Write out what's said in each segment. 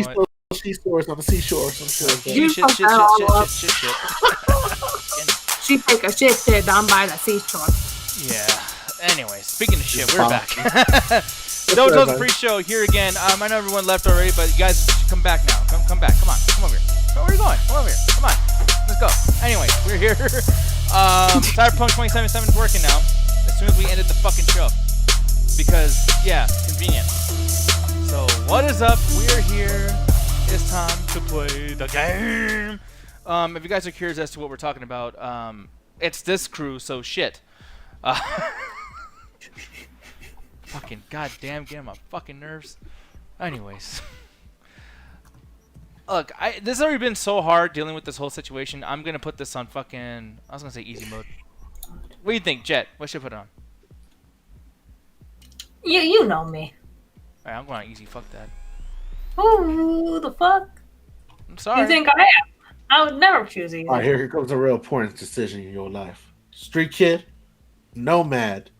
know what? She stores on the seashore or some shit like that. You Shit, fucked shit, that shit, all shit, up. shit, shit, shit. She take a shit down by the seashore. Yeah. Anyway, speaking of shit, we're Wow. back. Those was pre-show here again. I know everyone left already, but you guys should come back now. Come back. Come on. Come over here. Where are you going? Come over here. Come on. Let's go. Anyway, we're here. Cyberpunk 2077 is working now. As soon as we ended the fucking show. Because, yeah, convenient. So, what is up? We're here. It's time to play the game. If you guys are curious as to what we're talking about, it's this crew, so shit. Fucking goddamn, get on my fucking nerves. Anyways. Look, this has already been so hard dealing with this whole situation. I'm gonna put this on fucking, I was gonna say easy mode. What do you think, Jet? What should I put it on? You know me. Alright, I'm going on easy. Fuck that. Who the fuck? I'm sorry. You think I am? I would never choose easy. All right, here comes a real important decision in your life: street kid, nomad,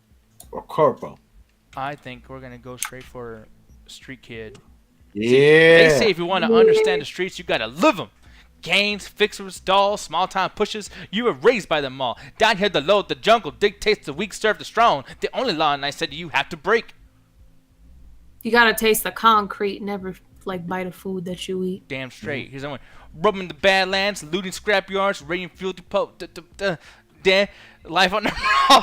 or corpo. I think we're gonna go straight for street kid. Yeah. They say if you want to understand the streets, you gotta live them. Gangs, fixers, dolls, small-time pushers, you were raised by them all. Down here, the low, the jungle dictates the weak serve the strong. The only law, and I said you have to break. You gotta taste the concrete, never like bite of food that you eat. Damn straight. Here's one. Rubbing the badlands, looting scrap yards, raiding fuel depot. Damn, life on the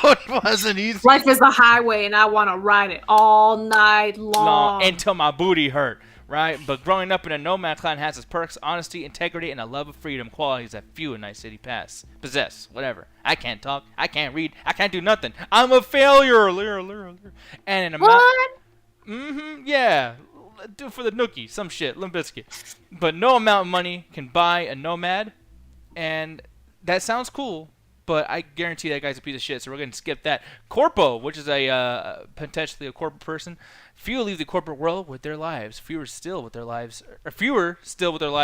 road wasn't easy. Life is a highway, and I want to ride it all night long. Until my booty hurt, right? But growing up in a nomad clan has its perks: honesty, integrity, and a love of freedom, qualities that few in Night City possess. Whatever. I can't talk. I can't read. I can't do nothing. I'm a failure. And in a What? yeah. Do it for the nookie, some shit, Limp Bizkit. But no amount of money can buy a nomad, and that sounds cool. But I guarantee that guy's a piece of shit, so we're going to skip that. Corpo, which is a potentially a corporate person. Few leave the corporate world with their lives. Fewer still with their lives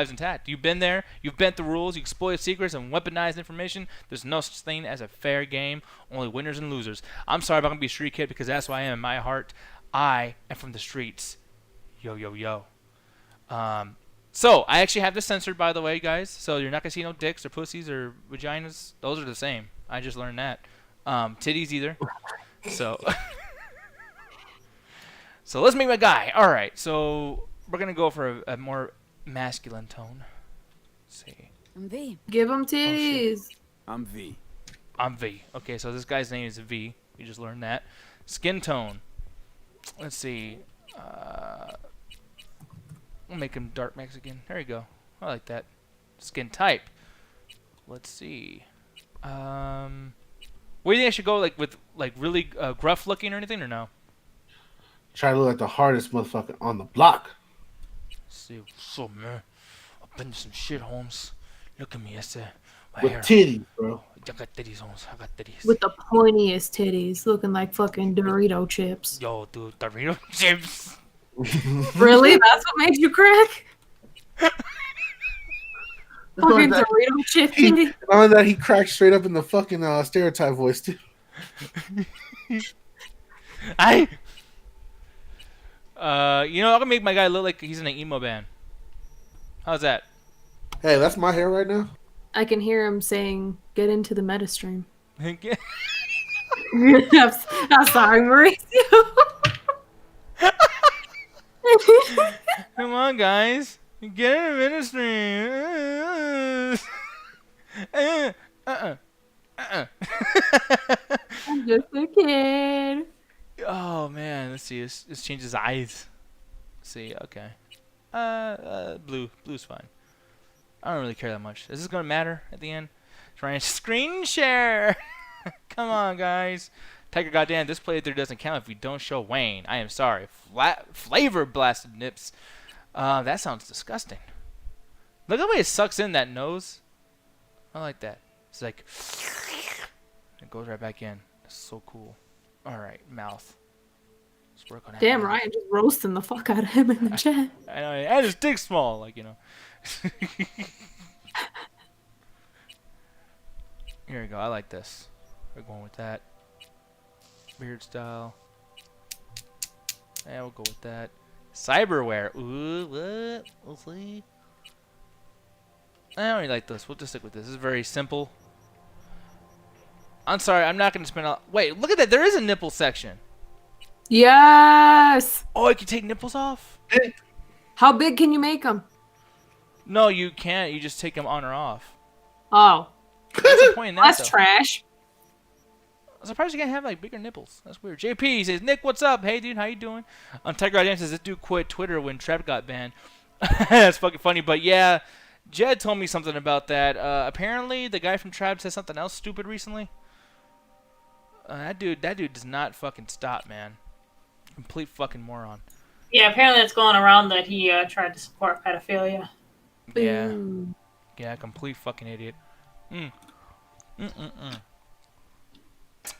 intact. You've been there. You've bent the rules. You exploited secrets and weaponized information. There's no such thing as a fair game. Only winners and losers. I'm sorry if I'm going to be a street kid because that's who I am in my heart. I am from the streets. Yo. So, I actually have this censored, by the way, guys. So, you're not going to see no dicks or pussies or vaginas. Those are the same. I just learned that. Titties either. So, so let's meet my guy. Alright, so we're going to go for a more masculine tone. Let's see. I'm V. Give them titties. I'm V. I'm V. Okay, so this guy's name is V. We just learned that. Skin tone. Let's see. We'll make him dark Mexican. There you go. I like that. Skin type. Let's see. What do you think I should go with really gruff looking or anything or no? Try to look like the hardest motherfucker on the block. Let's see. So man, I've been to some shit, Holmes. Look at me, I said. With titties, bro. I got titties, Holmes. I got titties. With the pointiest titties, looking like fucking Dorito chips. Yo, dude, Dorito chips. Really? That's what made you crack? Fucking that- Dorito chip titty. On that, he cracked straight up in the fucking stereotype voice, too. I'm gonna make my guy look like he's in an emo band. How's that? Hey, that's my hair right now. I can hear him saying, "Get into the meta stream." I'm sorry, Mauricio. Come on, guys. Get in the ministry. I'm just a kid. Oh, man. Let's see. Let's change his eyes. Let's see. Okay. Blue. Blue's fine. I don't really care that much. Is this going to matter at the end? Trying to screen share. Come on, guys. Tiger, goddamn, this playthrough doesn't count if we don't show Wayne. I am sorry. Flavor blasted nips. That sounds disgusting. Look at the way it sucks in that nose. I like that. It's like it goes right back in. That's so cool. All right, mouth. Let's work on that. Damn, Ryan just roasting the fuck out of him in the chat. I know, and his dick's small, like, you know. Here we go. I like this. We're going with that. Beard style. Yeah, we'll go with that. Cyberware. Ooh, what? We'll see. I don't really like this. We'll just stick with this. This is very simple. I'm sorry. I'm not going to spend all... Wait, look at that. There is a nipple section. Yes. Oh, I can take nipples off? How big can you make them? No, you can't. You just take them on or off. Oh, What's the point in that, that's though? trash. I'm surprised you can't have like bigger nipples. That's weird. JP says, Nick, what's up? Hey, dude, how you doing? Untitled Chapter says, this dude quit Twitter when Trap got banned. That's fucking funny. But yeah, Jed told me something about that. Apparently, the guy from Trap said something else stupid recently. That dude does not fucking stop, man. Complete fucking moron. Yeah, apparently it's going around that he tried to support pedophilia. Yeah. Ooh. Yeah, complete fucking idiot.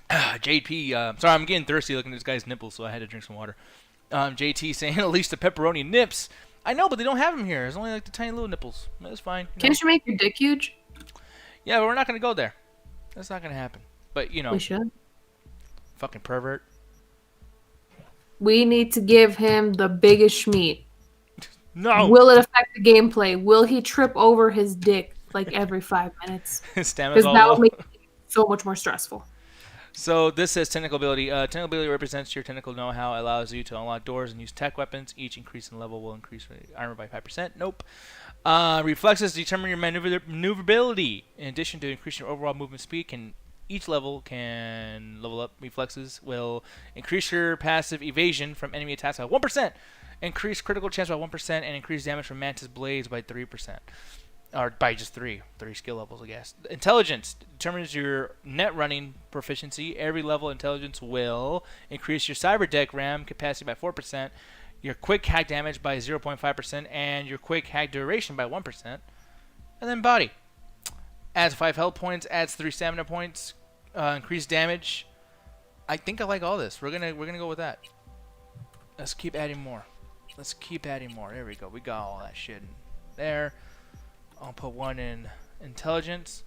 JP, sorry, I'm getting thirsty looking at this guy's nipples, so I had to drink some water. JT saying, at least the pepperoni nips. I know, but they don't have them here. It's only like the tiny little nipples. That's fine. Can't you make your dick huge? Yeah, but we're not going to go there. That's not going to happen. But, you know, We should. fucking pervert. We need to give him the biggest schmeat. No! Will it affect the gameplay? Will he trip over his dick like every 5 minutes? Stamina's Because all that low. would make it so much more stressful. So this says technical ability. Technical ability represents your technical know-how, allows you to unlock doors and use tech weapons. Each increase in level will increase armor by 5%. Nope. Reflexes determine your maneuverability. In addition to increasing your overall movement speed, each level can level up. Reflexes will increase your passive evasion from enemy attacks by 1%, increase critical chance by 1%, and increase damage from Mantis Blades by 3%. Or by just three skill levels, I guess. Intelligence determines your net running proficiency. Every level intelligence will increase your cyber deck RAM capacity by 4%, your quick hack damage by 0.5%, and your quick hack duration by 1%. And then body adds 5 health points, adds 3 stamina points, increased damage. I think I like all this. We're gonna go with that. Let's keep adding more. There we go. We got all that shit in there. I'll put 1 in intelligence,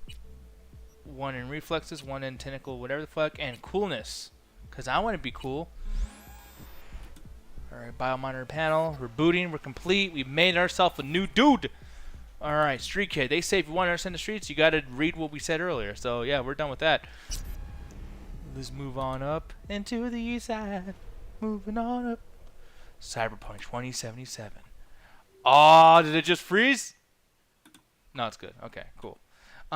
1 in reflexes, 1 in tentacle, whatever the fuck, and coolness, because I want to be cool. Alright, biomonitor panel. We're booting. We're complete. We've made ourselves a new dude. Alright, street kid. They say if you want to understand the streets, you got to read what we said earlier. So, yeah, we're done with that. Let's move on up into the east side. Moving on up. Cyberpunk 2077. Oh, did it just freeze? No, it's good. Okay, cool.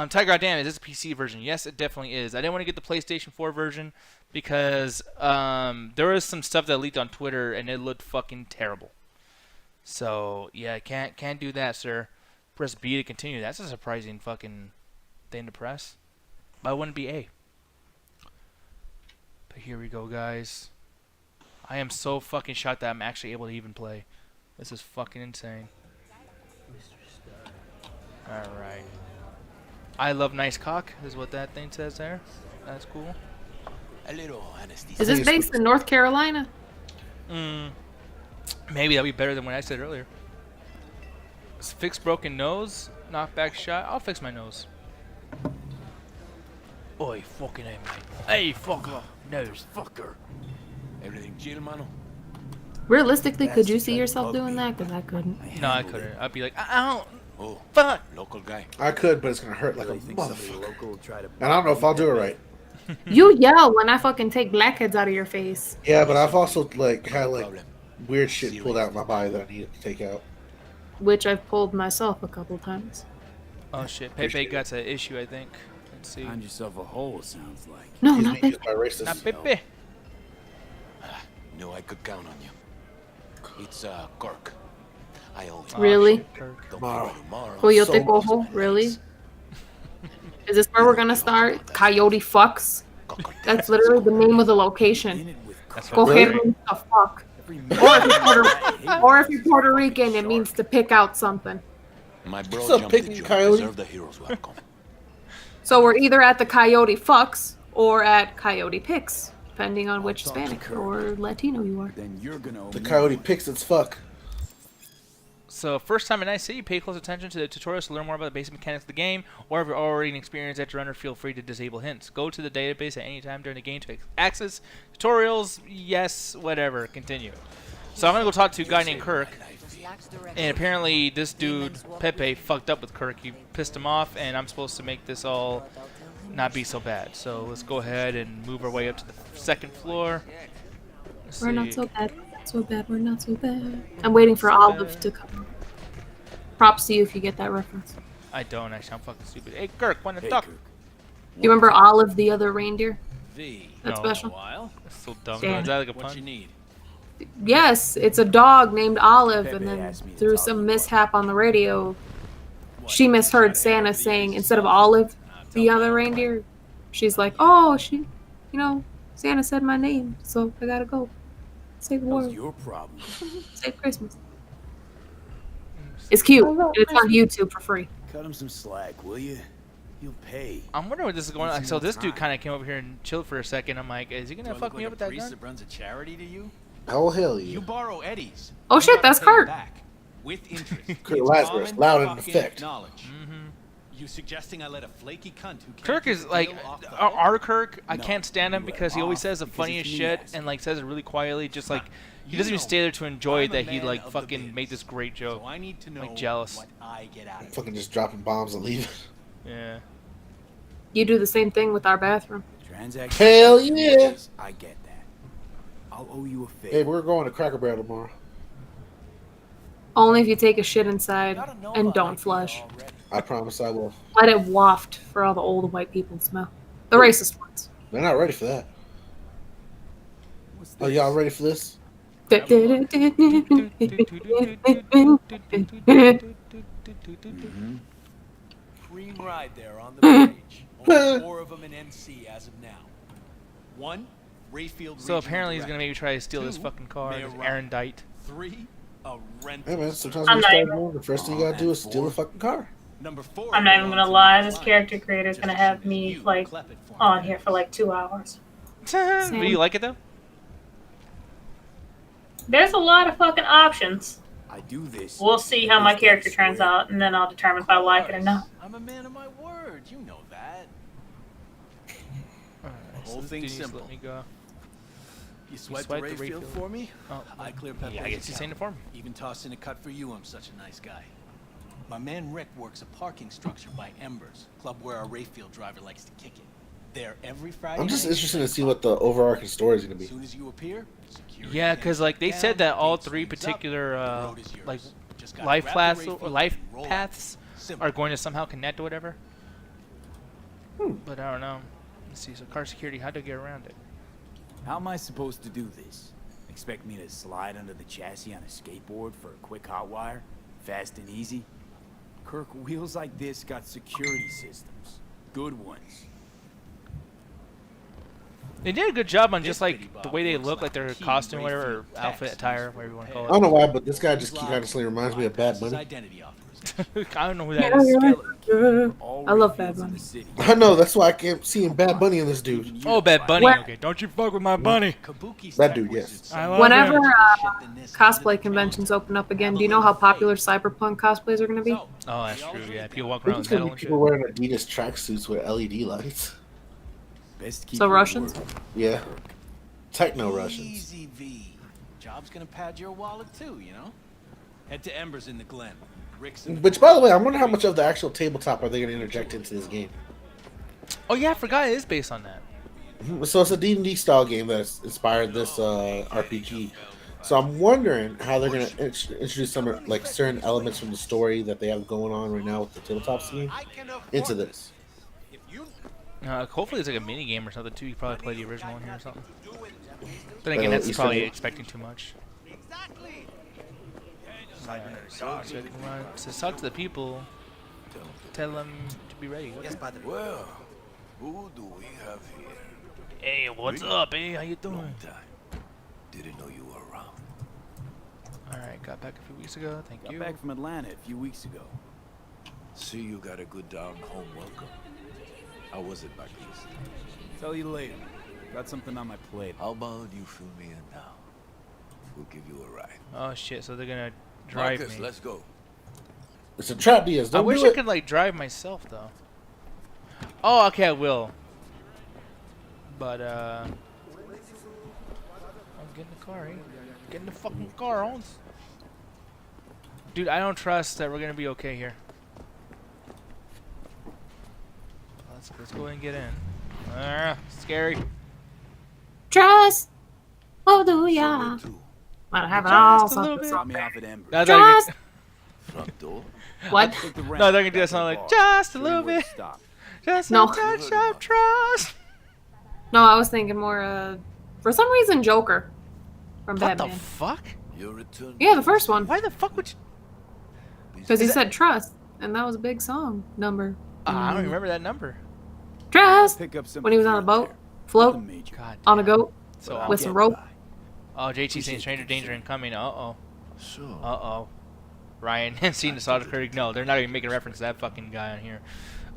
Tiger Damn, is this a PC version? Yes, it definitely is. I didn't want to get the PlayStation 4 version because there was some stuff that leaked on Twitter and it looked fucking terrible. So yeah, can't do that, sir. Press B to continue. That's a surprising fucking thing to press. But it wouldn't be A. But here we go, guys. I am so fucking shocked that I'm actually able to even play. This is fucking insane. Alright. I love nice cock, is what that thing says there. That's cool. Is this based in North Carolina? Maybe that'd be better than what I said earlier. Fix broken nose, knockback shot. I'll fix my nose. Oi, fucking A, mate. Hey, fucker. Nose. Fucker. Everything chill, mano? Realistically, could you see yourself doing that? Because I couldn't. No, I couldn't. I'd be like, ow. Oh, Fuck. local guy. I could, but it's gonna hurt like a motherfucker. And I don't know if I'll do it right. You yell when I fucking take blackheads out of your face. Yeah, but I've also like had like weird shit pulled out of my body that I needed to take out. Which I've pulled myself a couple times. Oh shit, Pepe got an issue, I think. Let's see. Find yourself a hole, sounds like. No, Excuse not me, that. it's my racist. Not Pepe. Knew I could count on you. It's Kirk. I owe you. Really? shit, Kirk. Don't Tomorrow. worry, tomorrow. Coyote So- Cojo? Really? Is this where we're gonna start? Coyote fucks? That's literally the name of the In location. it with That's what Cojo I'm saying. means to fuck. every Or if you're Puerto Rican, it means to pick out something. My bro What's up, jumped the picking joke. coyote? Deserve the hero's welcome. So we're either at the Coyote fucks or at Coyote picks, depending on which talk to Hispanic Kirk. or Latino you are. then you're gonna owe The me coyote money. picks its fuck. So, first time in Night City, pay close attention to the tutorials to learn more about the basic mechanics of the game, or if you're already an experienced Edge runner, feel free to disable hints. Go to the database at any time during the game to access tutorials, yes, whatever, continue. So I'm gonna go talk to a guy named Kirk, and apparently this dude Pepe fucked up with Kirk. He pissed him off, and I'm supposed to make this all not be so bad. So let's go ahead and move our way up to the second floor. Let's We're not see. so bad. So bad. We're not so bad. I'm waiting for So Olive bad. to come. Props to you if you get that reference. I don't actually. I'm fucking stupid. Hey Kirk, wanna Hey, talk? Kirk. You remember Olive, the other reindeer? V. That's No. special. While. That's so dumb. Yeah. Is that like a What you pun? need? Yes, it's a dog named Olive, Pepe and then asked me to through talk to some you mishap on the radio, she misheard Santa saying, instead of Olive, the other reindeer, she's like, oh, Santa said my name, so I gotta go. Save the What's world. your problem? Save Christmas. It's cute. And it's on YouTube for free. Cut him some slack, will you? You'll pay. I'm wondering what this is going on. So this dude kind of came over here and chilled for a second. I'm like, is he Do gonna I fuck look me like up a with that priest gun? that runs a charity to you? Oh hell You yeah! borrow Eddie's. Oh You shit, gotta that's pay 'em Kurt. back with interest. Kurt It's Lazarus, common loud in fucking effect. knowledge. Mm-hmm. You suggesting I let a flaky cunt who can't Kirk keep is a like deal off the our Kirk. I No, can't stand him you let because him he always off says the because funniest it's me shit asking. and like says it really quietly. Just like he You doesn't even know stay there to enjoy I'm a that he man like of the fucking biz. made this great joke. So I need to know Like, jealous. what I get out of it. Fucking just dropping bombs and leaving. Yeah. You do the same thing with our bathroom. Transaction. Hell yeah! I get that. I'll owe you a favor. Hey, we're going to Cracker Barrel tomorrow. Only if you take a shit inside Gotta know and about don't idea flush. already. I promise I will. Let it waft for all the old white people to smell. The racist ones. They're not ready for that. What's Oh, y'all ready for this? Mhm. Cream ride there on the bridge. Only 4 of them in NC as of now. 1, Rayfield. So Regional apparently he's gonna Director. maybe try to steal this 2, fucking car. Mayor This Ryan. Aaron Dite. 3, a rental. Hey man, sometimes I'm when you not start even- moving, the first thing you gotta do is steal a fucking car. Number 4. I'm not even gonna lie, this character creator is Just gonna as have soon as me you like clep it for me. on here for like 2 hours. Do you like it though? There's a lot of fucking options. I do this. We'll see how my because character they turns swear. out, and then I'll determine if I like it or not. I'm a man of my word. You know that. Alright, Whole so this thing's dude needs to simple. let me go. You swipe swipe the the Rayfield Rayfield. for me. Oh, I clear Pepe's yeah, I guess he's saying it for me. Even toss in a cut for you. I'm such a nice guy. My man Rick works a parking structure by Embers, club where our Rayfield driver likes to kick it. There every Friday. I'm just night. interested to see what the overarching story is gonna As be. soon as you appear, security Yeah, hands because like they down, said that all gate 3 swings up, particular the road is yours. like Just gotta life grab the paths Rayfield or life and roll out. paths Simple. are going to somehow connect or whatever. Hmm. But I don't know. Let's see. So car security, how to get around it? How am I supposed to do this? Expect me to slide under the chassis on a skateboard for a quick hot wire? Fast and easy? Kirk, wheels like this got security systems. Good ones. They did a good job on just This bitty like the Bob way they looks look, like like their a keen costume, or whatever, or Rayfield outfit, tax attire, user. whatever you want to I call don't it. know why, but this guy He's just liable constantly to reminds me of bypass Bad his Bunny. identity authorization. I don't know who that is. Skeleton. All I love Rayfields Bad in Bunny. the city. I know, that's why I kept seeing Bad Bunny in this dude. Even you Oh, don't Bad find Bunny. What? Okay, don't you fuck with my bunny. Kabuki's That tech dude, wizards yes. say I love Whenever him. cosplay conventions open up again, do you know how popular Cyberpunk cosplays are going to be? So, Oh, that's true. Yeah, people walk There's around just with gonna metal be and shit. people wearing Adidas tracksuits with LED lights. Best keep So your Russians? word. Yeah. Techno Russians. Easy V. Job's gonna pad your wallet too, you know. Head to Embers in the Glen. Rick's in the Which, by the way, I wonder how much of the actual tabletop are they going to interject into this game. Oh yeah, I forgot it is based on that. So it's a D&D style game that's inspired this RPG. So I'm wondering how they're going to introduce some like certain elements from the story that they have going on right now with the tabletop scene into this. Hopefully it's like a mini game or something too. You probably play the original one here or something. But again, that's Easter probably egg. expecting too much. So talk to the people. Tell them to be ready. Well, who do we have here? Hey, what's up? Hey, how you doing? Long time. Didn't know you were around. All right, got back a few weeks ago. Thank Got you. back from Atlanta a few weeks ago. See, you got a good down home welcome. How was it back east? Tell you later. Got something on my plate. How about you fill me in now? We'll give you a ride. Oh shit! So they're gonna drive Marcus, me. let's go. It's a trap, Diaz. I Don't wish do I it. could like drive myself though. Oh, okay, I will. But I'll get in the car. Eh? Get in the fucking car, Holmes. Dude, I don't trust that we're gonna be okay here. Let's go ahead and get in. Scary. Trust. Oh, do ya? Might have it all. Just a little bit. Drop me off at Embers. No, I thought you Front door. What? Take the no, ramp they're gonna back do that to song the like bar. just a Show little me where bit, to stop. just No. a touch of trust. No, I was thinking more. For some reason, Joker from What the Batman. fuck? Your return. Yeah, the first one. Why the fuck would you? Because he said trust, and that was a big song number. I don't remember that number. Trust. Pick up some When he was on a boat, float Nothing major. God. on a damn. goat So I'll with get some rope. by. oh, JT saying stranger danger incoming. Uh So, oh. Ryan and seeing the Soderbergh. No, they're not even making a reference to that fucking guy on here.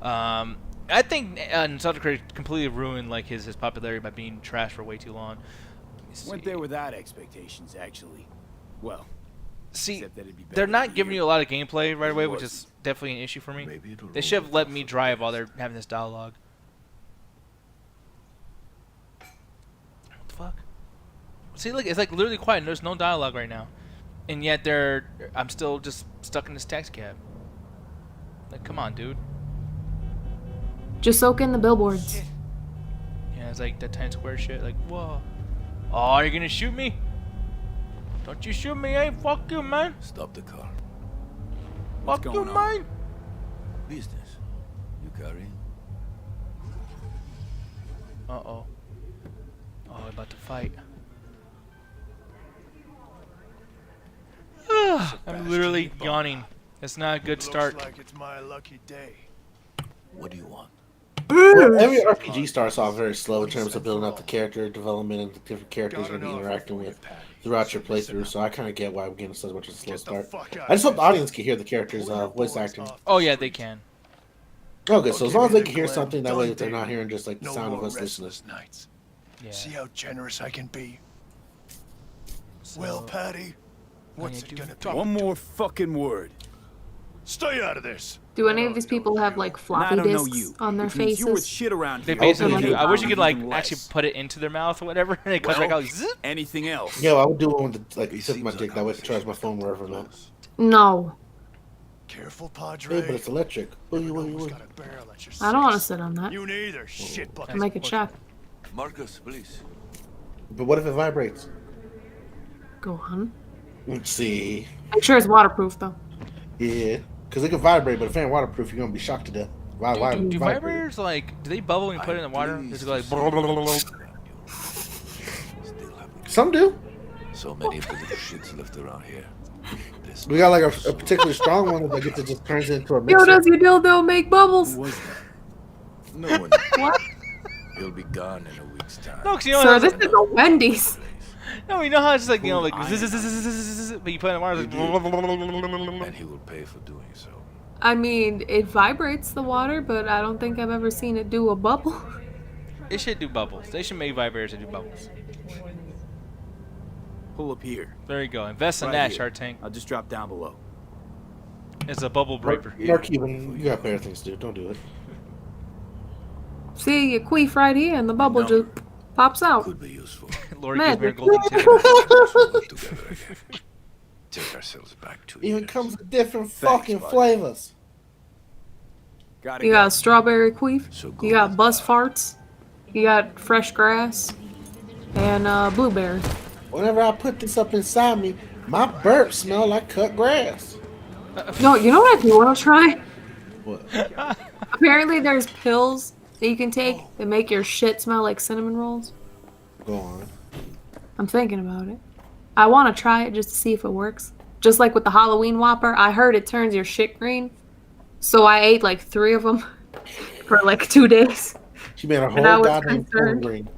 I think Soderbergh completely ruined like his popularity by being trashed for way too long. Let me Went see. there without expectations, actually. Well, See, except that it'd be better they're than not giving here. you a lot of gameplay right It away, which wasn't. is definitely an issue for me. maybe it'll They should have let me drive while they're having this dialogue. What the fuck? See, look, it's like literally quiet. There's no dialogue right now, and yet I'm still just stuck in this taxi cab. Like, come on, dude. Just soak in the billboards. Yeah, it's like that Times Square shit. Like, whoa. Oh, you're gonna shoot me? Don't you shoot me, eh? Fuck you, man. Stop the car. What's Fuck you, going on? man. Business. You carrying? Uh-oh. Oh, we're about to fight. I'm literally yawning. It's not a good start. Looks like it's my lucky day. What do you want? Well, every RPG starts off very slow in terms of building up the character development and the different characters you're going to be interacting with throughout your playthrough. So I kind of get why I'm getting so much of a slow Get the start. fuck out I just hope of the here. audience can hear the characters' voice acting. Oh yeah, they can. Oh, good. So as long as they can hear Glenn, something, that way done they're not deal. hearing just like the No sound of more us listening. restless nights. Yeah. See how generous I can be. So, Well, Patty, what's you it do gonna talk be? One more fucking word. Stay out of this. Do any of these people have like And I floppy don't know disks you, on their which means you're worth faces? shit around they here. basically Okay. do. I wish you could like Even actually less. put it into their mouth or whatever, and it comes Well, back out. Zip. Anything else? Yeah, well, I would do one with the, like It tip of my seems dick. our That way I can charge my conversation phone wherever I'm at. close. No, Careful, Padre. Hey, but it's electric. Boogie, Never know boogie, who's boogie. got a barrel at your I don't want to six. sit on that. You neither, shit I bucket. make it check. Marcus, please. But what if it vibrates? Go on. Let's see. Make sure it's waterproof though. Yeah, because it can vibrate, but if it ain't waterproof, you're gonna be shocked to death. Why Do vibrate? vibrators like do they bubble when you put it in the water? Does it go like? Still happening. Some do. So many of the little shits left around here. This We got like a particularly strong one that gets it just turns into a Yo, mixer. does your dildo make bubbles? Who was that? no one. What? He'll be gone in a week's time. No, 'cause you know Sir, how this it's- is a Wendy's. no, you know how it's like you know like Cool. but you put it in the water. It's like, And he will pay for doing so. I mean, it vibrates the water, but I don't think I've ever seen it do a bubble. it should do bubbles. They should make vibrators that do bubbles. Pull up here. There you go. Invest in Right that, here. Shark Tank. I'll just drop down below. It's a bubble breaker. Mark Cuban, you got better things to do. Don't do it. See, you queef right here, and the bubble No. just pops out. Could be useful. Lori gives me her Magic. golden ticket. So work together again. Take ourselves back to Even it. comes with different Thanks, fucking buddy. flavors. Gotta You go. got strawberry queef. So go You got with bus that. farts. You got fresh grass. And blueberry. Whenever I put this up inside me, my burps smell like cut grass. No, you know what I do want to try? What? Apparently, there's pills that you can take that make your shit smell like cinnamon rolls. Go on. I'm thinking about it. I want to try it just to see if it works. Just like with the Halloween Whopper, I heard it turns your shit green. So I ate like 3 of them for like 2 days. She made a I whole was goddamn concerned. green.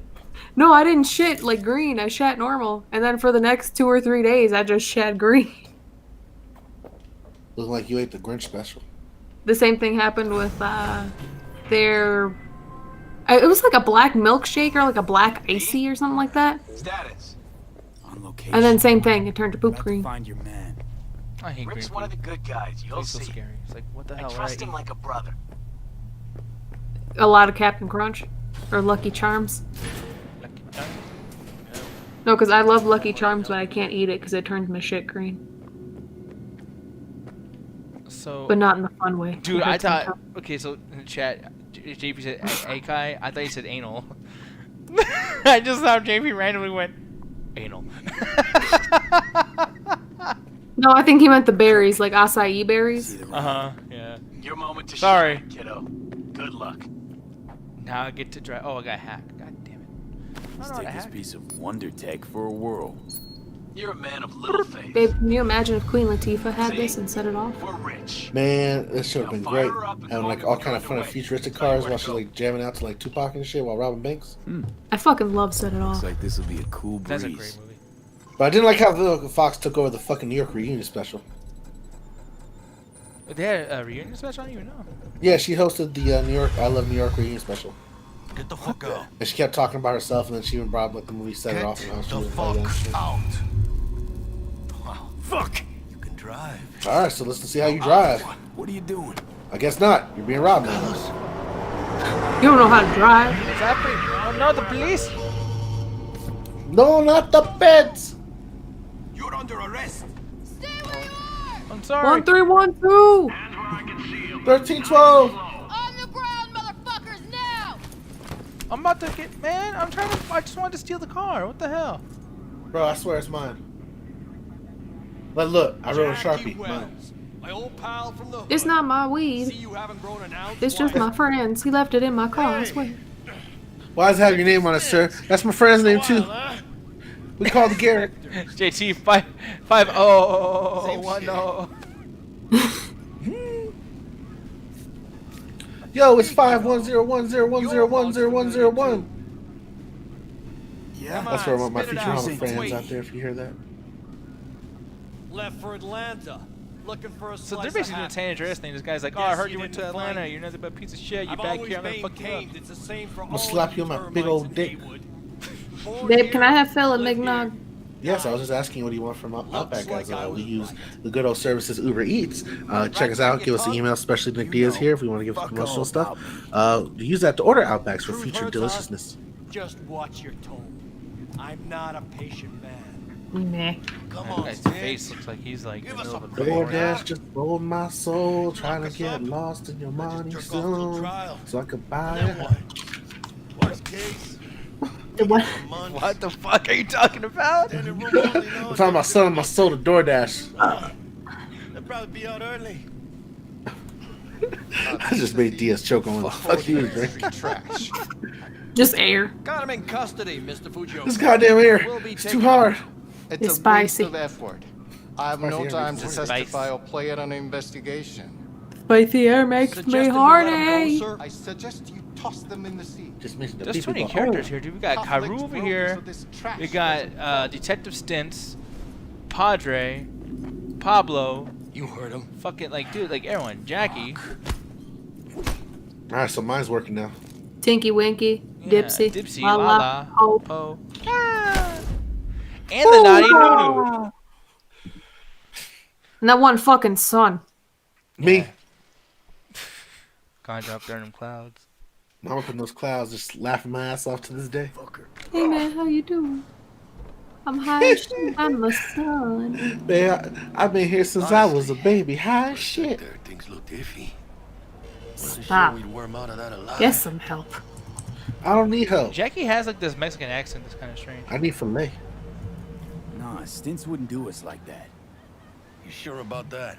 No, I didn't shit like green. I shat normal. And then for the next 2 or 3 days, I just shat green. Looking like you ate the Grinch special. The same thing happened with their... It was like a black milkshake or like a black icy or something like that. Status. On location. And then same thing, it turned to poop About to green. find your man. I hate green Rick's one of food. the good guys. You'll It's so see. scary. It's like what the I hell? trust him Right? like a brother. A lot of Captain Crunch or Lucky Charms. No, because I love Lucky Charms, but I can't eat it because it turns my shit green. So, But not in the fun way. dude, It I hurts my thought. tongue. Okay, so in the chat, JP said Akai. I thought he said anal. I just thought JP randomly went anal. No, I think he meant the berries, like acai berries. Yeah. Your moment to Sorry. shine, kiddo. Good luck. Now I get to drive. Oh, I got hacked. God damn it. Let's I don't know take how to this hack. piece of wonder tech for a whirl. You're a man of little faith. Babe, can you imagine if Queen Latifah had this and set it off? We're rich. Man, this should have been Now great. fire her up and Having call like me all when kind you're of fun and underway. futuristic Tell you cars where while to she's go. like jamming out to like Tupac and shit while robbing banks. I fucking love Set It Looks Off. like this will be a cool breeze. That's a great movie. But I didn't like how the Fox took over the fucking New York reunion special. They had a reunion special? I don't even know. Yeah, she hosted the New York I Love New York reunion special. Get the fuck out. And she kept talking about herself, and then she even brought up like the movie Set It Off and how she the was fuck like that shit. out. Wow. Fuck. You can drive. All right, so let's see how you drive. What are you doing? I guess not. You're being robbed now. You don't know how to drive. What's happening? Oh no, the police! No, not the beds. You're under arrest. I'm sorry. 1312. 1312. On the ground, motherfuckers, now! I'm about to get. Man, I'm trying to. I just wanted to steal the car. What the hell? Bro, I swear it's mine. But look, I wrote a Sharpie. Mine. My old pal from the It's not my weed. you haven't grown an ounce. It's just my friend's. He left it in my car, I swear. Why does it have your name on it, sir? That's my friend's name too. We called Garrett. JT 55010. Yo, it's 51010101010. Yeah. That's for my spit it Futurama out. fans out there. If you hear that. Left for Atlanta. Looking for a So slice they're basically doing of a San Andreas thing. This guy's like, oh, I heard you went to Atlanta. You're nothing but a piece of shit. You I've back always here. I'm gonna fuck you up. maintained it's the same for I'ma all slap you on my big old dick. Babe, can I have Phil and McNug? Yes, I was just asking what do you want from Outback, guys. We use the good old services Uber Eats. Check us out. Give us an email, especially Nick Diaz here, if we want to give us promotional stuff. Use that to order Outbacks for future deliciousness. Just watch your tone. I'm not a patient man. Nah. Come That on, guy's Sid. face looks like he's like in the Give us middle of a a break. door. DoorDash just rolled my soul, trying to us get up. lost in your money Just jerk off till soon, trial. so I could buy Then it. what? Worst case, What? a month. What the fuck are you talking about? Standing room only, no, I'm talking about selling my soul to DoorDash. They'll probably be out early. I just made Diaz choke on what the fuck he was drinking. Trash. Just air. Got him in custody, Mr. Fujio. This goddamn air, it's too hard. It's spicy. effort. I have Spicy no air time makes to it testify or play it on an investigation. Spicy air makes me horny. I suggest you toss them in the sea. Just mentioned the There's too people. many characters here, dude. We got Tough-legged Karu over rogues here. of this trash We got Detective Stints, Padre, Pablo. You heard him. Fucking like, dude, like everyone. Jackie. All right, so mine's working now. Tinky Winky, Yeah, Dipsy, Dipsy, Lala, Lala, Hope. Po. Ah. And the naughty Nunu. And that one fucking son. Me, Conjure up there in them clouds. I'm up in those clouds, just laughing my ass off to this day. Hey man, how you doing? I'm high as shit. I'm the sun. Man, I've been here since I was a baby. High as shit. There, things look iffy. Stop. We'd worm out of that alive. Get some help. I don't need help. Jackie has like this Mexican accent that's kind of strange. I need filet. Nah, Stints wouldn't do us like that. You sure about that?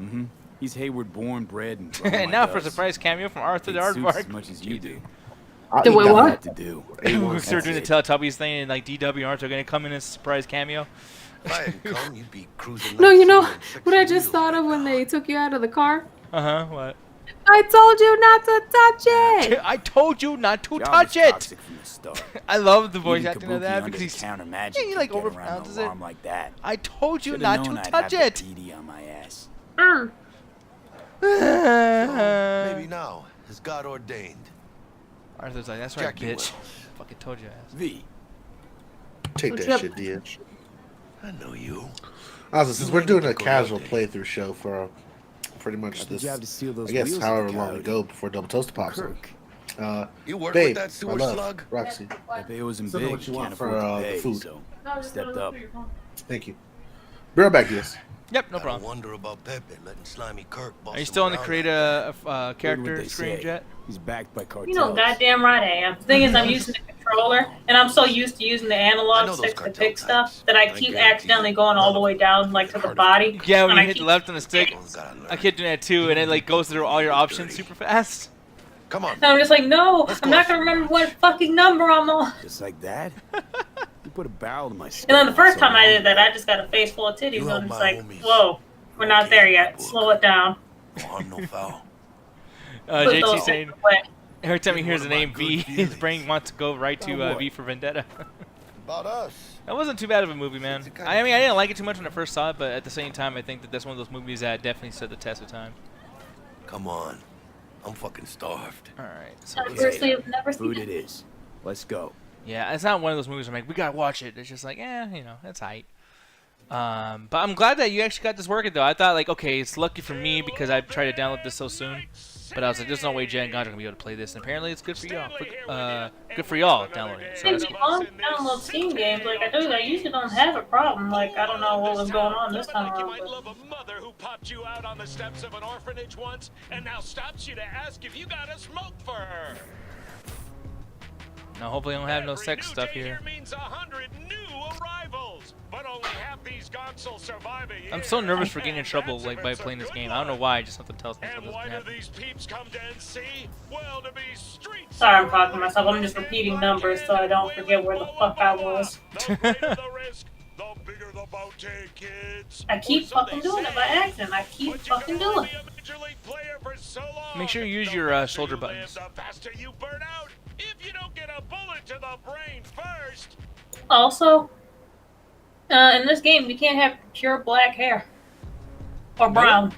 Mm-hmm. He's Hayward born, bred, and And now for a surprise cameo from Arthur the As Aardvark. much as you do. I'll The eat way that what? one. What to do. We started doing the That's it. Teletubbies thing, and like DW and Arthur are gonna come in as a surprise cameo. If I hadn't come, you'd be cruising. No, like you know Superman fixing what I just wheels. thought of when they took you out of the car? What? I told you not to touch it. I told you not to Job touch was it. toxic from the start. I love the voice Even acting of Kabuki that under because the he's. counter magic Yeah, he, like, could get around overpronounces an it. alarm like that. I told you Should've not known to I'd touch have it. the PD on my ass. Maybe now, as God ordained. Arthur's like, that's right, Jackie bitch. Wells. Fucking told you ass. V. Take What's that up? shit, Diaz. I know you. Also, since we're doing a casual playthrough show for pretty much Got the this, job to steal those I guess wheels however of the long car. to go before Double Toast pops on. Kirk. You work Babe, with that my sewer love, slug? Roxy. Pepe wasn't Tell me big. what you want Can't for, afford to the pay, food. so stepped up. Thank you. Be right back, yes. Yep, no Gotta problem. wonder about Pepe letting slimy Kirk boss Are you him still on the around create like that. a Heard what character they screen say. yet? He's backed by cartels. You know, goddamn right I am. The thing is, I'm using the controller, and I'm so used to using the I analog know those stick to cartel pick stuff types, that I but I keep guarantee accidentally you going all none the of way them down, have like been to the hard body. Yeah, when and you I hit keep- left on the stick. Someone's gotta learn. I kept doing that too, and it like goes through all your options super fast. Come on. And I'm just like, no, Let's I'm go not a gonna few remember blocks. what fucking number I'm on. Just like that? You put a barrel to my And then the skull first so time I long. did that, I just got a face full of titties, You and help I'm just my like, homies. whoa, we're not there yet. Slow it down. No harm, no foul. Put JT those saying things away. every time he You're hears one the of my name good V, his feelings. brain wants to go right to About what? V for Vendetta. About us. That wasn't too bad of a movie, man. It's the kind I of mean, I didn't like it too much when I first saw it, but at the same time, I think that that's one of those movies that definitely stood the test of time. Come on. I'm fucking starved. All right. So I seriously have never seen Food it. it is. Let's go. yeah, it's not one of those movies where I'm like, we gotta watch it. It's just like, you know, it's hype. But I'm glad that you actually got this working though. I thought like, okay, it's lucky for me because I tried to download this so soon. But I was like, there's no way Jen and Gandra are gonna be able to play this. And apparently, it's good for y'all. Good for y'all downloading it. So Hey, that's me cool. long download Steam games. Like I do, I usually don't have a problem. Like I don't know what was going on this time You around. might But love a mother who popped you out on the steps of an orphanage once and now stops you to ask if you got a smoke for her. Now, hopefully, I don't have no Every sex new stuff day here. means 100 new arrivals, but only half these gonks will survive a year. I'm so nervous for getting in And trouble that's like if by it's a playing this good game. I don't know one. why. I just something tells me And something why doesn't do happen. these peeps come to NC? Well, to be street sorry, I'm talking to myself. I'm just repeating numbers so I don't forget where the fuck I was. The greater the risk, the bigger the bounty, kids. I keep Or so fucking they doing it by say. accident. I keep But you fucking can only doing be it. a major league player for so long. Make sure you use The your faster shoulder you buttons. Live, the faster you burn out. If you don't get a bullet to the brain first. Also, in this game, you can't have pure black hair or brown.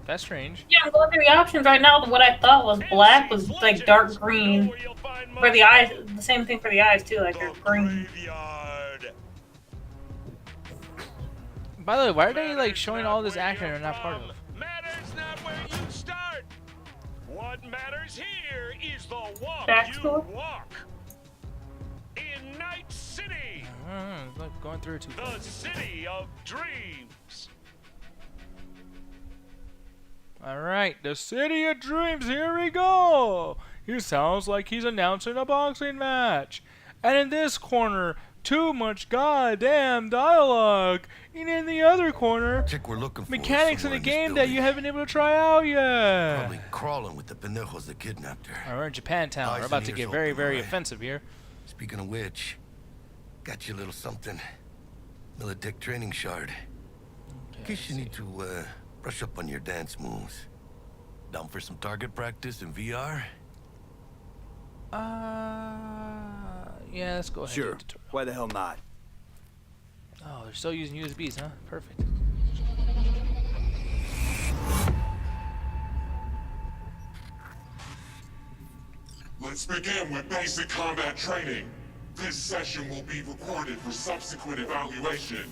That's strange. Yeah, I'm going through the options right now. What I thought was black was like dark green. For the eyes, the same thing for the eyes too, like they're green. Graveyard. By the way, why are they like showing all this action they're not part of? Matters not where you start. What matters here is the walk Backstory? you walk. In Night City, It's like going through it too the fast. city of dreams. All right, the City of Dreams. Here we go. He sounds like he's announcing a boxing match. And in this corner, too much goddamn dialogue. And in the other corner, Chick we're looking for. mechanics in somewhere the this game that building. you haven't been able to try out yet. Probably crawling with the pendejos that kidnapped her. We're in Japantown. Eyes We're about and to ears get very, open, very right? offensive here. Speaking of which, got you a little something. Militech training shard. In case you need to brush up on your dance moves. Down for some target practice in VR? Yeah, let's go ahead. Sure. and do the tutorial. Why the hell not? Oh, they're still using USBs, huh? Perfect. Let's begin with basic combat training. This session will be recorded for subsequent evaluation.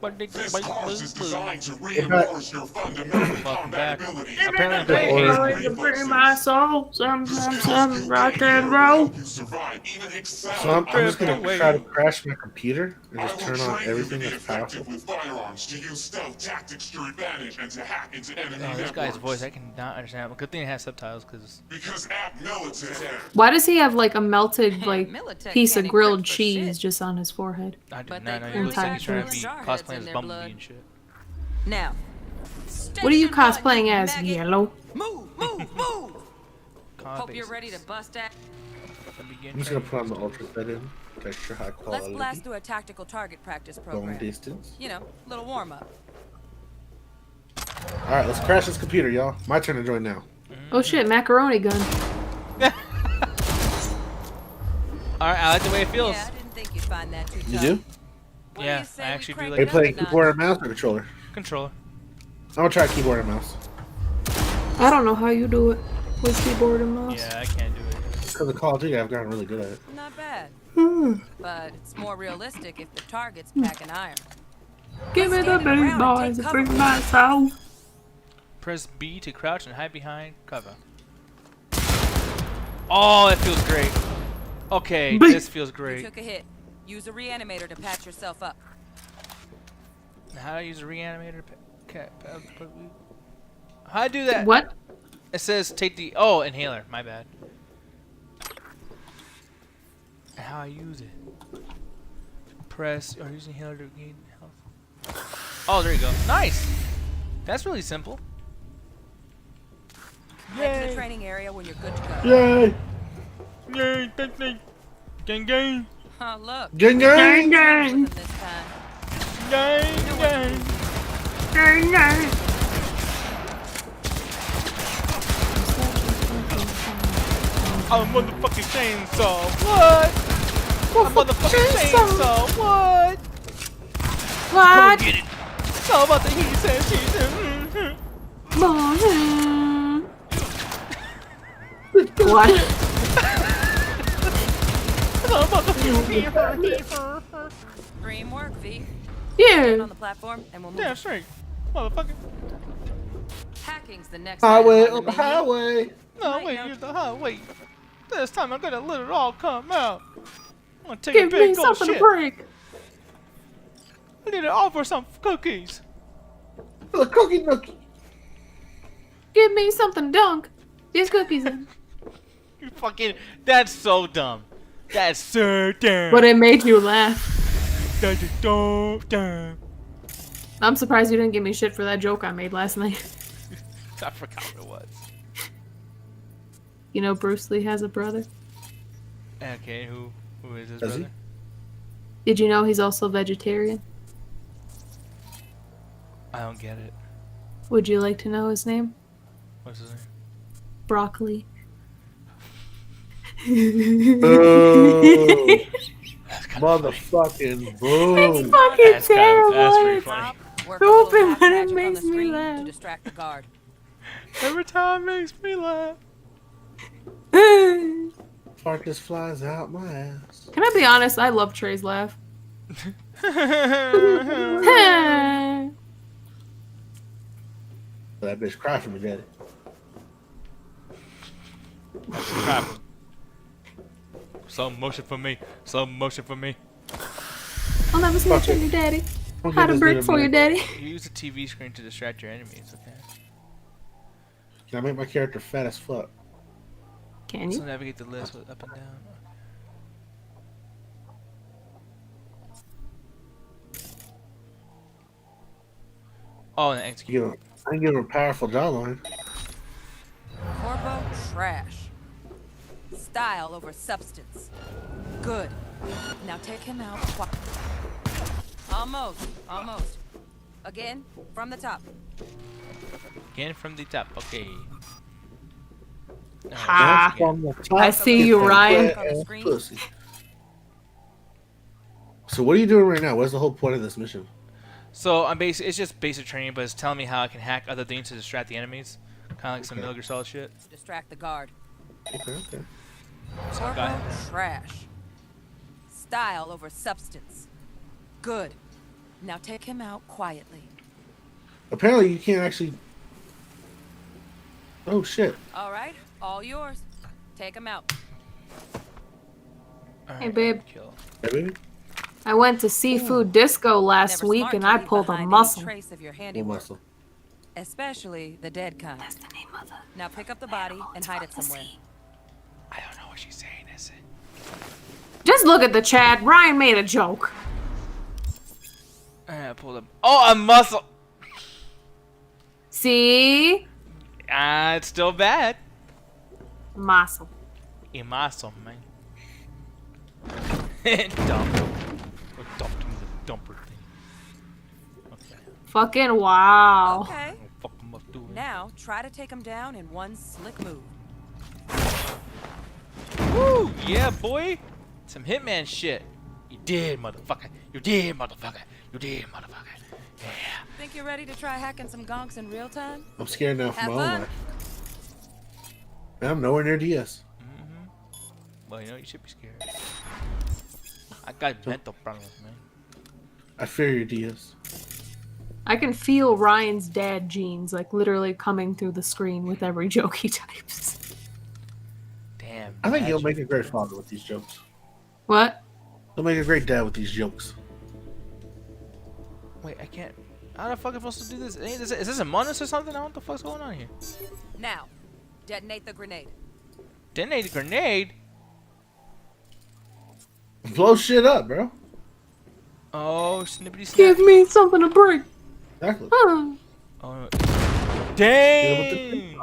This course is designed to reinforce your fundamental combat abilities. Apparently, my soul, some rock and roll. You survive even So excel. I'm just gonna try to crash my computer and I just will turn on train you to everything be that's powerful. effective with firearms, to use stealth tactics to your advantage, and to hack into enemy Oh, this guy's networks. voice, I cannot understand. But good thing it has subtitles, because Because at military, Why does he have like a melted like Militech piece of can't grilled equip for cheese shit. just on his forehead? I do But not know. they He looks like he's trying to could be jarheads cosplaying in as their Bumblebee blood. and shit. Now. What are you station one, cosplaying as, maggot. Yellow? Move, move, move. Con Hope you're ready to basics. bust that. Let me get I'm just gonna put on the training. ultra setting, extra high Let's quality, blast through a tactical target practice long program. distance. You know, little warm up. All right, let's crash this computer, y'all. My turn to join now. Oh shit, macaroni gun. Alright, I like the way it feels. Yeah, I didn't think you'd find that too tough. You do? What do Yeah, you say I we actually do crank like Are you it up playing a notch? keyboard and mouse or controller? Controller. I'm gonna try keyboard and mouse. I don't know how you do it with keyboard and mouse. Yeah, I can't do it. Because of Call of Duty, I've gotten really good at it. Not bad. But it's more realistic if the target's packing iron. Give me the big boys and bring my soul. Press B to crouch and hide behind cover. Oh, that feels great. Okay, this feels You great. took a hit. Use a reanimator to patch yourself up. How do I use a reanimator? How do I do that? What? It says take the inhaler. My bad. And how I use it? Press or use inhaler to gain health. Oh, there you go. Nice. That's really simple. Head to the training area when you're good to go. Yay! Yay! Gang gang! Huh, look. Gang gang! Gang. This time. Gang gang! Gang, gang. I'm a motherfucking chainsaw. What? I'm a motherfucking chainsaw. What? What? Get it. It's all about the he said, she said. What? It's all about the Dream work, V. Stand Yeah. on the platform and we'll move. Damn straight. Motherfucker. Hacking's the next Highway item on up the the menu. highway. No, Might wait, know. you're the highway. This time I'm gonna let it all come out. I'm gonna take Give a big me old something shit. to break. I need to offer some cookies. The cookie nookie. Give me something to dunk these cookies in. You fucking. That's so dumb. That's so dumb. But it made you laugh. Dumb. I'm surprised you didn't give me shit for that joke I made last night. I forgot what it was. You know Bruce Lee has a brother? Okay, who is his Does he? brother? Did you know he's also vegetarian? I don't get it. Would you like to know his name? What's his name? Broccoli. Boo. That's kind of Motherfucking It's boom. fucking That's terrible. pretty funny. Work Stupid, a little but black it magic on makes the me screen laugh. to distract the guard. Every time makes me laugh. Can Fart just flies out my ass. I be honest? I love Trey's laugh. That bitch cry for me, daddy. Crap. Some motion for me. Some motion for me. I'll never snitch Fuck on it. you, daddy. Don't How get to this break nigga for you, back. daddy. You use the TV screen to distract your enemies, okay? Can I make my character fat as fuck? Can So you? navigate the list with up and down. Oh, and execute. You know, I can give him a powerful jawline. Corpo trash. Style over substance. Good. Now take him out. Almost. Again, from the top. Again from the top. Okay. Ha. From the top, I see get you, that Ryan. wet ass pussy. So what are you doing right now? What's the whole point of this mission? So I'm basic. It's just basic training, but it's telling me how I can hack other things to distract the enemies, kind of like some Metal Gear Solid shit. Distract the guard. Okay. So I got Corpo trash. Style over substance. Good. Now take him out quietly. Apparently you can't actually. Oh shit! All right, all yours. Take him out. Hey, babe. Kill. Hey, baby. I went to seafood disco last Never week smart and to I leave pulled a behind any muscle. trace of your No handiwork, muscle. especially the dead kind. That's the name of the. Now pick up the body and hide it somewhere. I don't know what she's saying, is it? Just look at the chat. Ryan made a joke. I pulled up. Oh, a muscle. See? It's still bad. Muscle. A muscle, man. Dump. Or dumped me the dumper thing. Okay. Fucking wow. Okay. Fuck 'em up, do it. Now try to take him down in one slick move. Woo! Yeah, boy. Some Hitman shit. You did, motherfucker. You did, motherfucker. You did, motherfucker. Yeah. Think you're ready to try hacking some gonks in real time? I'm scared now for Have my own fun. life. Man, I'm nowhere near DS. Well, you know, you should be scared. I got mental problems, man. I fear your DS. I can feel Ryan's dad genes, like, literally coming through the screen with every joke he types. Damn. I think he'll magic. make a great father with these jokes. What? He'll make a great dad with these jokes. Wait, I can't. How the fuck am I supposed to do this? Is this Among Us or something? I don't know what the fuck's going on here. Now, detonate the grenade. Detonate a grenade? Blow shit up, bro. Oh, snippity snap. Give me something to break. Exactly. Huh. Oh, dang!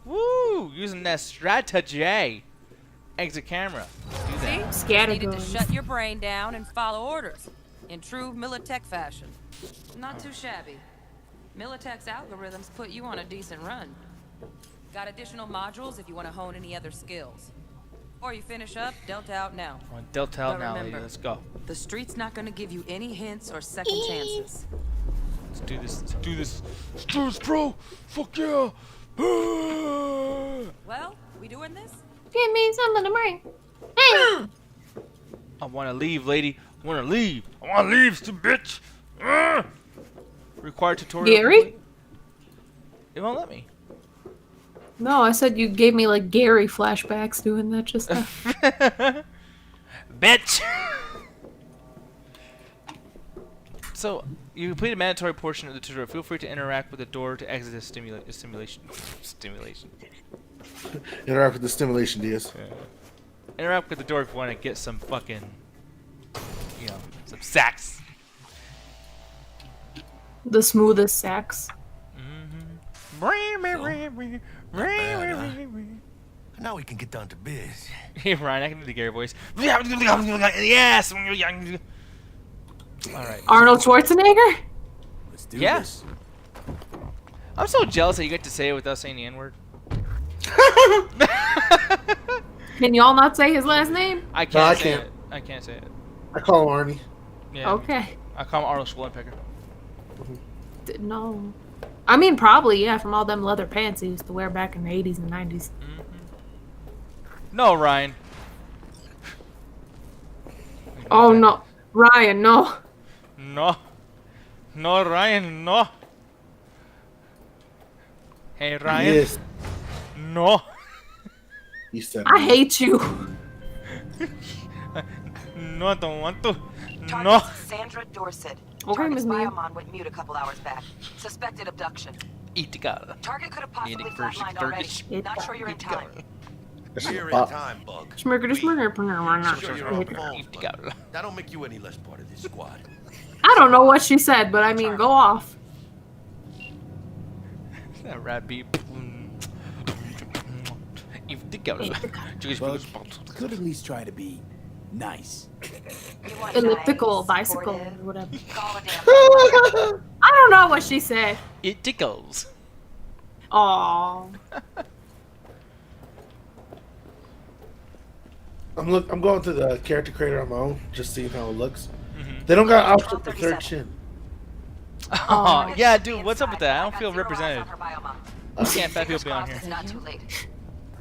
Woo! Using that strategy. Exit camera. Do that. See? Scatter Needed to guns. shut your brain down and follow orders in true Militech fashion. Not too shabby. Militech's algorithms put you on a decent run. Got additional modules if you want to hone any other skills. Or you finish up, Delta out now. On Delta out But now, lady. remember, Let's go. The street's not gonna give you any hints or second chances. Let's do this. Let's do this. Let's do this, bro. Fuck yeah. Well, we doing this? Give me something to break. I want to leave, lady. I want to leave. I want to leave, stupid bitch. Required tutorial. Gary? complete. It won't let me. No, I said you gave me like Gary flashbacks doing that just now. Bitch. So, you completed a mandatory portion of the tutorial. Feel free to interact with the door to exit the stimulation. Interact with the stimulation, Diaz. Interact with the door if you want to get some fucking, you know, some sacks. The smoothest sax. Now we can get down to biz. Hey Ryan, I can do the Gary voice. Yes. All right. Arnold Schwarzenegger? Let's do Yeah. this. I'm so jealous that you get to say it without saying the N-word. Can y'all not say his last name? I can't No, I say can't. it. I can't say it. I call him Arnie. Yeah. Okay. I call him Arnold Schwarzenegger. No. I mean, probably, yeah, from all them leather pants he used to wear back in the 80s and 90s. No, Ryan. Oh, no. Ryan, no. No. No, Ryan, no. Hey, Ryan. Yes. No. He said. I hate you. No, I don't want to. Target No. Sandra Dorset. Okay, Target's Ms. Mia. biomon went mute a couple hours back. Suspected abduction. Eat the guy. Target could have possibly Eating first, flatlined Turkish. already. Not sure you're in time. You're in time, Bug. Schmirker, Sure you're on schmirker. phones, but that don't make you any less part of this squad. I don't know what she said, but I mean, go off. That rat beat. If the guy. Bug, could at least try to be nice. Elliptical bicycle or whatever. Call a damn I don't know what she said. It tickles. Aww. I'm going to the character creator on my own, just seeing how it looks. They don't got option for third chin. Oh, yeah, dude, what's up with that? I don't feel represented. Can't fat people be on here. It's not too late.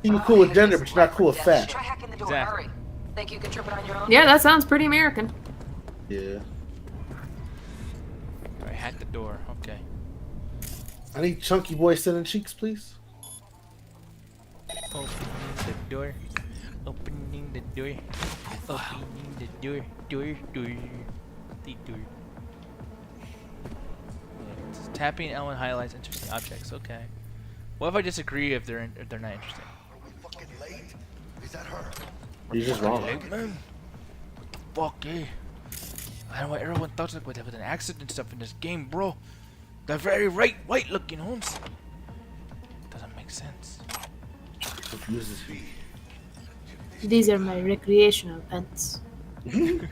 You're cool with gender, but you're not cool with fat. Try hacking the door. Exactly. Hurry. Think you can trip it on your own? Yeah, that sounds pretty American. Yeah. Alright, hack the door. Okay. I need chunky boy sitting cheeks, please. Opening the door. Opening the door. Opening the door. Door. The door. Yeah, it's tapping L1 highlights interesting objects. Okay. What if I disagree if they're not interesting? Are we fucking late? Is that her? You're just wrong. Hey, man. What the fuck, eh? I know what everyone thought like with an accident and stuff in this game, bro. They're very white looking, Holmes. Doesn't make sense. Confuses me. These are my recreational pets. Getting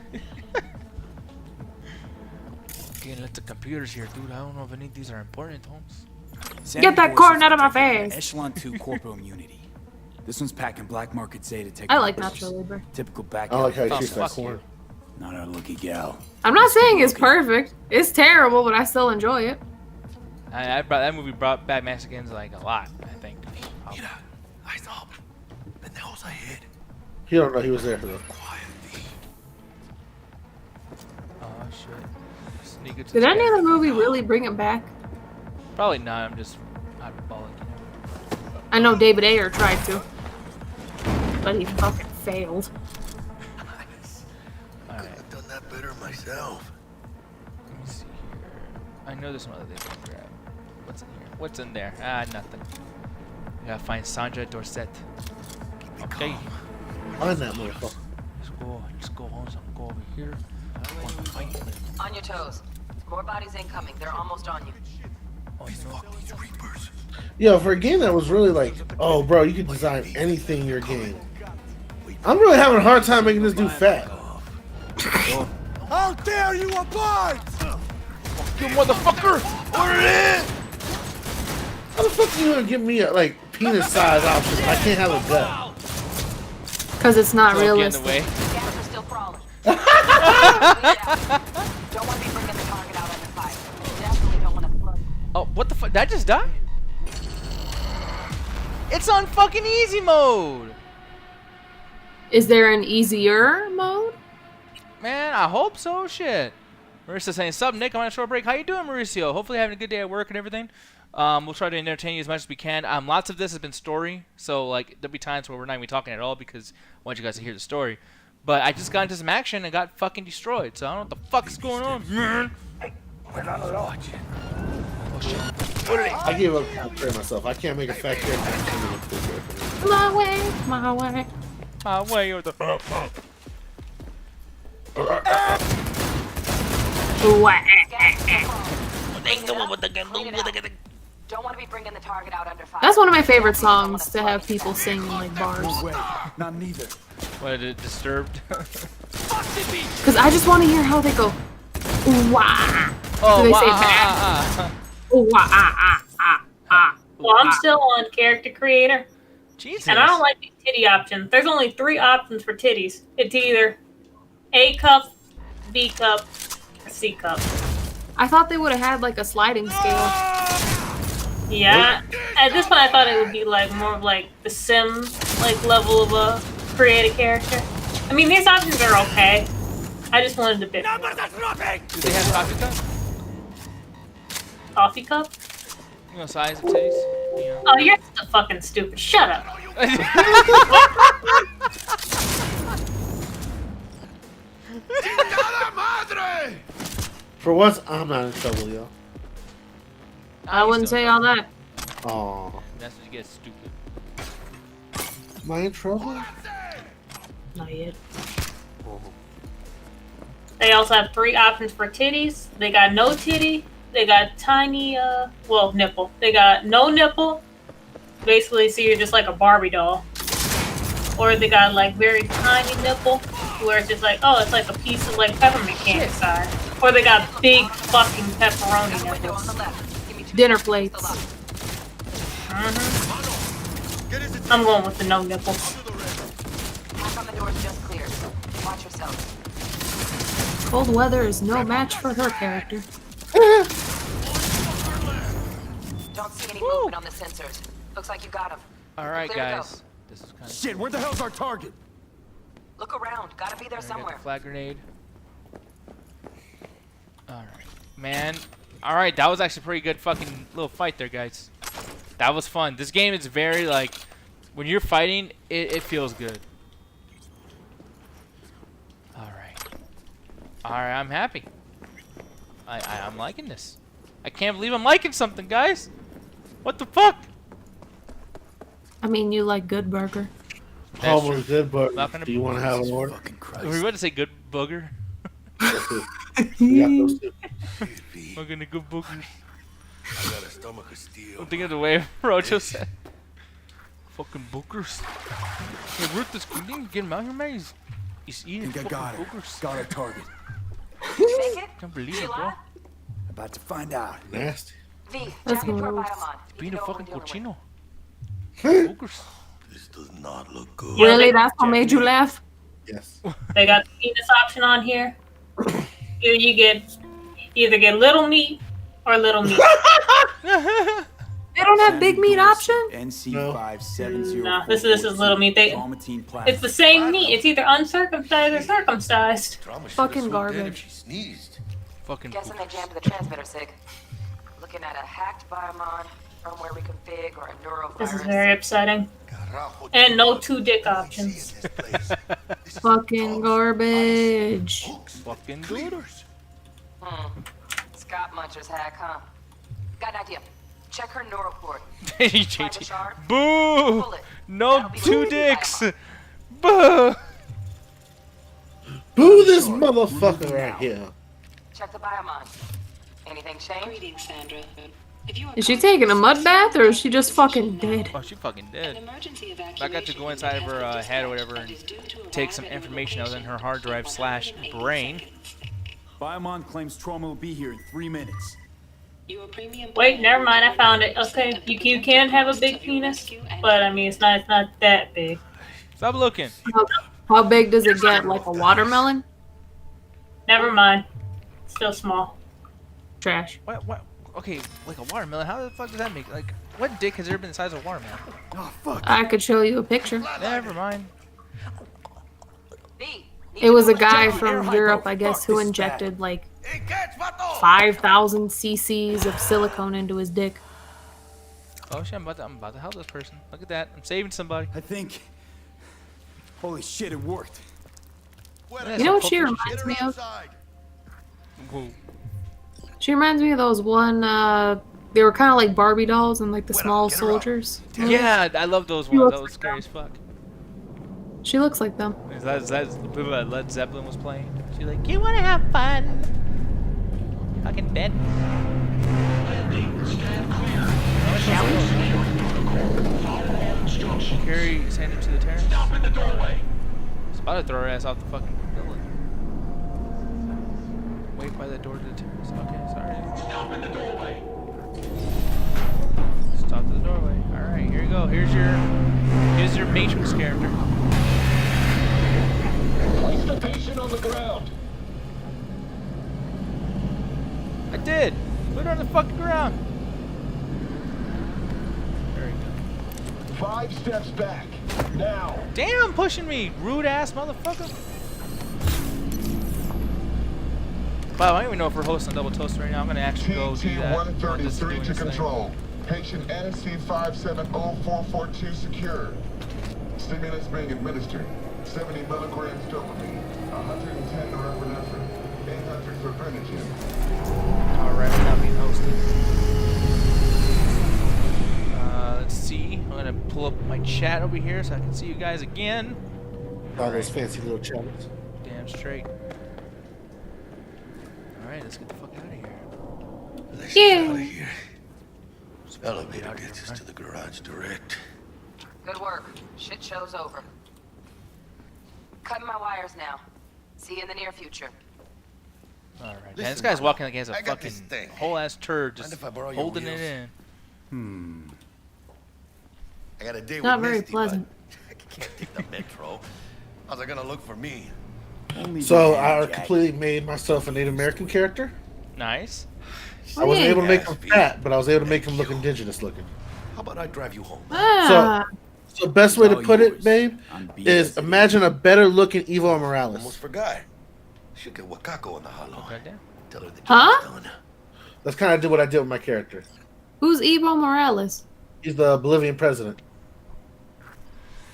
lots of computers here, dude. I don't know if any of these are important, Holmes. Get that corn out of my face! Echelon 2 corporal immunity. This one's packing black market Zeta tech. I like natural labor. Typical back. I like how Oh, you treat that fuck corn. Not our lucky gal. I'm not saying it's perfect. It's terrible, but I still enjoy it. That movie brought back Mexicans like a lot, I think. Mira, eyes up. Pendejos ahead. He don't know he was there for the. Oh shit. Sneak it to Did any Skyrim. other movie really bring it back? Probably not. I'm just hyperbolic. I know David Ayer tried to, but he fucking failed. Couldn't have done that better myself. Let me see here. I know there's some other things I can grab. What's in here? What's in there? Ah, nothing. We gotta find Sandra Dorset. Okay. Find that motherfucker. Let's go on. So go over here. I want to fight him. On your toes. More bodies incoming. They're almost on you. Oh, Fuck these Reapers. Yo, for a game that was really like, oh, bro, you can design anything in your game. I'm really having a hard time making this dude fat. How dare you abide! You motherfucker! How the fuck are you gonna give me a like penis size option? I can't have a gut. Because it's not Don't get in the realistic. way. Scanners are still crawling. Don't want to be bringing the target out under fire. Definitely don't want to flood. Oh, what the fuck? Did I just die? It's on fucking easy mode! Is there an easier mode? Man, I hope so. Shit. Marissa saying, "Sup, Nick? I'm on a short break. How you doing, Mauricio? Hopefully having a good day at work and everything. We'll try to entertain you as much as we can. Lots of this has been story, so like there'll be times where we're not even talking at all because I want you guys to hear the story. But I just got into some action and got fucking destroyed, so I don't know what the fuck is going on, man. Oh shit. I gave up on prayer myself. I can't make a fat character. I can't make a cool character. My way, my way. My way or the. Don't want to be bringing the target out under fire. That's one of my favorite songs to have people sing like bars. No way. Not neither. What, is it disturbed? Because I just want to hear how they go. Wah. Oh, Do they wah, say ah, Wah. Well, I'm still on character creator, Jesus. and I don't like these titty options. There's only 3 options for titties. It's either A cup, B cup, or C cup. I thought they would have had like a sliding scale. Yeah. At this point, I thought it would be like more of like the sim like level of a creative character. I mean, these options are okay. I just wanted a bit more. Do they have coffee cup? Coffee cup? You know, size of titties? Yeah. Oh, you're so fucking stupid. Shut up. For once, I'm not in trouble, yo. I wouldn't say all that. Oh, That's when you get stupid. am I in trouble? Not yet. They also have 3 options for titties. They got no titty. They got tiny, nipple. They got no nipple. Basically, so you're just like a Barbie doll. Or they got like very tiny nipple, where it's just like, oh, it's like a piece of like peppermint candy size. Or they got big fucking pepperoni nipples. Dinner plates. Mm-hmm. I'm going with the no nipples. Back on the door's just cleared. Watch yourself. Cold weather is no match for her character. Don't see any movement on the sensors. Looks like you got him. Alright, Clear to go. guys. This is kind of. Shit, where the hell's our target? Look around. Gotta be there I got somewhere. the flag grenade. Alright. Man. Alright, that was actually a pretty good fucking little fight there, guys. That was fun. This game is very, like, when you're fighting, it feels good. Alright. Alright, I'm happy. I'm liking this. I can't believe I'm liking something, guys. What the fuck? I mean, you like good burger. That's Almost true. good, but Not gonna do you want to have an order? Fucking Were we about to say good booger? We got those two. We're gonna go boogers. I got a stomach of steel. I'm thinking of the way Rojo said. Fucking boogers. Hey, Ruth is cleaning. Get him out here, man. He's eating Think I got fucking it. boogers. Got our target. Make it? Can't believe it, bro. About to find out. Nasty. V, That's jacket for a gross. Biomon. Being a You know fucking what we're dealing cochino. Boogers. This does not look good. Yeah, Really? they- That's what made you laugh? Yes. They got the penis option on here. You either get little meat or little meat. They don't have big meat option? NC5704. No, this is little meat. It's the same meat. It's either uncircumcised or circumcised. Trauma should have Fucking swooped in if garbage. she sneezed. Fucking Guessing they poopers. jammed the transmitter sig. Looking at a hacked biomon, firmware reconfig, or a neurovirus. This is very upsetting. And no 2 dick options. Fucking garbage. Fucking good. Scott Muncher's hack, huh? Got an idea. Check her neural port. JT. Boo! No 2 dicks. Boo! Boo this motherfucker right here. Check the biomon. Anything change? Sandra. Is she taking a mud bath or is she just fucking dead? Oh, she fucking dead. I got to go inside of her head or whatever and take some information that was in her hard drive / brain. Biomon claims trauma will be here in 3 minutes. Wait, never mind. I found it. Okay, you can have a big penis, but I mean it's not that big. Stop looking. How big does it get? Like a watermelon? Never mind. Still small. Trash. What? Okay, like a watermelon. How the fuck does that make? Like, what dick has ever been the size of a watermelon? Oh fuck. I could show you a picture. Never mind. It was a guy from Europe, I guess, who injected like 5,000 cc's of silicone into his dick. Oh shit! I'm about to help this person. Look at that. I'm saving somebody. I think. Holy shit! It worked. You know what she reminds me of? Whoa. She reminds me of those one, they were kind of like Barbie dolls and like the small soldiers. Yeah, I love those ones. That was scary as fuck. She looks like them. Is that the people that Led Zeppelin was playing? She's like, you wanna have fun? Fucking dead. Carry Sandra to the terrace. Stop in the doorway. It's about to throw her ass off the fucking building. Wait by the door to the terrace. Okay, sorry. Stop in the doorway. Stop to the doorway. Alright, here you go. Here's your Matrix character. Place the patient on the ground. I did! Put her on the fucking ground. There we go. 5 steps back. Now. Damn, pushing me, rude ass motherfucker. Wow, I don't even know if we're hosting a double toast right now. I'm gonna actually go do that. TT-133 to control. Patient NC570442 secure. Stimulants being administered. 70 milligrams dopamine, 110 norepinephrine, 800 for Brenogen. Alright, we're not being hosted. Let's see. I'm gonna pull up my chat over here so I can see you guys again. All those fancy little channels. Damn straight. Alright, let's get the fuck out of here. Let's Yeah. get out of here. Elevator gets us to the garage direct. Good work. Shit show's over. Cutting my wires now. See you in the near future. Alright, man, Listen, this guy's walking like he has a I got this fucking thing. whole ass turd Mind just if I borrow your holding it wheels? in. I got a date Not with very Misty, pleasant. but I can't take the metro. How's it gonna look for me? Only So the I Jack. completely made myself a Native American character. Nice. I wasn't yeah. able to make him Yes, fat, but I was able to make him look indigenous looking. How about I drive you home? Ah, So best way to All put it, yours. babe, I'm is BS. imagine a better looking Evo Almost Morales. forgot. Should get Wakako on the hollow. Goddamn. Tell her the Huh? job's done. That's kind of what I did with my character. who's Evo Morales? He's the Bolivian president.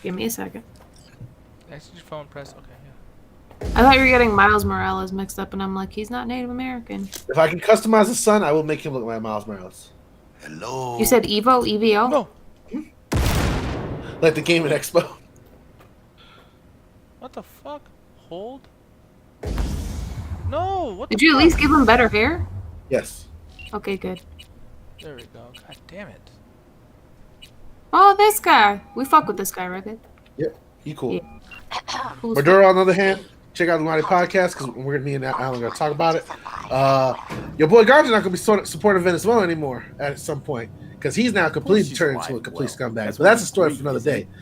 Give me a second. Exit your phone, press. Okay, yeah. I thought you were getting Miles Morales mixed up, and I'm like, he's not Native American. If I can customize the son, I will make him look like Miles Morales, Hello. You said Evo? EVO? No! like the Game and Expo. What the fuck? Hold? No! What Did the you at fuck? least give him better hair? Yes. Okay, good. There we go. God damn it. Oh, this guy. We fuck with this guy, right, babe? Yep. He cool. Yeah. Cool as Maduro, on the other hand, check out the Mighty Podcast because we're me and Alan are gonna talk about it. Your boy Gar's not gonna be supporting Venezuela anymore at some point because he's now completely she's turned alive. into a complete Well, scumbag. that's But that's a what story we for another think. day.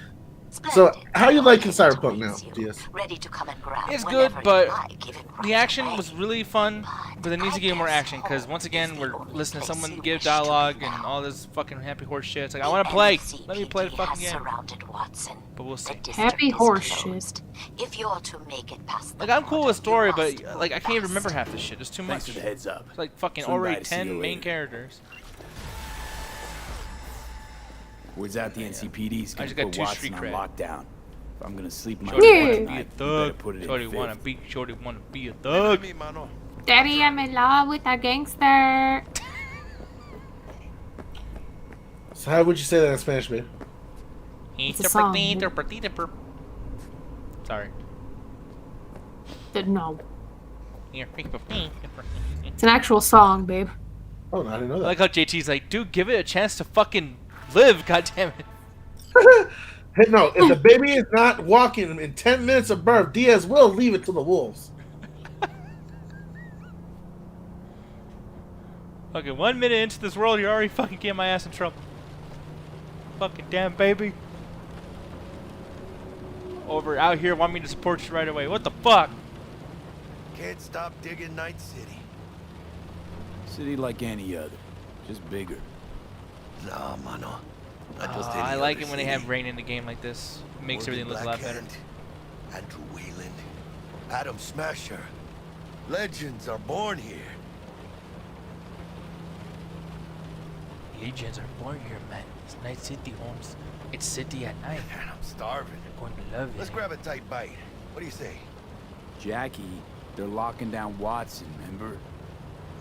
So, how you liking Cyberpunk now, Diaz? Ready to come and grab It's whenever good, you but like, even the right action away. was really fun. But there needs to get more action, because once again, we're listening to someone give dialogue and all this fucking happy horse shit. It's like, I want to play. Let me play the fucking game. But we'll see. Happy horse shit. If you're to make it past Like, I'm cool with story, but like I can't even remember half this shit. It's too Thanks much. for the heads up. It's like fucking Swing by already to see 10 you main later. characters. Word's out the NCPD's I gonna just got put 2 Watson street on cred. lockdown. If I'm gonna sleep in my Shorty bed wanna be a tonight, you better thug. put it Shorty in wanna fifth. be. Shorty wanna be a thug. Daddy, I'm in love with a gangster. So how would you say that in Spanish, babe? It's a song. Sorry. No. It's an actual song, babe. Oh, no, I didn't know I that. like how JT's like, dude, give it a chance to fucking live, goddammit. Hey, no, if the baby is not walking in 10 minutes of birth, Diaz will leave it to the wolves. Okay, 1 minute into this world, you're already fucking getting my ass in trouble. Fucking damn baby. Over out here, want me to support you right away. What the fuck? Can't stop digging Night City. City like any other, just bigger. Nah, mano. Not just I any like other it when they city. have rain in the game like this. It makes Morgan everything look a lot better. Blackhand, Andrew Wayland, Adam Smasher. Legends are born here. Legions are born here, man. It's Night City, Holmes. It's city at night. Man, I'm starving. You're going to love it. Let's grab a tight bite. What do you say? Jackie, they're locking down Watson, remember?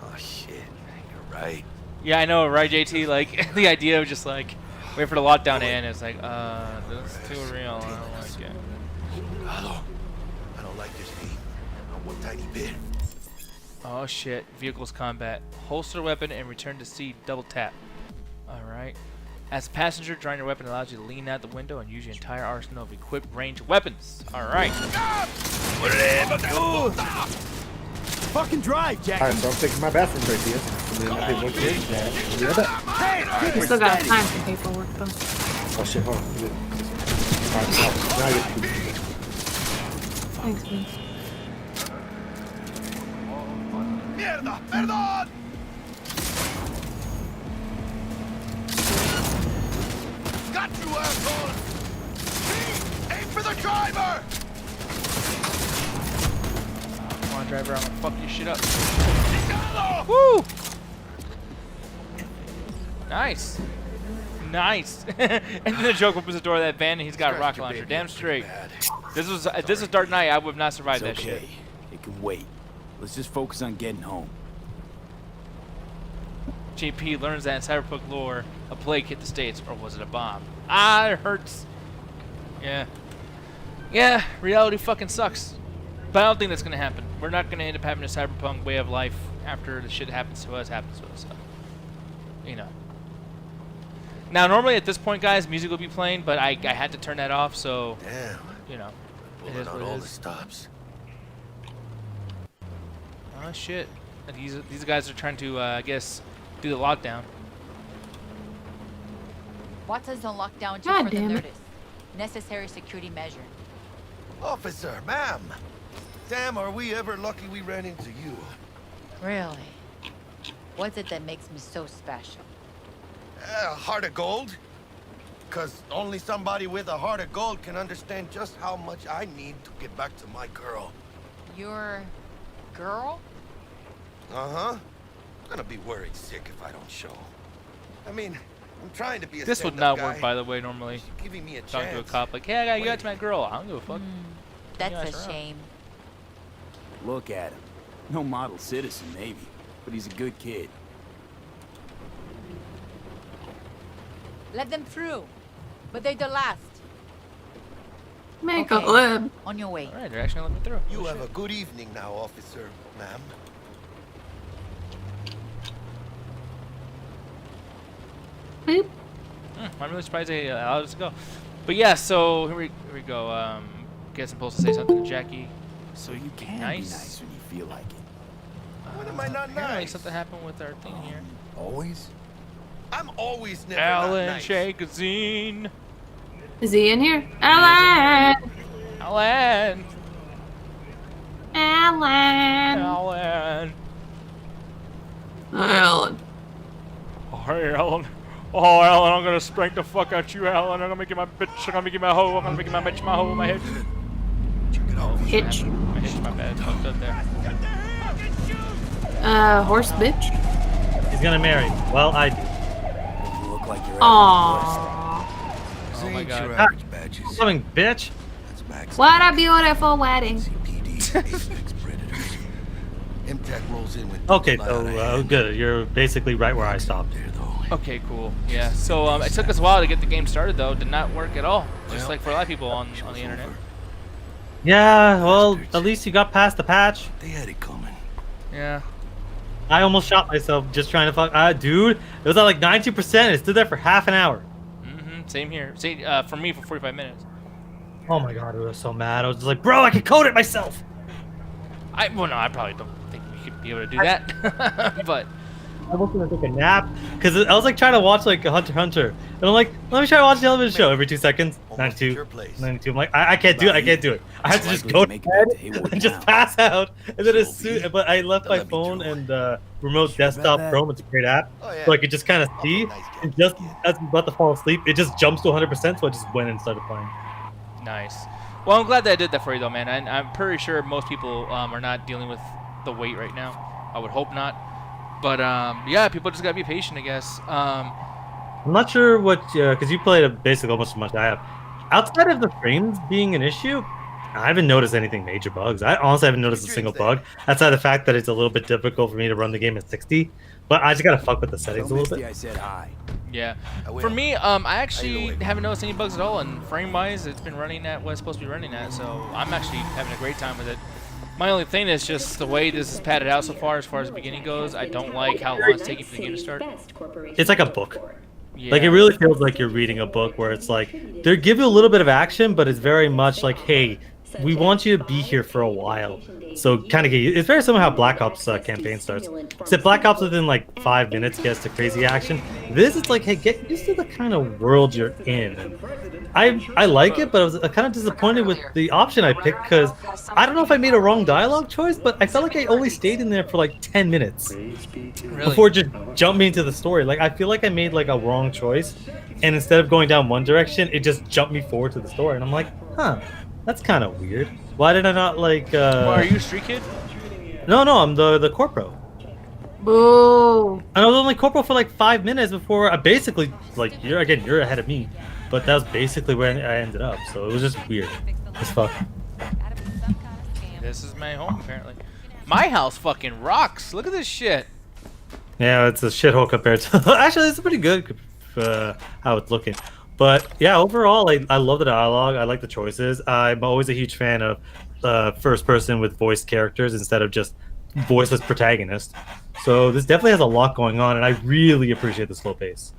Oh shit, you're right. Yeah, I know, right, JT? Like, the idea of just like, wait for the lockdown to end. It's like, this is too real. I don't like it. Hello. I don't like this heat. Not one tiny bit. Oh shit, vehicles combat. Holster weapon and return to seat, double tap. Alright. As a passenger, drawing your weapon allows you to lean out the window and use your entire arsenal of equipped ranged weapons. Alright. Fucking drive, Jackie! Alright, so I'm taking my bathroom break, Diaz. And then I think we'll get that. We'll be right back. We still got time for paperwork, though. Oh shit, hold on. Alright, now I get to Thanks, man. Mierda! Perdón! Got you, asshole! Aim for the driver! Come on, driver, I'm gonna fuck your shit up. Chicano! Woo! Nice. Nice. And then the joke opens the door of that van and he's got a rocket launcher. Damn straight. This was Dark Knight. I would have not survived It's that okay. shit. It can wait. Let's just focus on getting home. JP learns that in Cyberpunk lore, a plague hit the States, or was it a bomb? Ah, it hurts. Yeah. Yeah, reality fucking sucks. But I don't think that's gonna happen. We're not gonna end up having a Cyberpunk way of life after the shit happens to us. So, you know. Now, normally at this point, guys, music will be playing, but I had to turn that off, so, Damn. you know. It Pulling is out what all it the is. stops. Oh, shit. And these guys are trying to, I guess, do the lockdown. Watson's on lockdown due God for the damn it. notice. Necessary security measure. Officer, ma'am. Damn, are we ever lucky we ran into you. Really? What's it that makes me so special? Heart of gold? Because only somebody with a heart of gold can understand just how much I need to get back to my girl. Your girl? Uh-huh. I'm gonna be worried sick if I don't show. I mean, I'm trying to be a This would stand-up not work, guy. by the way, normally. She's giving me a Talking to a chance. cop like, hey, I gotta get out to my girl. I don't give a fuck. That's Yeah, a sure. shame. Look at him. No model citizen, maybe, but he's a good kid. Let them through. But they're the last. Make Okay. a lib. On your way. Alright, they're actually gonna let me through. You Oh, have shit. a good evening now, officer, ma'am. Boop. I'm really surprised they allowed us to go. But yeah, so here we go. Guess I'm supposed to say something to Jackie. So you can be nice. nice when you feel like it. When am I not Apparently nice? something happened with our thing here. Always? I'm always never Alan not nice. Shakazine. Is he in here? Alan! Alan. Alan! Alan. Alan. Oh, hey, Alan. Oh, Alan, I'm gonna spank the fuck out you, Alan. I'm gonna make you my bitch. I'm gonna make you my hoe. I'm gonna make you my bitch, my hoe, my hitch. Hitch. My hitch, my bad. Fucked up there. Horse bitch. He's gonna marry. Well, I do. You look like you're Aww. Oh my god. Average badges. Something, bitch. That's max. What a beautiful wedding. CPD, apex predators. MTAC rolls in with Okay, light out of so hand. good. You're basically right where I stopped. There though. Okay, cool. Yeah. So it took us a while to get the game started, though. Did not work at all. Just Well, like for a lot of people on the internet. Yeah, well, at least you got past the patch. They had it coming. Yeah. I almost shot myself just trying to fuck. Dude, it was at like 92%. It stood there for half an hour. Same here. See, for me, for 45 minutes. Oh my god, I was so mad. I was just like, bro, I can code it myself. Well, no, I probably don't think we could be able to do that. But I was gonna take a nap because I was like trying to watch like a Hunter x Hunter, and I'm like, let me try to watch a television show every 2 seconds. 92, 92. I'm like, I can't do it. I can't do it. I have to just go to bed and just pass out. And then as soon, but I left my phone and remote desktop Chrome. It's a great app, so I could just kind of see. And just as I'm about to fall asleep, it just jumps to 100%. So I just went and started playing. nice. Well, I'm glad that I did that for you, though, man. I'm pretty sure most people are not dealing with the wait right now. I would hope not. But yeah, people just gotta be patient, I guess. I'm not sure what, because you played basically almost as much as I have. Outside of the frames being an issue, I haven't noticed anything major bugs. I honestly haven't noticed a single bug. Outside the fact that it's a little bit difficult for me to run the game at 60, but I just gotta fuck with the settings a little bit. I said hi. Yeah. For me, I actually haven't noticed any bugs at all, and frame-wise, it's been running at what it's supposed to be running at, so I'm actually having a great time with it. My only thing is just the way this is padded out so far as the beginning goes. I don't like how long it's taking for the game to start. It's like a book. Yeah. Like, it really feels like you're reading a book where it's like, they give you a little bit of action, but it's very much like, hey, we want you to be here for a while. So kind of get you. It's very similar how Black Ops campaign starts. Except Black Ops within like 5 minutes gets to crazy action. This is like, hey, get used to the kind of world you're in. And I like it, but I was kind of disappointed with the option I picked because I don't know if I made a wrong dialogue choice, but I felt like I only stayed in there for like 10 minutes before just jumping into the story. Like, I feel like I made like a wrong choice, and instead of going down one direction, it just jumped me forward to the story, and I'm like, huh, that's kind of weird. Why did I not like? Well, are you a street kid? No, I'm the corporal. Boo. And I was only corporal for like 5 minutes before I basically, like, you're ahead of me, but that was basically where I ended up. So it was just weird as fuck. This is my home, apparently. My house fucking rocks. Look at this shit. Yeah, it's a shithole compared to. Actually, it's pretty good how it's looking. But yeah, overall, I love the dialogue. I like the choices. I'm always a huge fan of first person with voiced characters instead of just voiceless protagonists. So this definitely has a lot going on, and I really appreciate the slow pace.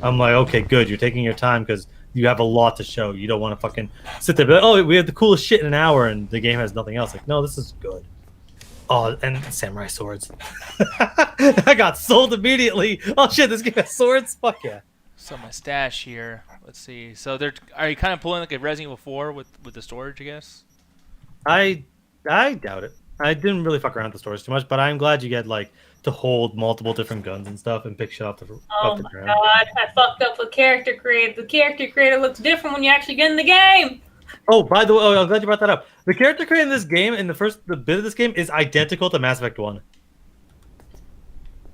I'm like, okay, good. You're taking your time because you have a lot to show. You don't want to fucking sit there and be like, oh, we have the coolest shit in an hour, and the game has nothing else. Like, no, this is good. Oh, and samurai swords. I got sold immediately. Oh shit, this game has swords? Fuck yeah. So my stash here. Let's see. So are you kind of pulling like a Resident Evil 4 with the storage, I guess? I doubt it. I didn't really fuck around with the storage too much, but I'm glad you get like to hold multiple different guns and stuff and pick shit off the ground. Oh my god, I fucked up with character creator. The character creator looks different when you actually get in the game. Oh, by the way, I'm glad you brought that up. The character creator in this game, in the bit of this game, is identical to Mass Effect 1.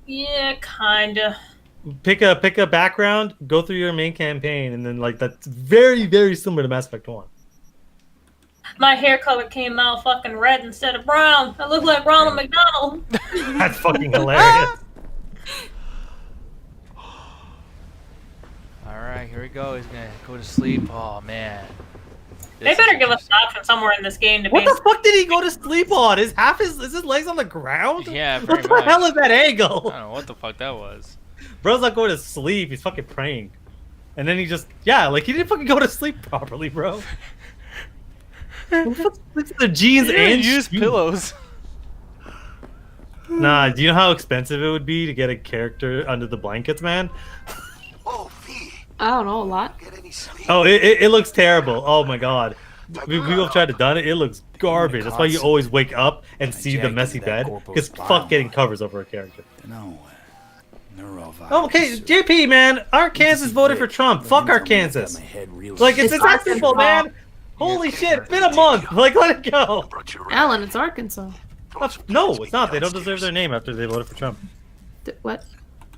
Yeah, kinda. Pick a background, go through your main campaign, and then like that's very, very similar to Mass Effect 1. My hair color came out fucking red instead of brown. I look like Ronald McDonald. That's fucking hilarious. Alright, here we go. He's gonna go to sleep. Oh man. They better give us an option somewhere in this game to What be. the fuck did he go to sleep on? Is his legs on the ground? Yeah, What very the much. hell is that angle? I don't know what the fuck that was. Bro's not going to sleep. He's fucking praying. And then he just, like, he didn't fucking go to sleep properly, bro. Look at the jeans and use shoes. pillows. Nah, do you know how expensive it would be to get a character under the blankets, man? I don't know, a lot. Oh, it looks terrible. Oh my god. People have tried to done it. It looks garbage. That's why you always wake up and see the messy bed. Because fuck getting covers over a character. No. Okay, JP, man, Arkansas voted for Trump. Fuck Arkansas. Like, it's that simple, man. Holy shit, it's been a month. Like, let it go. Alan, it's Arkansas. No, it's not. They don't deserve their name after they voted for Trump. What?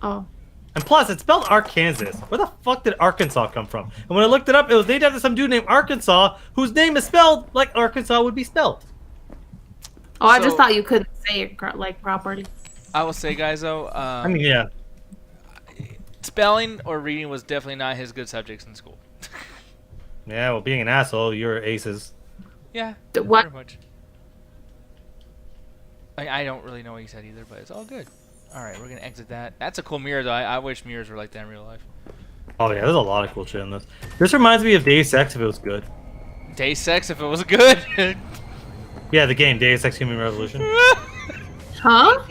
Oh. And plus, it's spelled Arkansas. Where the fuck did Arkansas come from? And when I looked it up, it was named after some dude named Arkansas, whose name is spelled like Arkansas would be spelled. Oh, I just thought you couldn't say it like properly. I will say, guys, though. I mean, yeah. Spelling or reading was definitely not his good subjects in school. Yeah, well, being an asshole, you're aces. Yeah. What? Pretty much. I don't really know what he said either, but it's all good. All right, we're gonna exit that. That's a cool mirror, though. I wish mirrors were like that in real life. Oh yeah, there's a lot of cool shit in this. This reminds me of Deus Ex if it was good. Deus Ex if it was good. Yeah, the game Deus Ex Human Revolution. Huh?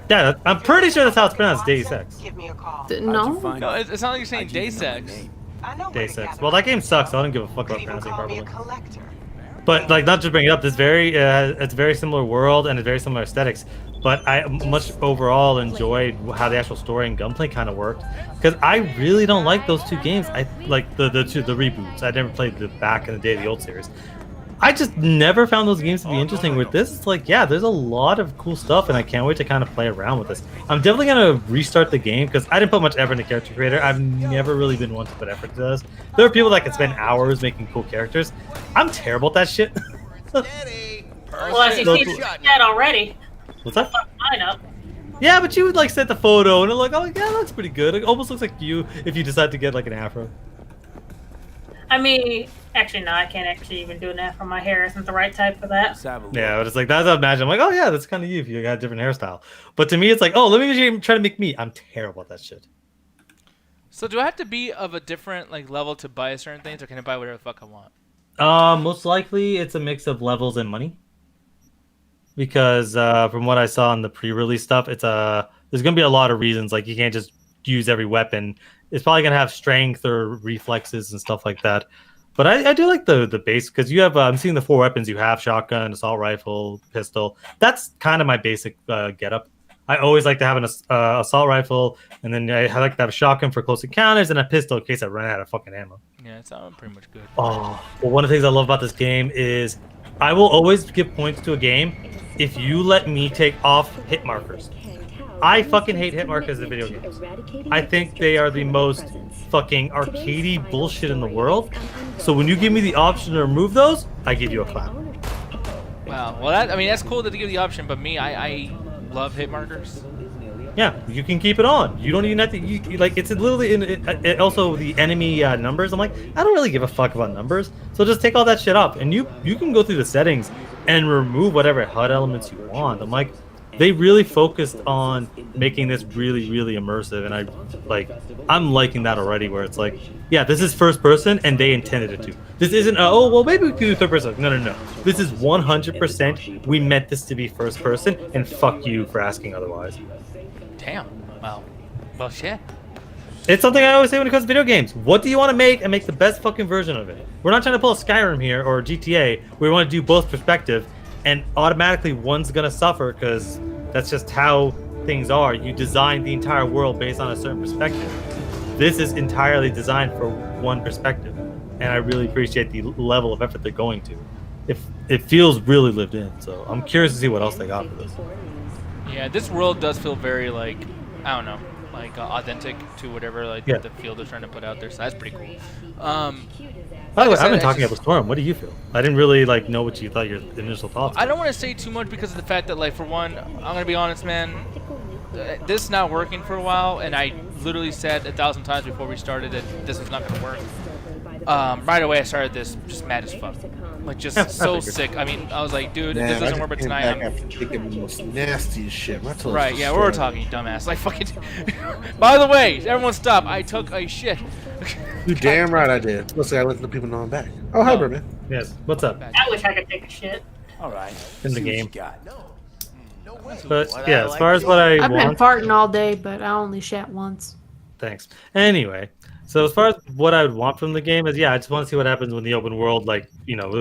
Yeah, I'm pretty sure that's how it's pronounced, Deus Ex. No. No, it's not like you're saying Deus Ex. Deus Ex. Well, that game sucks, so I don't give a fuck about pronouncing it properly. But like, not just bring it up. It's a very similar world and a very similar aesthetics. But I much overall enjoyed how the actual story and gunplay kind of worked. Because I really don't like those two games. I like the reboots. I never played the back in the day of the old series. I just never found those games to be interesting. With this, it's like, yeah, there's a lot of cool stuff, and I can't wait to kind of play around with this. I'm definitely going to restart the game, because I didn't put much effort into character creator. I've never really been one to put effort into this. There are people that can spend hours making cool characters. I'm terrible at that shit. Well, as you see that already. What's that? Mine up. Yeah, but you would like set the photo, and it's like, oh, yeah, that looks pretty good. It almost looks like you if you decide to get like an afro. I mean, actually, no, I can't actually even do an afro. My hair isn't the right type for that. Yeah, but it's like, that's how I imagine. I'm like, oh yeah, that's kind of you if you got a different hairstyle. But to me, it's like, oh, let me try to make me. I'm terrible at that shit. So do I have to be of a different like level to buy certain things, or can I buy whatever the fuck I want? Most likely it's a mix of levels and money. Because from what I saw in the pre-release stuff, it's there's gonna be a lot of reasons. Like, you can't just use every weapon. It's probably gonna have strength or reflexes and stuff like that. But I do like the base, because you have I'm seeing the 4 weapons you have: shotgun, assault rifle, pistol. That's kind of my basic getup. I always like to have an assault rifle, and then I like to have a shotgun for close encounters, and a pistol in case I run out of fucking ammo. Yeah, it's pretty much good. Oh, well, one of the things I love about this game is I will always give points to a game if you let me take off hit markers. I fucking hate hit markers in video games. I think they are the most fucking arcadey bullshit in the world. So when you give me the option to remove those, I give you a clap. Wow. Well, that's cool that they give the option, but me, I love hit markers. Yeah, you can keep it on. You don't even have to. You like, it's literally also the enemy numbers. I'm like, I don't really give a fuck about numbers, so just take all that shit off, and you can go through the settings and remove whatever HUD elements you want. I'm like, they really focused on making this really, really immersive, and I'm liking that already. Where it's like, yeah, this is first person, and they intended it to. This isn't oh well, maybe we can do third person. No. This is 100%. We meant this to be first person, and fuck you for asking otherwise. Damn. Well, shit. It's something I always say when it comes to video games. What do you want to make, and make the best fucking version of it? We're not trying to pull a Skyrim here or GTA. We want to do both perspective, and automatically one's gonna suffer because that's just how things are. You design the entire world based on a certain perspective. This is entirely designed for one perspective, and I really appreciate the level of effort they're going to. It feels really lived in, so I'm curious to see what else they got for this. Yeah, this world does feel very like, I don't know, like authentic to whatever the field they're trying to put out there. So that's pretty cool. By the way, I've been talking about Storm. What do you feel? I didn't really know what you thought your initial thoughts were. I don't want to say too much because of the fact that for one, I'm gonna be honest, man. This is not working for a while, and I literally said 1,000 times before we started that this was not gonna work. Right away I started this just mad as fuck. Just so sick. I mean, I was like, dude, if this doesn't work, but tonight I'm taking the most nastiest shit. Right, yeah, we're talking, dumbass. Fucking. By the way, everyone stop. I took a shit. You damn right I did. Let's say I let the people know I'm back. Oh, hi, Birdman. Yes, what's up? I wish I could take a shit. All right. In the game. But yeah, as far as what I've been farting all day, but I only shat once. Thanks. Anyway, so as far as what I would want from the game is, I just want to see what happens when the open world, when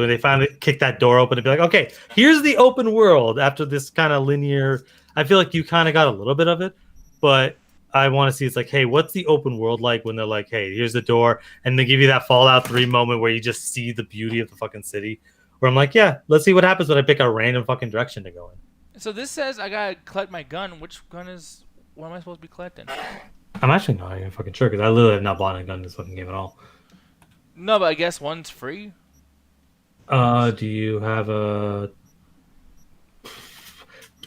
they finally kick that door open and be like, okay, here's the open world after this kind of linear. I feel like you kind of got a little bit of it, but I want to see it's like, hey, what's the open world like when they're like, hey, here's the door, and they give you that Fallout 3 moment where you just see the beauty of the fucking city. Where I'm like, yeah, let's see what happens when I pick a random fucking direction to go in. So this says I gotta collect my gun. Which gun is? What am I supposed to be collecting? I'm actually not even fucking sure because I literally have not bought a gun in this fucking game at all. No, but I guess one's free. Do you have a?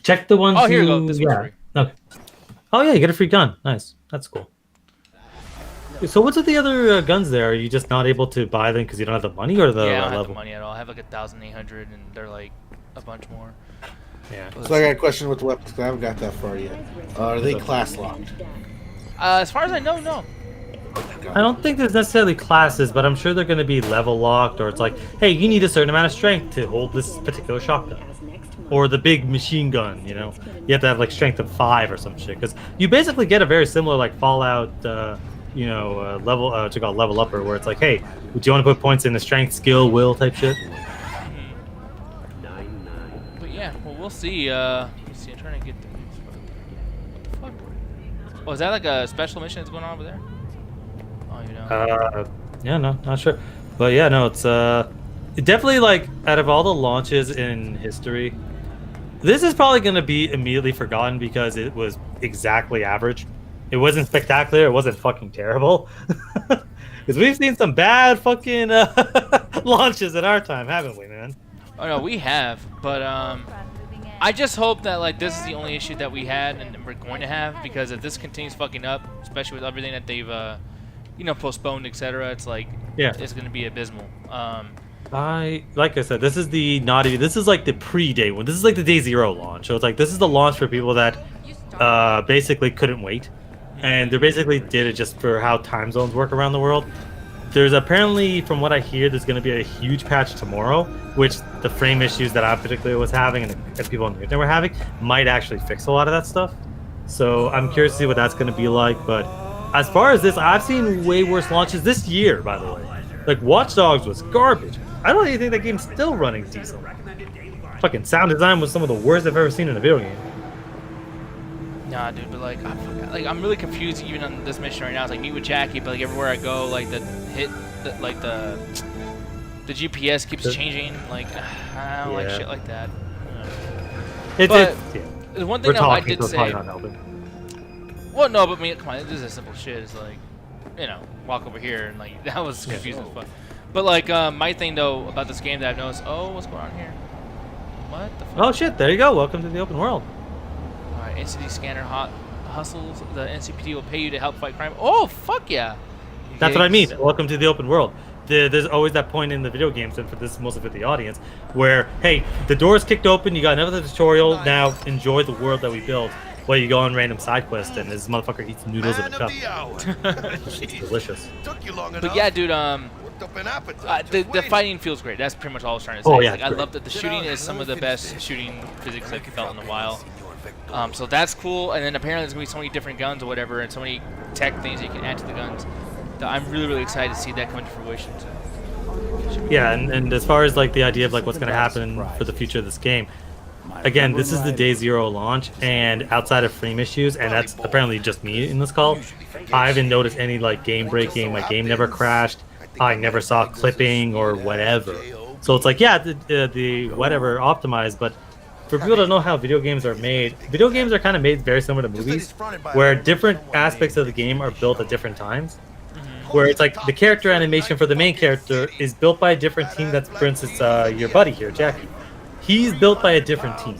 Check the ones. Oh, here you go. This one's free. Okay. Oh yeah, you get a free gun. Nice. That's cool. So what's with the other guns there? Are you just not able to buy them because you don't have the money, or the Yeah, I don't level? have the money at all. I have like 1,800, and they're like a bunch more. Yeah. So I got a question with the weapons. 'Cause I haven't got that far yet. Are they class locked? As far as I know, no. I don't think there's necessarily classes, but I'm sure they're going to be level locked, or it's like, hey, you need a certain amount of strength to hold this particular shotgun, or the big machine gun. You know, you have to have like strength of 5 or some shit, because you basically get a very similar like Fallout, level to call level upper, where it's like, hey, would you want to put points in the strength, skill, will type shit? But yeah, well, we'll see. Let's see. I'm trying to get the. What the fuck? Oh, is that like a special mission that's going on over there? Oh, you know. Yeah, no, not sure, but yeah, no, it's definitely like out of all the launches in history, this is probably going to be immediately forgotten because it was exactly average. It wasn't spectacular. It wasn't fucking terrible. Because we've seen some bad fucking launches in our time, haven't we, man? Oh no, we have, but I just hope that like this is the only issue that we had and we're going to have, because if this continues fucking up, especially with everything that they've postponed, etc., it's like it's going to be abysmal. Like I said, this is this is like the pre-day one. This is like the day 0 launch. So it's like this is the launch for people that basically couldn't wait, and they basically did it just for how time zones work around the world. There's apparently, from what I hear, there's going to be a huge patch tomorrow, which the frame issues that I particularly was having and people on the internet were having might actually fix a lot of that stuff. So I'm curious to see what that's going to be like. But as far as this, I've seen way worse launches this year, by the way. Like Watch Dogs was garbage. I don't even think that game's still running decent. Fucking sound design was some of the worst I've ever seen in a video game. Nah, dude, but like I'm really confused even on this mission right now. It's like meet with Jackie, but like everywhere I go, like the GPS keeps changing. Like I don't like shit like that. The one thing that I did say. Well, no, but I mean, come on, this is simple shit. It's like, walk over here and like that was confusing as fuck. But like my thing though about this game that I've noticed, what's going on here? What the fuck? Oh shit, there you go. Welcome to the open world. Alright, NCD scanner hustles. The NCPD will pay you to help fight crime. Oh, fuck yeah. That's what I mean. Welcome to the open world. There's always that point in the video games, and for this is mostly for the audience, where, hey, the door's kicked open, you got another tutorial, now enjoy the world that we built. Well, you go on random side quest, and this motherfucker eats noodles in a cup. It's delicious. But yeah, dude, the fighting feels great. That's pretty much all I was trying to say. Oh, yeah, like, I love that the shooting is some of the best shooting physics I've felt in a while. So that's cool. And then apparently there's going to be so many different guns or whatever, and so many tech things you can add to the guns. That I'm really, really excited to see that come into fruition. Yeah, and as far as like the idea of like what's going to happen for the future of this game, again, this is the day 0 launch, and outside of frame issues, and that's apparently just me in this call, I haven't noticed any like game breaking. My game never crashed. I never saw clipping or whatever. So it's like, yeah, the whatever optimized, but for people to know how video games are made, video games are kind of made very similar to movies, where different aspects of the game are built at different times. Where it's like the character animation for the main character is built by a different team. That's, for instance, your buddy here, Jackie. He's built by a different team.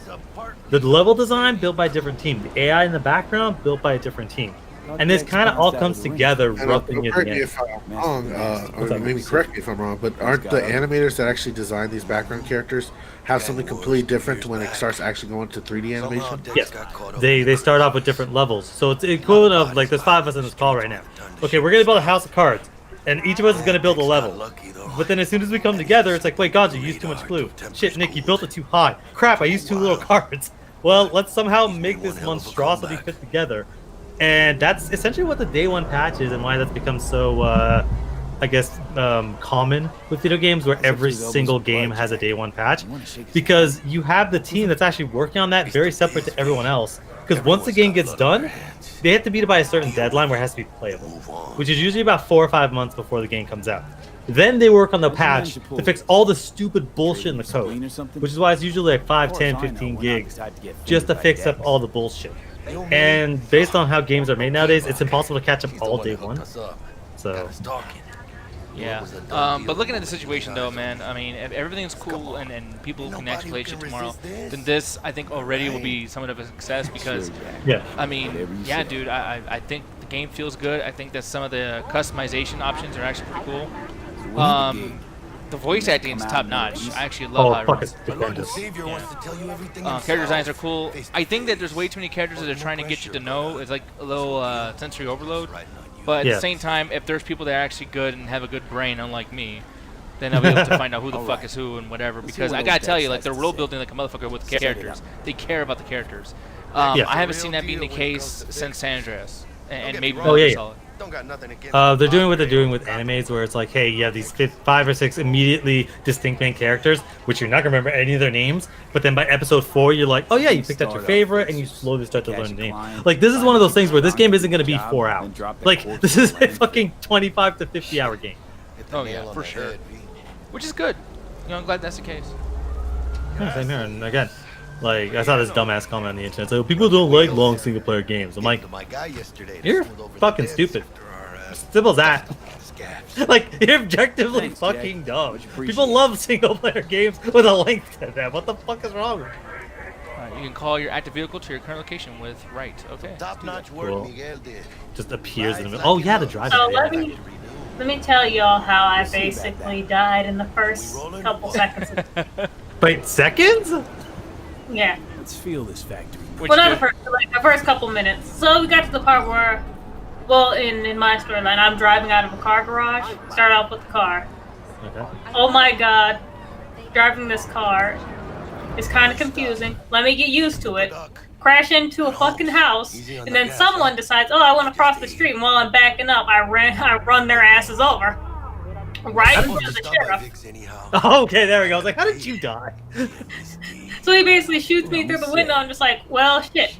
The level design built by a different team. The AI in the background built by a different team. And this kind of all comes together roughly near the end. If I'm wrong, or maybe correct me if I'm wrong, but aren't the animators that actually design these background characters have something completely different when it starts actually going to 3D animation? Yes, they start off with different levels. So it's equivalent of like there's 5 of us in this call right now. Okay, we're gonna build a house of cards, and each of us is gonna build a level. But then as soon as we come together, it's like, wait, God, you used too much glue. Shit, Nick, you built it too high. Crap, I used too little cards. Well, let's somehow make this monstrosity fit together. And that's essentially what the day 1 patch is, and why that's become so, I guess, common with video games, where every single game has a day 1 patch. Because you have the team that's actually working on that very separate to everyone else. because once the game gets done, they have to beat it by a certain deadline where it has to be playable, which is usually about 4 or 5 months before the game comes out. Then they work on the patch to fix all the stupid bullshit in the code, which is why it's usually like 5, 10, 15 gigs just to fix up all the bullshit. And based on how games are made nowadays, it's impossible to catch up all day one. So yeah. But looking at the situation though, man, I mean, if everything's cool and people can actually play shit tomorrow, then this I think already will be somewhat of a success because, yeah, I mean, yeah, dude, I think the game feels good. I think that some of the customization options are actually pretty cool. The voice acting is top notch. I actually love how it runs. Character designs are cool. I think that there's way too many characters that they're trying to get you to know. It's like a little sensory overload. But at the same time, if there's people that are actually good and have a good brain, unlike me, then I'll be able to find out who the fuck is who and whatever. Because I gotta tell you, like, they're world building like a motherfucker with characters. They care about the characters. I haven't seen that being the case since San Andreas, and maybe Metal Gear Solid. They're doing what they're doing with animes, where it's like, hey, you have these 5 or 6 immediately distinct main characters, which you're not gonna remember any of their names. But then by episode 4, you're like, oh yeah, you picked out your favorite, and you slowly start to learn the name. Like, this is one of those things where this game isn't gonna be 4 hours. Like, this is a fucking 25 to 50 hour game. Oh yeah, for sure. Which is good. You know, I'm glad that's the case. Yeah, same here. And again, like, I saw this dumbass comment on the internet. So people don't like long single player games. I'm like, you're fucking stupid. Simple as that. Like, you're objectively fucking dumb. People love single player games with a length to them. What the fuck is wrong with you? You can call your active vehicle to your current location with right. Okay. Cool. Just appears in the middle. Oh yeah, the driver. So let me tell y'all how I basically died in the first couple seconds. Wait, seconds? Yeah. Let's feel this factory. Well, not the first, like the first couple minutes. So we got to the part where, well, in my storyline, I'm driving out of a car garage. Start off with the car. Okay. Oh my god, driving this car is kind of confusing. Let me get used to it. Crash into a fucking house, and then someone decides, oh, I want to cross the street. And while I'm backing up, I run their asses over. Right in front of the sheriff. Oh, okay, there we go. I was like, how did you die? So he basically shoots me through the window. I'm just like, well, shit.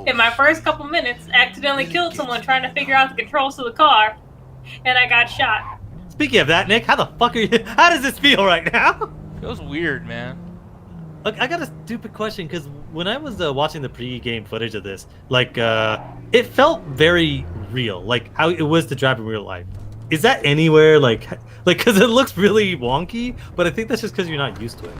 In my first couple minutes, accidentally killed someone trying to figure out the controls to the car, and I got shot. Speaking of that, Nick, how the fuck are you? How does this feel right now? Feels weird, man. Look, I got a stupid question, because when I was watching the pre-game footage of this, like, it felt very real, like how it was to drive in real life. Is that anywhere, like, because it looks really wonky, but I think that's just because you're not used to it.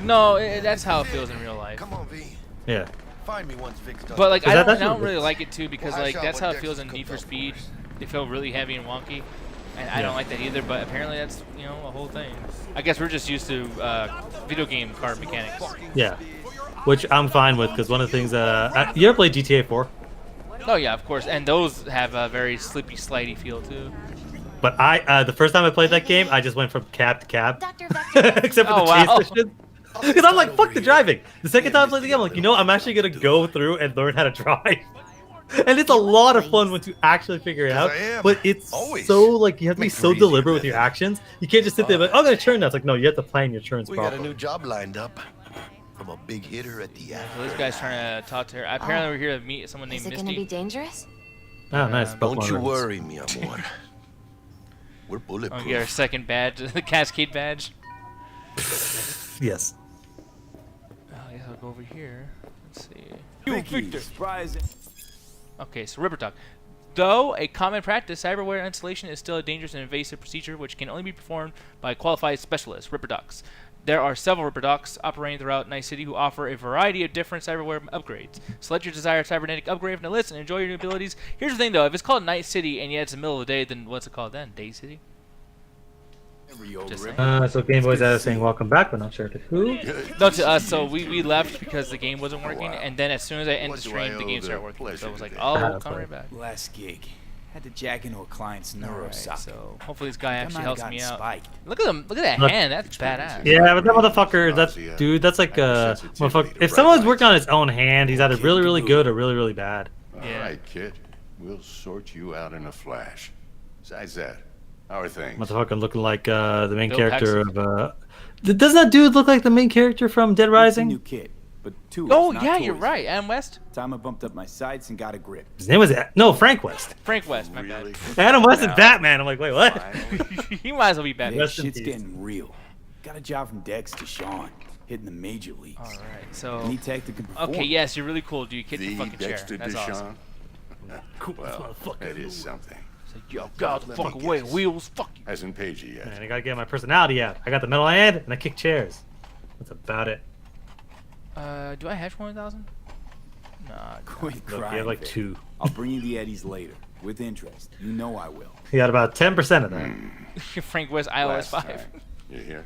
No, that's how it feels in real life. Come on, V. Yeah. Find me once fixed up. But like, I that's don't really like it too because like that's how it feels in Need for Speed. They feel really heavy and wonky, and I don't like that either. But apparently that's a whole thing. I guess we're just used to video game car mechanics. Yeah, which I'm fine with because one of the things you ever played GTA 4? Oh yeah, of course, and those have a very slippy, slidey feel too. But the first time I played that game, I just went from cab to cab, except for the chase mission. Because I'm like, fuck the driving. The second time I played the game, I'm like, I'm actually gonna go through and learn how to drive. And it's a lot of fun once you actually figure it out. But it's so like you have to be so deliberate with your actions. You can't just sit there like, oh, I'm gonna turn now. It's like, no, you have to plan your turns properly. We got a new job lined up from a big hitter at the end. So this guy's trying to talk to her. Apparently, we're here to meet someone named Misty. Is it gonna be dangerous? Oh, nice. Don't you worry, mi amor. We're bulletproof. Oh, get our second badge, the Cascade badge. Yes. I guess I'll go over here. Let's see. Victor. Okay, so Ripper Talk. Though a common practice, cyberware installation is still a dangerous and invasive procedure which can only be performed by qualified specialists, Ripper Docs. There are several Ripper Docs operating throughout Night City who offer a variety of different cyberware upgrades. Select your desired cybernetic upgrade from the list and enjoy your new abilities. Here's the thing though, if it's called Night City and yet it's the middle of the day, then what's it called then? Day City? So Game Boy's out saying welcome back, but not sure to who. No, to us. So we left because the game wasn't working, and then as soon as I ended the stream, the game started working. So I was like, oh, we'll come right back. Last gig. Had to jack into a client's neurosocket. So hopefully this guy actually helps me out. Look at him! Look at that hand. That's badass. Yeah, but that motherfucker, that's like motherfucker. If someone's working on his own hand, he's either really, really good or really, really bad. Yeah. All right, kid. We'll sort you out in a flash. Besides that, how are things? Motherfucker looking like the main character of. Doesn't that dude look like the main character from Dead Rising? New kid. but two. Oh not yeah, you're toys. right. Adam West. Time I bumped up my sights and got a grip. His name was Frank West. Frank West. My bad. Adam West is Batman. I'm like, wait, what? He might as well be Batman. Yeah, shit's getting real. Got a job from Dex to Sean, hitting the major leagues. All right, so. Any tech that can perform. Okay, yes, you're really cool, dude. Kick the The fucking chair. Dexter That's Deshawn? awesome. Cool. Well, that is something. It's like, yo, God, the fuck away, wheels, fuck you. Hasn't paid you yet. Man, I gotta get my personality out. I got the metal hand and I kick chairs. That's about it. Do I have 20,000? Nah. Quit Look, crying. you have like Vic. 2. I'll bring you the Eddies later, with interest. You know I will. You got about 10% of that. Frank West, iOS Last 5. time. You hear?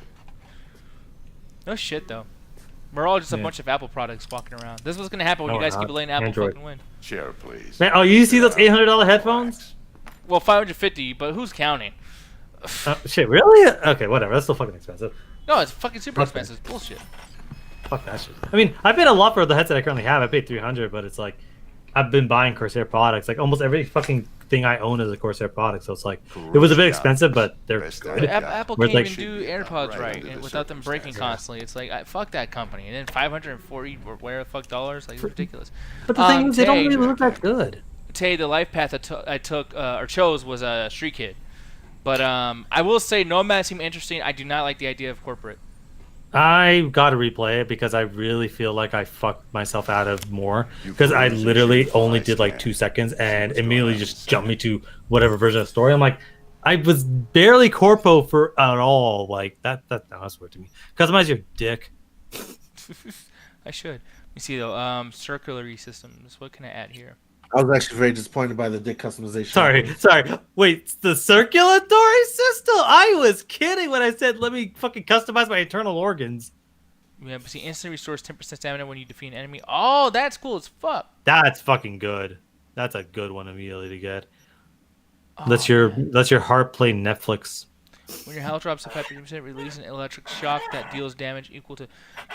No shit, though. We're all just a Yeah. bunch of Apple products walking around. This is what's gonna happen when No, you guys we're keep not. letting Apple Android. fucking win. Chair, please. Man, oh, you see those $800 headphones? Well, 550, but who's counting? Shit, really? Okay, whatever. That's still fucking expensive. No, it's fucking super Okay. expensive. Bullshit. Fuck that shit. I mean, I paid a lot for the headset I currently have. I paid $300, but it's like I've been buying Corsair products. Like almost every fucking thing I own is a Corsair product. So it's like it was a bit expensive, but they're good. Apple Whereas, can't like, even do AirPods right right under the without them breaking constantly. It's like, fuck that company. And then 540 or where the fuck dollars? Like, it's ridiculous. But the thing is, they don't really look that good. Tay, the life path I took or chose was a Street Kid. But I will say Nomad seemed interesting. I do not like the idea of corporate. I got to replay it because I really feel like I fucked myself out of more because I literally only did like 2 seconds and immediately just jumped me to whatever version of the story. I'm like, I was barely corpo for at all. Like that's weird to me. Customize your dick. I should. Let me see though. Circulatory systems. What can I add here? I was actually very disappointed by the dick customization. Sorry. Wait, the circulatory system? I was kidding when I said let me fucking customize my internal organs. Yeah, but see, instantly restores 10% stamina when you defeat an enemy. Oh, that's cool as fuck. That's fucking good. That's a good one immediately to get. Oh, That's your heart playing Netflix. When your health drops to 50%, release an electric shock that deals damage equal to.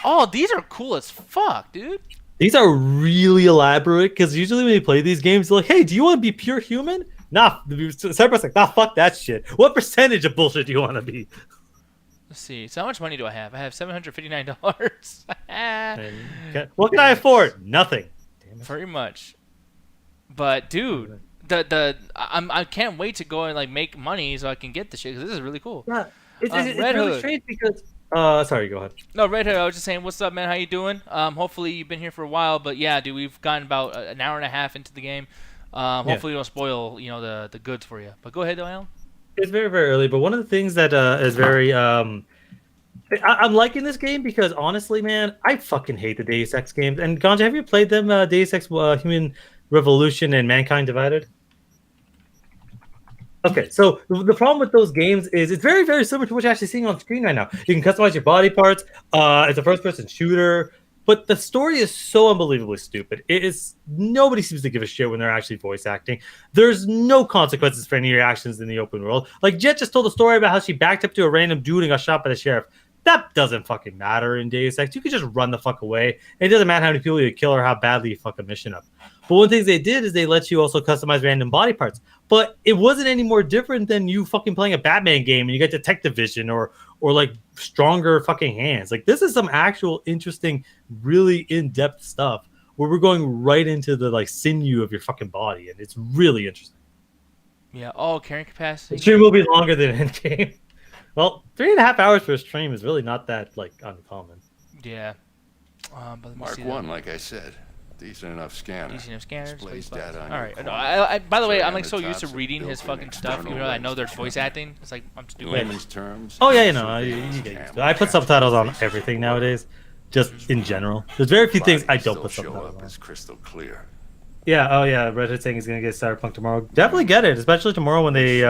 Oh, these are cool as fuck, dude. These are really elaborate because usually when you play these games, they're like, hey, do you want to be pure human? Nah, Cyberpunk's like, nah, fuck that shit. What percentage of bullshit do you want to be? Let's see. So how much money do I have? I have $759. What can I afford? Nothing. Damn it. Pretty much. But dude, I can't wait to go and like make money so I can get the shit because this is really cool. Yeah, it's Red really Hood. strange because. Sorry, go ahead. No, Red Hood, I was just saying, what's up, man? How you doing? Hopefully you've been here for a while, but yeah, dude, we've gotten about an hour and a half into the game. Hopefully we don't spoil, the goods for you. But go ahead, though, Alan. It's very, very early, but one of the things that is very I'm liking this game because honestly, man, I fucking hate the Deus Ex games. And Ganja, have you played them? Deus Ex Human Revolution and Mankind Divided? Okay, so the problem with those games is it's very, very similar to what you're actually seeing on screen right now. You can customize your body parts. It's a first-person shooter, but the story is so unbelievably stupid. Nobody seems to give a shit when they're actually voice acting. There's no consequences for any of your actions in the open world. Like Jet just told a story about how she backed up to a random dude and got shot by the sheriff. That doesn't fucking matter in Deus Ex. You can just run the fuck away. It doesn't matter how many people you kill or how badly you fuck a mission up. But one of the things they did is they let you also customize random body parts. But it wasn't any more different than you fucking playing a Batman game and you get detective vision or like stronger fucking hands. Like this is some actual interesting, really in-depth stuff where we're going right into the like sinew of your fucking body, and it's really interesting. Yeah. Oh, carrying capacity. The stream will be longer than Endgame. Well, 3.5 hours for a stream is really not that like uncommon. Yeah. But let me Mark see 1, like I said. Decent enough scanner. Decent enough scanners. Displays data on All your right. corner. No, I by the way, Show I'm you like on so the used to tops reading of his built-in fucking stuff, external even though I know lens. there's voice acting. It's like I'm stupid. Layman's terms. Oh yeah, you get used to it. I put subtitles on everything nowadays, just in general. There's very few things I don't put subtitles on. It's crystal clear. Yeah, oh yeah, Red Hood saying he's gonna get Cyberpunk tomorrow. Definitely get it, especially tomorrow when they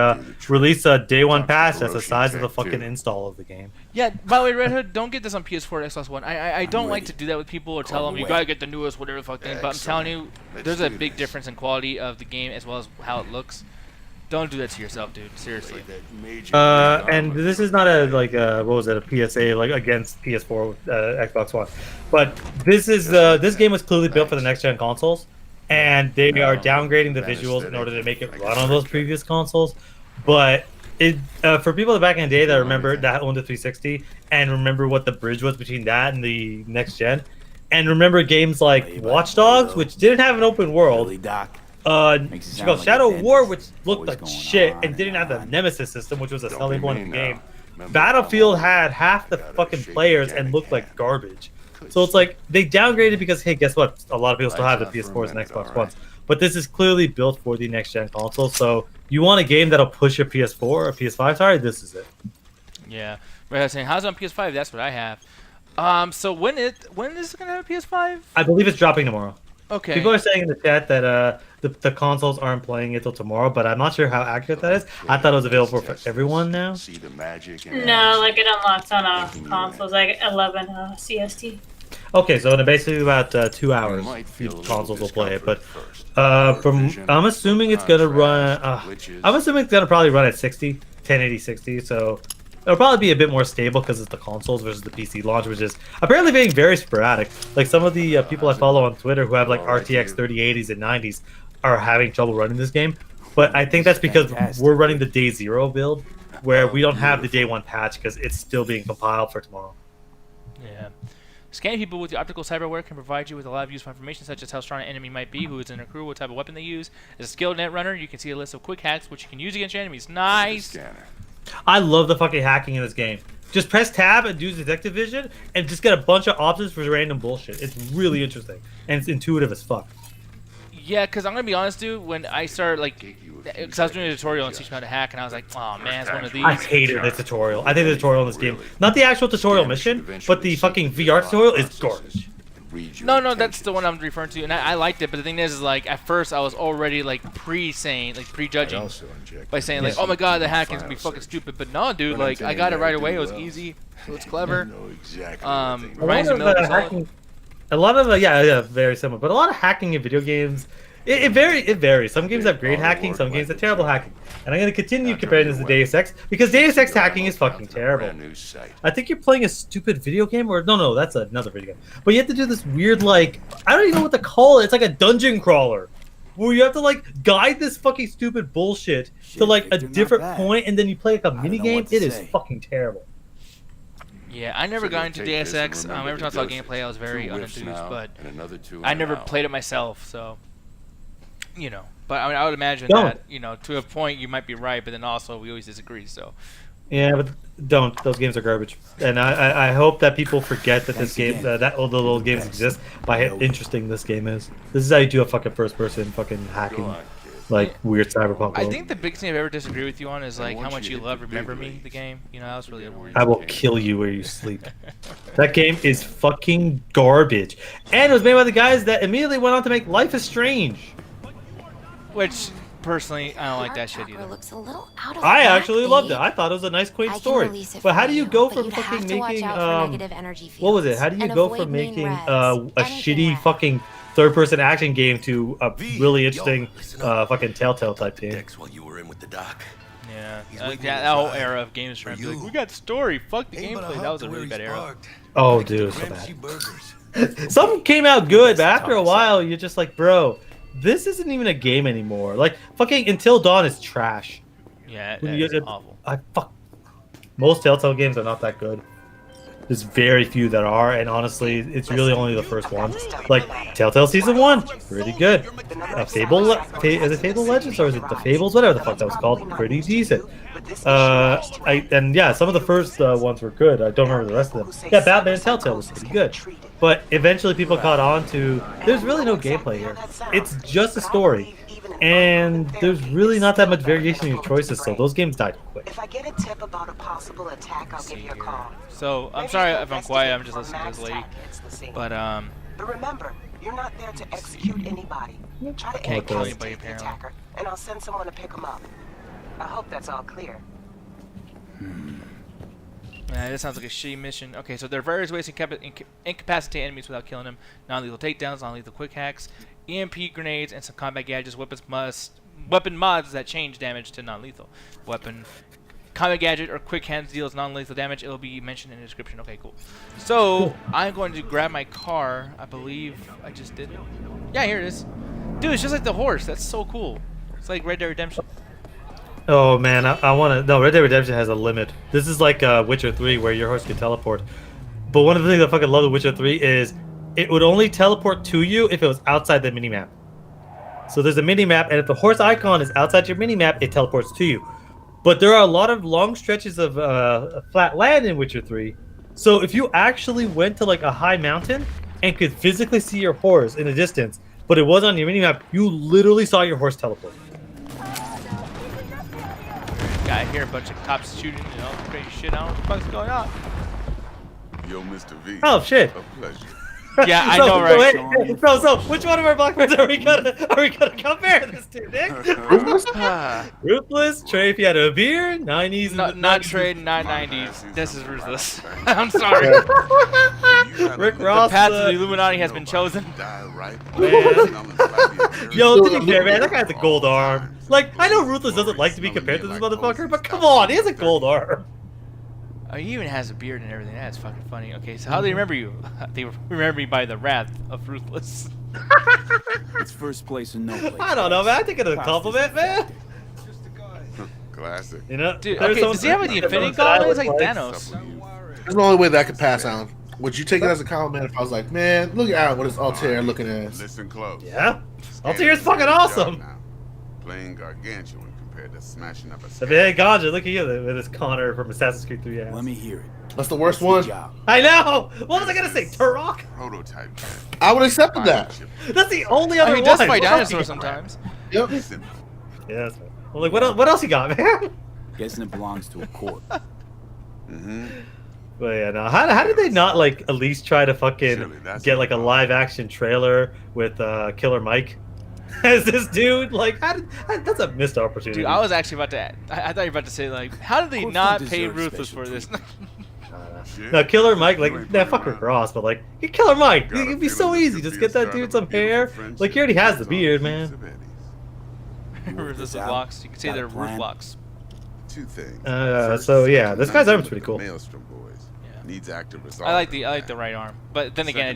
release a day one patch that's the size of the fucking install of the game. Yeah, by the way, Red Hood, don't get this on PS4 or Xbox One. I don't like to do that with people or tell them you gotta get the newest whatever the fuck thing. But I'm telling you, there's a big difference in quality of the game as well as how it looks. Don't do that to yourself, dude. Seriously. And this is not a what was it, a PSA like against PS4, Xbox One, but this is this game was clearly built for the next gen consoles. And they are downgrading the visuals in order to make it run on those previous consoles. But it for people back in the day that remember that owned the 360 and remember what the bridge was between that and the next gen, And remember games like Watch Dogs, which didn't have an open world. Shadow of War, which looked like shit and didn't have the Nemesis system, which was a selling point of the game. Battlefield had half the fucking players and looked like garbage. So it's like they downgraded because, hey, guess what? A lot of people still have the PS4s and Xbox Ones. But this is clearly built for the next-gen console. So you want a game that'll push your PS4 or PS5? Sorry, this is it. Yeah. Right, I was saying, how's it on PS5? That's what I have. So when is it gonna have a PS5? I believe it's dropping tomorrow. Okay. People are saying in the chat that the consoles aren't playing it till tomorrow, but I'm not sure how accurate that is. I thought it was available for everyone now. No, like it unlocks on consoles, like 11 CST. Okay, so in basically about 2 hours, consoles will play it. But I'm assuming it's gonna run. I'm assuming it's gonna probably run at 60, 1080 60. So it'll probably be a bit more stable because it's the consoles versus the PC launch, which is apparently being very sporadic. Like some of the people I follow on Twitter who have like RTX 3080s and 90s are having trouble running this game. But I think that's because we're running the day 0 build, where we don't have the day 1 patch because it's still being compiled for tomorrow. Yeah. Scanning people with the optical cyberware can provide you with a lot of useful information, such as how strong an enemy might be, who is in their crew, what type of weapon they use. As a skilled net runner, you can see a list of quick hacks which you can use against your enemies. Nice! I love the fucking hacking in this game. Just press tab and do detective vision and just get a bunch of options for random bullshit. It's really interesting. And it's intuitive as fuck. Yeah, because I'm going to be honest, dude, when I started, like, because I was doing a tutorial and teaching me how to hack, and I was like, oh, man, it's one of these. I hated the tutorial. I think the tutorial in this game, not the actual tutorial mission, but the fucking VR tutorial is garbage. No, that's the one I'm referring to, and I liked it, but the thing is like, at first I was already, like, prejudging by saying, like, oh my god, the hacking's gonna be fucking stupid, but no, dude, like, I got it right away, it was easy, it was clever, reminds me of hacking. A lot of yeah, very similar, but a lot of hacking in video games, it varies. Some games have great hacking, some games have terrible hacking. And I'm going to continue comparing this to Deus Ex, because Deus Ex hacking is fucking terrible. I think you're playing a stupid video game, or no, that's another video game. But you have to do this weird, like, I don't even know what to call it. It's like a dungeon crawler, where you have to, like, guide this fucking stupid bullshit to, like, a different point, and then you play, like, a mini game. It is fucking terrible. Yeah, I never got into Deus Ex. Every time I saw gameplay, I was very unenthused, but I never played it myself, so, you know. But I mean, I would imagine that, you know, to a point you might be right, but then also we always disagree, so. Yeah, but don't. Those games are garbage. And I hope that people forget that this game, that all the little games exist by how interesting this game is. This is how you do a fucking first-person fucking hacking, like, weird cyberpunk. I think the biggest thing I've ever disagreed with you on is, like, how much you love Remember Me, the game. You know, that was really annoying. I will kill you where you sleep. That game is fucking garbage. And it was made by the guys that immediately went on to make Life is Strange. Which, personally, I don't like that shit either. I actually loved it. I thought it was a nice, quaint story. But how do you go from fucking making, what was it? How do you go from making a shitty fucking third-person action game to a really interesting fucking Telltale type game? Yeah, that whole era of games trying to be like, we got the story, fuck the gameplay. That was a really bad era. Oh, dude, it was so bad. Some came out good, but after a while, you're just like, bro, this isn't even a game anymore. Like, fucking Until Dawn is trash. Yeah, it's awful. Most Telltale games are not that good. There's very few that are, and honestly, it's really only the first one. Like, Telltale Season 1, pretty good. Is it Fable Legends, or is it The Fables? Whatever the fuck that was called, pretty decent. And yeah, some of the first ones were good. I don't remember the rest of them. Yeah, Batman Telltale was pretty good. But eventually people caught on to, there's really no gameplay here. It's just a story. And there's really not that much variation in your choices, so those games died quick. If I get a tip about a possible attack, I'll give you a call. So, I'm sorry if I'm quiet, I'm just listening to this lady. But remember, you're not there to execute anybody. Try to incapacitate the attacker, and I'll send someone to pick him up. I hope that's all clear. This sounds like a shitty mission. Okay, so there are various ways to incapacitate enemies without killing them. Non-lethal takedowns, non-lethal quick hacks, EMP grenades, and some combat gadgets, weapon mods that change damage to non-lethal. Combat gadget or quick hands deals non-lethal damage. It will be mentioned in the description. Okay, cool. So, I'm going to grab my car. I believe I just did it. Yeah, here it is. Dude, it's just like the horse. That's so cool. It's like Red Dead Redemption. Oh man, I want to. No, Red Dead Redemption has a limit. This is like Witcher 3, where your horse can teleport. But one of the things I fucking love with Witcher 3 is it would only teleport to you if it was outside the minimap. So there's a minimap, and if the horse icon is outside your minimap, it teleports to you. But there are a lot of long stretches of flat land in Witcher 3. So if you actually went to like a high mountain and could physically see your horse in the distance, but it was on your minimap, you literally saw your horse teleport. Got here a bunch of cops shooting and all crazy shit. I don't know what the fuck's going on. Yo, Mr. V. Oh shit. A pleasure. Yeah, I know, right? So which one of our blackbirds are we gonna compare this to, Nick? Ruthless, Trey if you had a beard, 90s. Not Trey, not 90s. This is Ruthless. I'm sorry. Rick Ross. The path to the Illuminati has been chosen. Yo, to be fair, man, that guy has a gold arm. Like, I know Ruthless doesn't like to be compared to this motherfucker, but come on, he has a gold arm. Oh, he even has a beard and everything. That's fucking funny. Okay, so how do they remember you? They remember me by the wrath of Ruthless. It's first place and no place. I don't know, man. I think it's a compliment, man. Classic. You know, dude, okay, does he have the Infinity Gauntlet? It's like Thanos. That's the only way that I could pass on. Would you take it as a compliment if I was like, man, look at what is Altair looking at? Listen close. Yeah? Altair's fucking awesome. Playing gargantuan compared to smashing up a So, hey, Ganja, look at you with this Connor from Assassin's Creed 3. Let me hear it. That's the worst one. I know. What was I gonna say? Turok? Prototype. I would accept that. That's the only other He one. does fight What else dinosaurs you got? sometimes. Yep. Yeah, that's right. Well, like, what else you got, man? Guessing it belongs to a court. But yeah, no. How did they not like at least try to fucking get like a live action trailer with Killer Mike as this dude? Like, that's a missed opportunity. Dude, I was actually about to. I thought you were about to say like, how did they not pay Ruthless for this? No, Killer Mike, like, nah, fuck Rick Ross, but like, Killer Mike, it'd be so easy. Just get that dude some hair. Like, he already has the beard, man. Ruthless blocks. You could say they're roof blocks. Two things. So yeah, this guy's arm's pretty cool. Maelstrom boys. Needs active resolve. I like the right arm, but then again,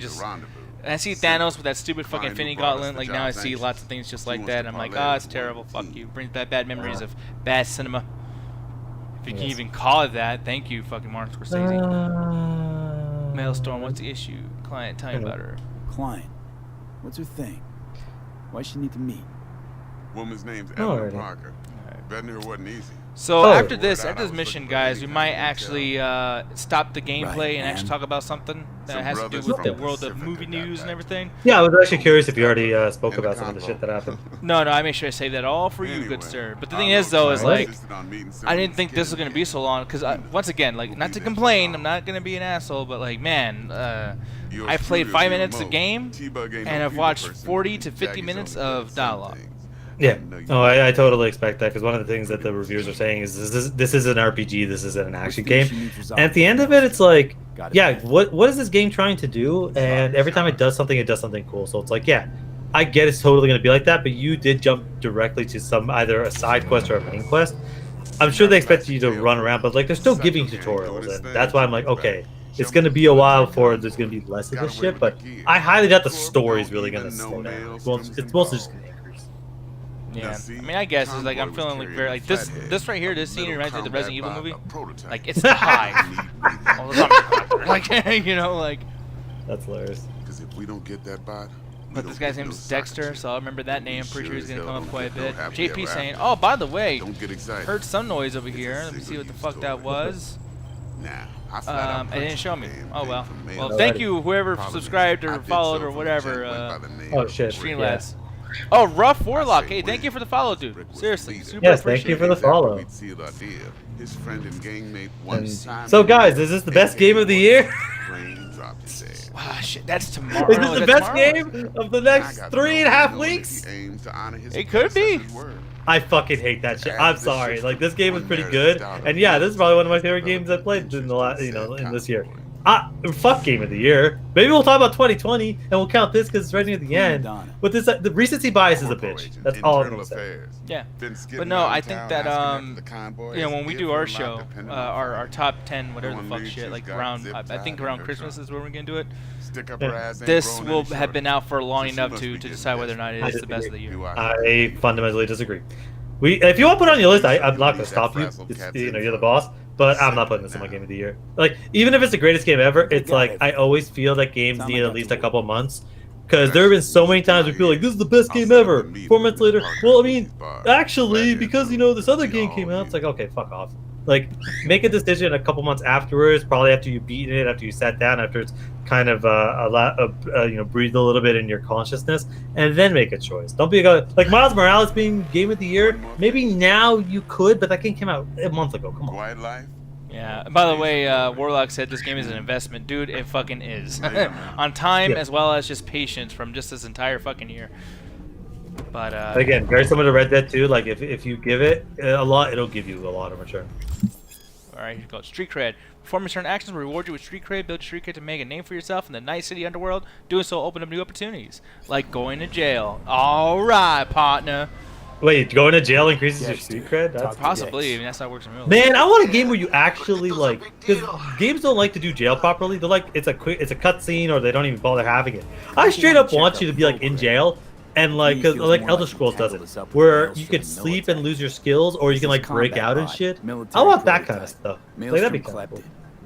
I see Thanos with that stupid fucking Infinity Gauntlet. Like now, I see lots of things just like that. And I'm like, oh, it's terrible. Fuck you. Brings back bad memories of bad cinema. If you can even call it that, thank you, fucking Martin Scorsese. Maelstrom, what's the issue? Client, tell me about her. Client, what's her thing? Why she need to meet? Woman's name's Ellen Parker. Betting her wasn't easy. So after this mission, guys, we might actually stop the gameplay and actually talk about something that has to do with the world of movie news and everything. Yeah, I was actually curious if you already spoke about some of the shit that happened. No, I made sure I saved that all for you, good sir. But the thing is, though, is like, I didn't think this was gonna be so long because once again, like, not to complain, I'm not gonna be an asshole, but like, man, I played 5 minutes of game and I've watched 40 to 50 minutes of dialogue. Yeah, no, I totally expect that because one of the things that the reviewers are saying is this is an RPG, this isn't an action game. And at the end of it, it's like, yeah, what is this game trying to do? And every time it does something cool. So it's like, yeah, I get it's totally going to be like that, but you did jump directly to either a side quest or a main quest. I'm sure they expect you to run around, but like they're still giving tutorials, and that's why I'm like, okay, it's going to be a while before there's going to be less of this shit, but I highly doubt the story's really going to slow down. It's mostly just going to increase. Yeah, I mean, I guess it's like I'm feeling like very like this right here. This scene reminds me of the Resident Evil movie. Like it's high. Like you know, like that's hilarious. Because if we don't get that bot, but this guy's name is Dexter, so I'll remember that name. Pretty sure he's gonna come up quite a bit. JP saying, "Oh, by the way, heard some noise over here. Let me see what the fuck that was." It didn't show me. Oh well. Well, thank you whoever subscribed or followed or whatever. Oh shit. Streamlabs. Oh, Rough Warlock. Hey, thank you for the follow, dude. Seriously, super yes, thank you for the follow. So, guys, is this the best game of the year? Ah, shit, that's tomorrow. Is this the best game of the next 3.5 weeks? It could be. I fucking hate that shit. I'm sorry. Like, this game is pretty good, and yeah, this is probably one of my favorite games I played in the last, in this year. Fuck game of the year. Maybe we'll talk about 2020 and we'll count this because it's right near the end. But this, the recency bias is a bitch. That's all I'm gonna say. Yeah, but no, I think that when we do our show, our top 10 whatever the fuck shit, like around I think around Christmas is where we're gonna do it. This will have been out for long enough to decide whether or not it is the best of the year. I fundamentally disagree. If you want to put it on your list, I'm not gonna stop you. You're the boss. but I'm not putting this in my game of the year. Like, even if it's the greatest game ever, it's like I always feel that games need at least a couple months. Because there have been so many times we feel like this is the best game ever. 4 months later, well, I mean, actually, because this other game came out, it's like, okay, fuck off. Like, make a decision a couple months afterwards, probably after you beat it, after you sat down, after it's kind of breathed a little bit in your consciousness, and then make a choice. Don't be like Miles Morales being Game of the Year. Maybe now you could, but that game came out a month ago. Come on. Quiet life. Yeah. By the way, Warlock said this game is an investment, dude. It fucking is. On time as well as just patience from just this entire fucking year. But again, very similar to Red Dead 2. Like if you give it a lot, it'll give you a lot in return. All right, here we go. Street cred. Perform certain actions will reward you with street cred. Build street cred to make a name for yourself in the Night City underworld. Doing so will open up new opportunities, like going to jail. All right, partner. Wait, going to jail increases your street cred? That's possibly. I mean, that's how it works in real life. Man, I want a game where you actually because games don't like to do jail properly. They're like it's a cutscene, or they don't even bother having it. I straight up want you to be like in jail. And like, cause like Elder Scrolls does it, where you could sleep and lose your skills, or you can like break out and shit. I want that kind of stuff. Like, that'd be kind of cool.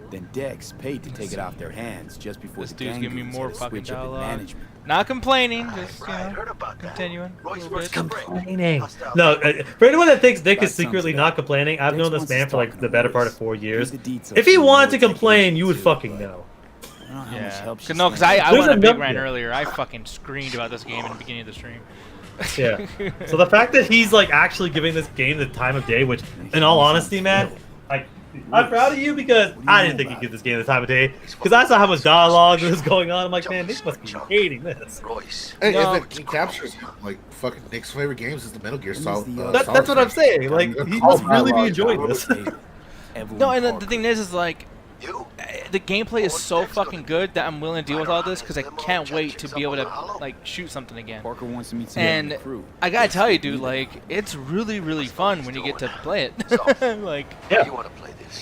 Then Dex paid to take it off their hands just before this dude's giving me more fucking dialogue. Not complaining, just continuing. Complaining. No, for anyone that thinks Nick is secretly not complaining, I've known this man for like the better part of 4 years. If he wanted to complain, you would fucking know. Yeah. No, because I went on a big rant earlier. I fucking screamed about this game in the beginning of the stream. Yeah. So the fact that he's like actually giving this game the time of day, which, in all honesty, man, I'm proud of you because I didn't think he'd give this game the time of day. Because I saw how much dialogue was going on. I'm like, man, Nick must be hating this. Hey, if it captures like fucking Nick's favorite games is the Metal Gear Solid. That's what I'm saying. Like, he must really be enjoying this. No, and the thing is like, the gameplay is so fucking good that I'm willing to deal with all this because I can't wait to be able to like shoot something again. Parker wants to meet and I gotta tell you, dude, like it's really fun when you get to play it. Like, yeah.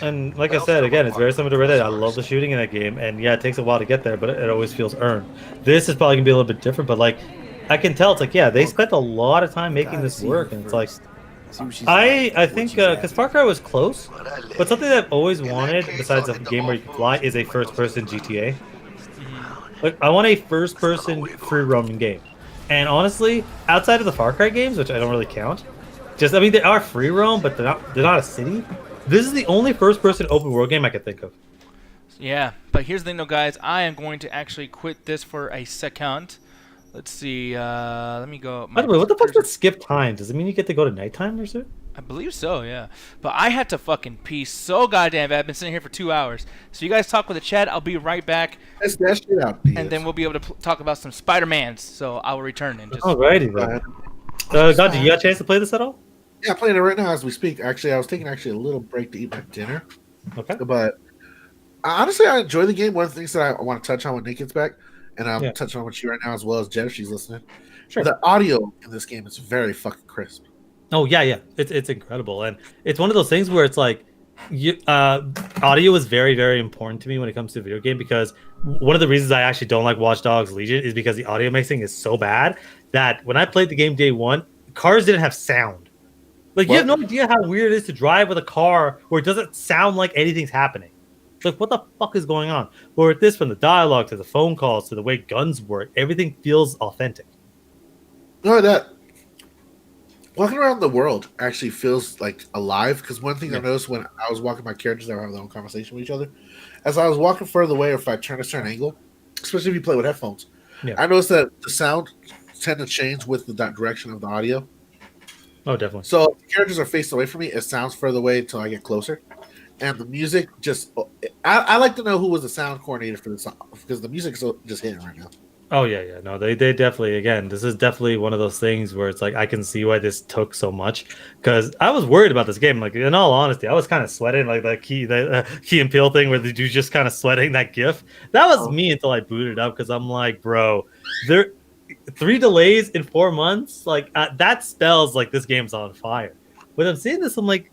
And like I said, again, it's very similar to Red Dead. I love the shooting in that game, and yeah, it takes a while to get there, but it always feels earned. This is probably gonna be a little bit different, but like I can tell, it's like, yeah, they spent a lot of time making this work, and it's like. I think because Far Cry was close, but something that I've always wanted, besides a game where you can fly, is a first-person GTA. Like, I want a first-person free-roaming game, and honestly, outside of the Far Cry games, which I don't really count, I mean they are free-roam, but they're not a city. This is the only first-person open-world game I can think of. Yeah, but here's the thing, though, guys. I am going to actually quit this for a second. Let's see. Let me go. By the way, what the fuck does skip time? Does it mean you get to go to nighttime or so? I believe so, yeah. But I had to fucking pee so goddamn bad. I've been sitting here for 2 hours. So you guys talk with the chat. I'll be right back. Let's dash it out. And then we'll be able to talk about some Spider-Mans. So I will return in just. Alrighty then. God, you got a chance to play this at all? Yeah, I'm playing it right now as we speak. Actually, I was taking a little break to eat my dinner. Okay. But honestly, I enjoy the game. One of the things that I want to touch on when Nick gets back. And I'm touching on with you right now as well as Jen if she's listening. Sure. The audio in this game is very fucking crisp. Oh yeah. It's incredible, and it's one of those things where it's like, audio is very important to me when it comes to a video game, because one of the reasons I actually don't like Watch Dogs Legion is because the audio mixing is so bad that when I played the game day one, cars didn't have sound. Like, you have no idea how weird it is to drive with a car where it doesn't sound like anything's happening. It's like, what the fuck is going on? But with this, from the dialogue to the phone calls to the way guns work, everything feels authentic. No, that walking around the world actually feels like alive. Because one thing I noticed when I was walking my characters, they were having their own conversation with each other. As I was walking further away, or if I turn a certain angle, especially if you play with headphones, I noticed that the sound tend to change with the direction of the audio. Oh, definitely. So if the characters are faced away from me, it sounds further away until I get closer. And the music just... I like to know who was the sound coordinator for this song, because the music's just hitting right now. Oh, yeah. No, they definitely... Again, this is definitely one of those things where it's like, I can see why this took so much. Because I was worried about this game. Like, in all honesty, I was kind of sweating. Like, the Key and Peele thing where the dude's just kind of sweating that GIF. That was me until I booted up, because I'm like, bro, 3 delays in 4 months? Like, that spells like this game's on fire. When I'm seeing this, I'm like...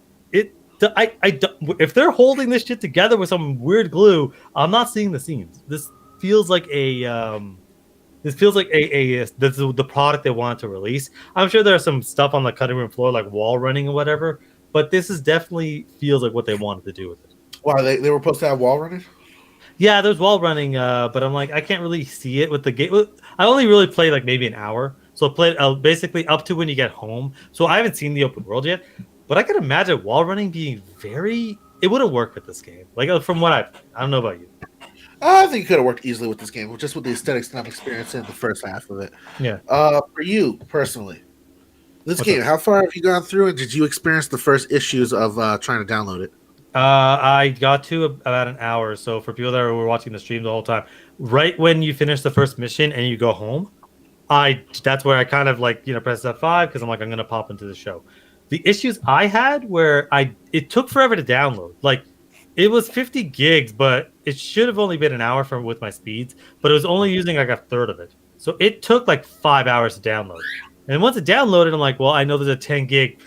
if they're holding this shit together with some weird glue, I'm not seeing the seams. This feels like the product they wanted to release. I'm sure there's some stuff on the cutting room floor, like wall running or whatever, but this is definitely feels like what they wanted to do with it. Wow, they were supposed to have wall running? Yeah, there's wall running, but I'm like, I can't really see it with the game. I only really played like maybe an hour, so I played basically up to when you get home. So I haven't seen the open world yet, but I can imagine wall running being very. It wouldn't work with this game. Like from what I don't know about you. I think it could have worked easily with this game, just with the aesthetics and experience in the first half of it. Yeah. For you personally, this game, how far have you gone through, and did you experience the first issues of trying to download it? I got to about an hour. So for people that were watching the stream the whole time, right when you finish the first mission and you go home, that's where I kind of like press F5 because I'm like I'm gonna pop into the show. The issues I had where it took forever to download. Like it was 50 gigs, but it should have only been an hour with my speeds, but it was only using like a third of it. So it took like 5 hours to download. And once it downloaded, I'm like, well, I know there's a 10 gig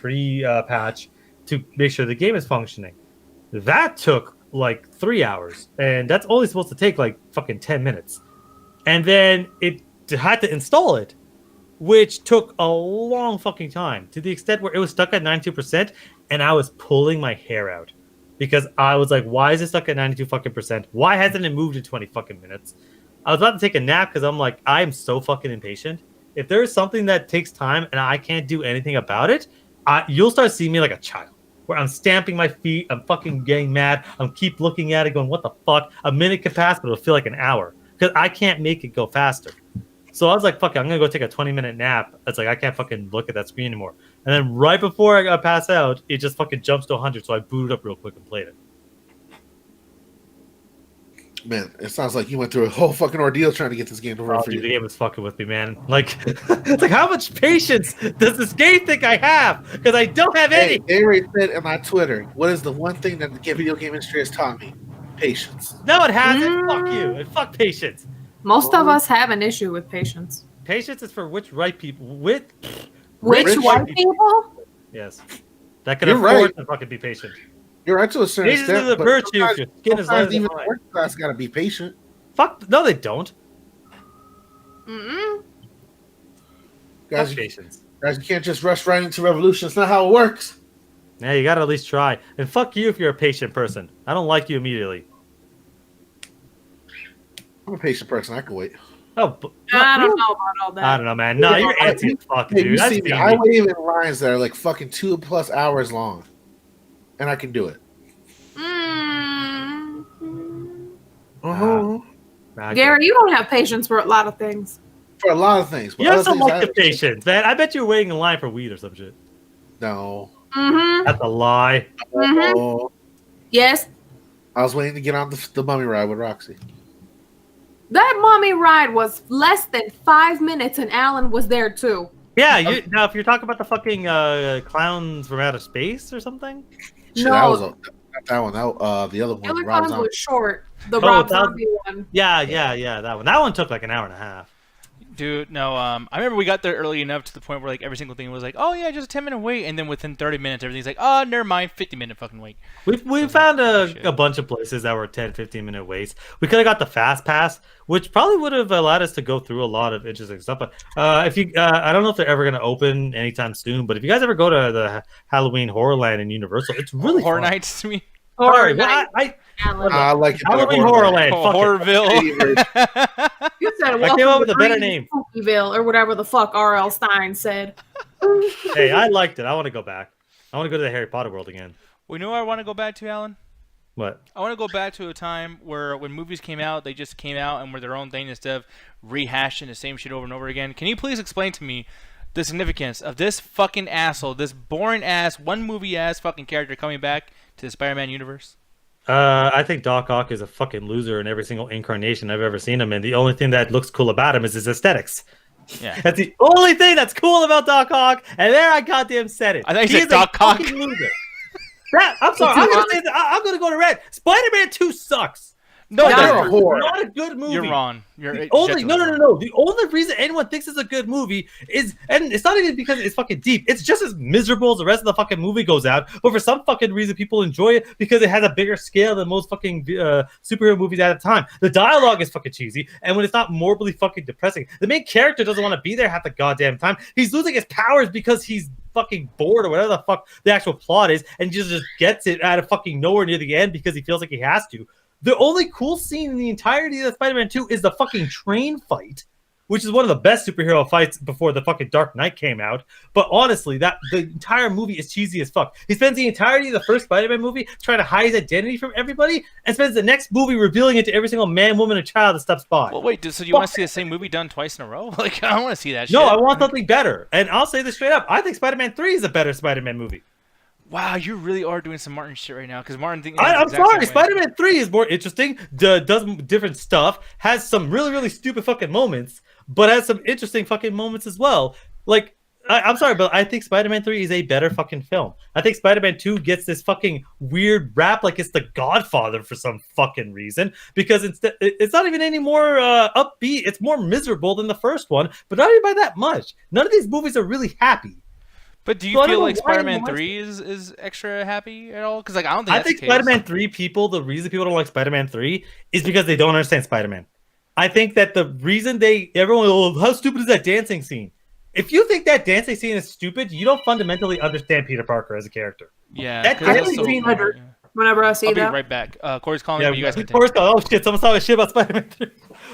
patch to make sure the game is functioning. That took like 3 hours, and that's only supposed to take like fucking 10 minutes. And then it had to install it, which took a long fucking time to the extent where it was stuck at 92%, and I was pulling my hair out because I was like, why is it stuck at 92 fucking percent? Why hasn't it moved in 20 fucking minutes? I was about to take a nap because I'm like, I'm so fucking impatient. If there's something that takes time and I can't do anything about it, you'll start seeing me like a child, where I'm stamping my feet, I'm fucking getting mad, I'm keep looking at it going, what the fuck? A minute can pass, but it'll feel like an hour because I can't make it go faster. So I was like, fuck it, I'm going to go take a 20-minute nap. It's like, I can't fucking look at that screen anymore. And then right before I got pass out, it just fucking jumps to 100, so I booted up real quick and played it. Man, it sounds like you went through a whole fucking ordeal trying to get this game to work for you. The game was fucking with me, man. Like, it's like, how much patience does this game think I have? Because I don't have any. They already said in my Twitter, what is the one thing that the video game industry has taught me? Patience. No, it hasn't. Fuck you. And fuck patience. Most of us have an issue with patience. Patience is for which right people. Which white people? Yes. That can afford to fucking be patient. You're right to a certain Patience extent. is a virtue if your skin is lighter than even mine. the working class got to be patient. Fuck. No, they don't. Guys, patience. Guys, you can't just rush right into revolution. It's not how it works. Yeah, you gotta at least try. And fuck you if you're a patient person. I don't like you immediately. I'm a patient person. I can wait. Oh, I don't know about all that. I don't know, man. No, you're antsy as fuck, Hey, dude. you That's see me. I wait in lines that are like fucking 2+ hours long, and I can do it. Gary, you don't have patience for a lot of things. For a lot of things. But You have other some things like the patience, man. I bet you're waiting in line for weed or some shit. No. That's a lie. Oh. Yes. I was waiting to get on the mummy ride with Roxy. That mommy ride was less than 5 minutes, and Alan was there too. Yeah, now if you're talking about the fucking clowns from outer space or something. Shit, No. that was not that one. The other one. The other Rob one Zombie. was short. The Oh, Rob that was- Zombie one. Yeah, that one. That one took like an hour and a half. Dude, no. I remember we got there early enough to the point where like every single thing was like, oh yeah, just a 10-minute wait, and then within 30 minutes, everything's like, oh, never mind, 50-minute fucking wait. We found a bunch of places that were 10, 15-minute waits. We could have got the fast pass, which probably would have allowed us to go through a lot of interesting stuff. But if you, I don't know if they're ever going to open anytime soon. But if you guys ever go to the Halloween Horrorland in Universal, it's really Horror fun. Nights, me. Horror Well, I like it. Halloween Horrorland. Fuck it. Horrorville. You said I came up with a better Green name. Spookyville, or whatever the fuck R.L. Stein said. Hey, I liked it. I want to go back. I want to go to the Harry Potter world again. Well, you know what I want to go back to, Alan? What? I want to go back to a time where when movies came out, they just came out and were their own thing instead of rehashing the same shit over and over again. Can you please explain to me the significance of this fucking asshole, this boring ass, one movie ass fucking character coming back to the Spider-Man universe? I think Doc Ock is a fucking loser in every single incarnation I've ever seen him in. The only thing that looks cool about him is his aesthetics. Yeah. That's the only thing that's cool about Doc Ock, and there I goddamn said it. I thought you He said is a Doc Ock. fucking loser. I'm sorry. I'm gonna go to red. Spider-Man 2 sucks. No, You're that's a whore. Not a good movie. You're wrong. You're The only The only reason anyone thinks it's a good movie is, and it's not even because it's fucking deep. It's just as miserable as the rest of the fucking movie goes out. But for some fucking reason, people enjoy it because it has a bigger scale than most fucking superhero movies at a time. The dialogue is fucking cheesy, and when it's not morbidly fucking depressing, the main character doesn't want to be there half the goddamn time. He's losing his powers because he's fucking bored or whatever the fuck the actual plot is, and just gets it out of fucking nowhere near the end because he feels like he has to. The only cool scene in the entirety of Spider-Man 2 is the fucking train fight, which is one of the best superhero fights before the fucking Dark Knight came out. But honestly, the entire movie is cheesy as fuck. He spends the entirety of the first Spider-Man movie trying to hide his identity from everybody, and spends the next movie revealing it to every single man, woman, and child that steps by. Well, wait, so you want to see the same movie done twice in a row? Like, I don't want to see that shit. No, I want something better. And I'll say this straight up. I think Spider-Man 3 is a better Spider-Man movie. Wow, you really are doing some Martin shit right now, because Martin thinks. I'm sorry, Spider-Man 3 is more interesting, does different stuff, has some really, really stupid fucking moments, but has some interesting fucking moments as well. Like, I'm sorry, but I think Spider-Man 3 is a better fucking film. I think Spider-Man 2 gets this fucking weird rap like it's the Godfather for some fucking reason, because it's not even any more upbeat, it's more miserable than the first one, but not even by that much. None of these movies are really happy. But do you feel like Spider-Man 3 is extra happy at all? Because like I think Spider-Man 3 the reason people don't like Spider-Man 3 is because they don't understand Spider-Man. I think that the reason everyone, oh, how stupid is that dancing scene? If you think that dancing scene is stupid, you don't fundamentally understand Peter Parker as a character. Yeah, that dancing scene. Whenever I see I'll that, be right back. Corey's calling me. But you guys can take Corey's calling. Oh shit! Someone's talking shit about Spider-Man 3.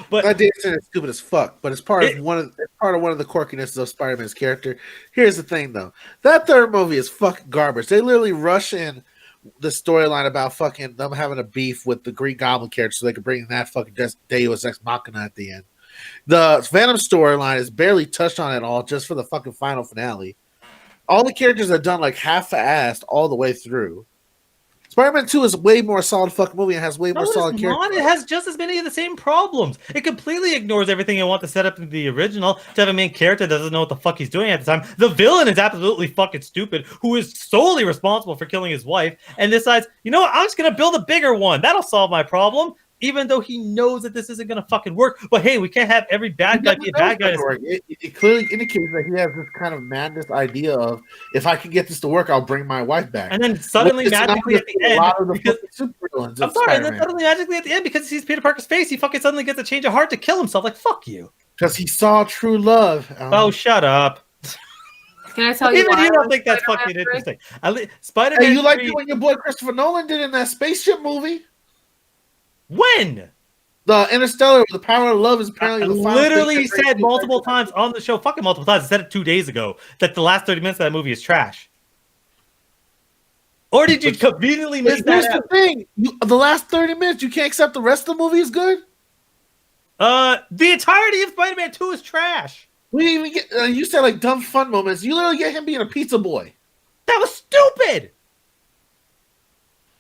But that dancing is stupid as fuck. But it's part of one of the quirkinesses of Spider-Man's character. Here's the thing, though: that third movie is fucking garbage. They literally rush in the storyline about fucking them having a beef with the Green Goblin character, so they could bring that fucking Deus Ex Machina at the end. The Venom storyline is barely touched on at all, just for the fucking final finale. All the characters are done like half-assed all the way through. Spider-Man 2 is way more solid fucking movie and has way more solid characters. It has just as many of the same problems. It completely ignores everything you want to set up in the original to have a main character that doesn't know what the fuck he's doing at the time. The villain is absolutely fucking stupid, who is solely responsible for killing his wife, and decides, you know what, I'm just going to build a bigger one. That'll solve my problem. Even though he knows that this isn't going to fucking work. But hey, we can't have every bad guy be a bad guy. It clearly indicates that he has this kind of madness idea of, if I can get this to work, I'll bring my wife back. And then suddenly, magically at the end, and then suddenly, magically at the end, because he sees Peter Parker's face, he fucking suddenly gets a change of heart to kill himself. Like, fuck you. Because he saw true love. Oh, shut up. Can I tell you? Even you don't think that's fucking interesting. Spider-Man. Hey, you like what your boy Christopher Nolan did in that spaceship movie? When? The Interstellar, the power of love is apparently the final literally said multiple times on the show, fucking multiple times. I said it 2 days ago that the last 30 minutes of that movie is trash. Or did you conveniently miss that? Here's the thing: the last 30 minutes, you can't accept the rest of the movie is good. The entirety of Spider-Man 2 is trash. We didn't even get. You said like dumb fun moments. You literally get him being a pizza boy. That was stupid.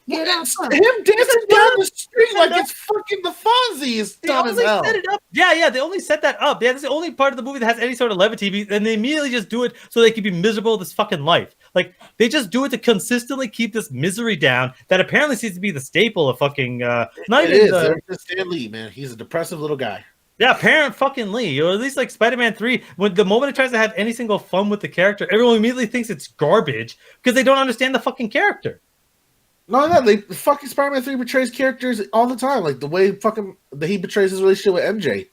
Yeah, him dancing down the street like it's fucking the Fonzie is dumb as hell. Set it up. Yeah, they only set that up. Yeah, that's the only part of the movie that has any sort of levity, and they immediately just do it so they can be miserable with this fucking life. Like, they just do it to consistently keep this misery down that apparently seems to be the staple of fucking Stan Lee, man. He's a depressive little guy. Yeah, apparent fucking Lee, or at least like Spider-Man 3, when the moment it tries to have any single fun with the character, everyone immediately thinks it's garbage because they don't understand the fucking character. No, fucking Spider-Man 3 betrays characters all the time. Like the way he betrays his relationship with MJ.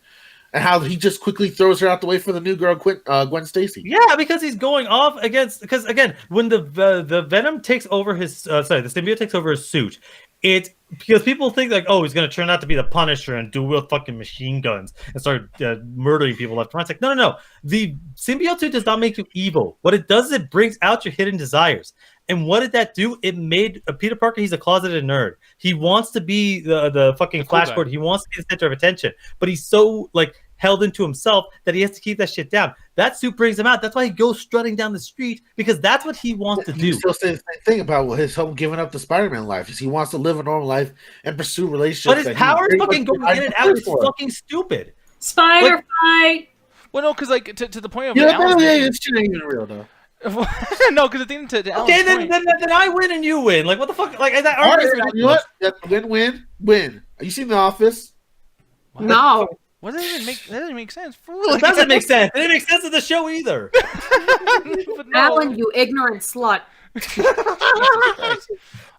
And how he just quickly throws her out the way for the new girl, Gwen Stacy. Yeah, because he's going off because again, when the Venom takes over the symbiote takes over his suit, it's because people think like, oh, he's going to turn out to be the Punisher and dual wield fucking machine guns and start murdering people left and right. It's like, no. The symbiote suit does not make you evil. What it does is it brings out your hidden desires. And what did that do? It made Peter Parker, he's a closeted nerd. He wants to be the fucking flashboard. He wants to be the center of attention. But he's so like held into himself that he has to keep that shit down. That suit brings him out. That's why he goes strutting down the street, because that's what he wants to do. You still say the same thing about his whole giving up the Spider-Man life. Is he wants to live a normal life and pursue relationships. But his power is fucking going in and out is fucking stupid. Spider fight. Well, no, because like to the point of this shit ain't even real though. No, because the thing to okay, then I win and you win. Like what the fuck? Like that argument. Right, you know what? Win. Have you seen The Office? What? No. What does it make? That doesn't make sense. It doesn't make sense. It didn't make sense of the show either. Alan, you ignorant slut.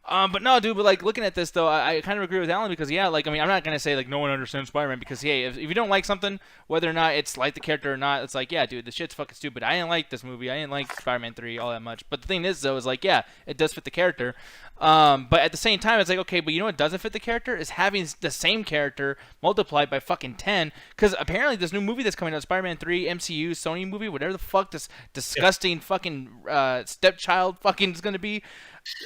But no, dude. But like looking at this though, I kind of agree with Alan because yeah, like I mean, I'm not gonna say like no one understands Spider-Man because hey, if you don't like something, whether or not it's like the character or not, it's like yeah, dude, this shit's fucking stupid. I didn't like this movie. I didn't like Spider-Man 3 all that much. But the thing is though, is like yeah, it does fit the character. But at the same time, it's like okay, but you know what doesn't fit the character is having the same character multiplied by fucking 10. Because apparently this new movie that's coming out, Spider-Man 3 MCU Sony movie, whatever the fuck this disgusting fucking stepchild fucking is gonna be.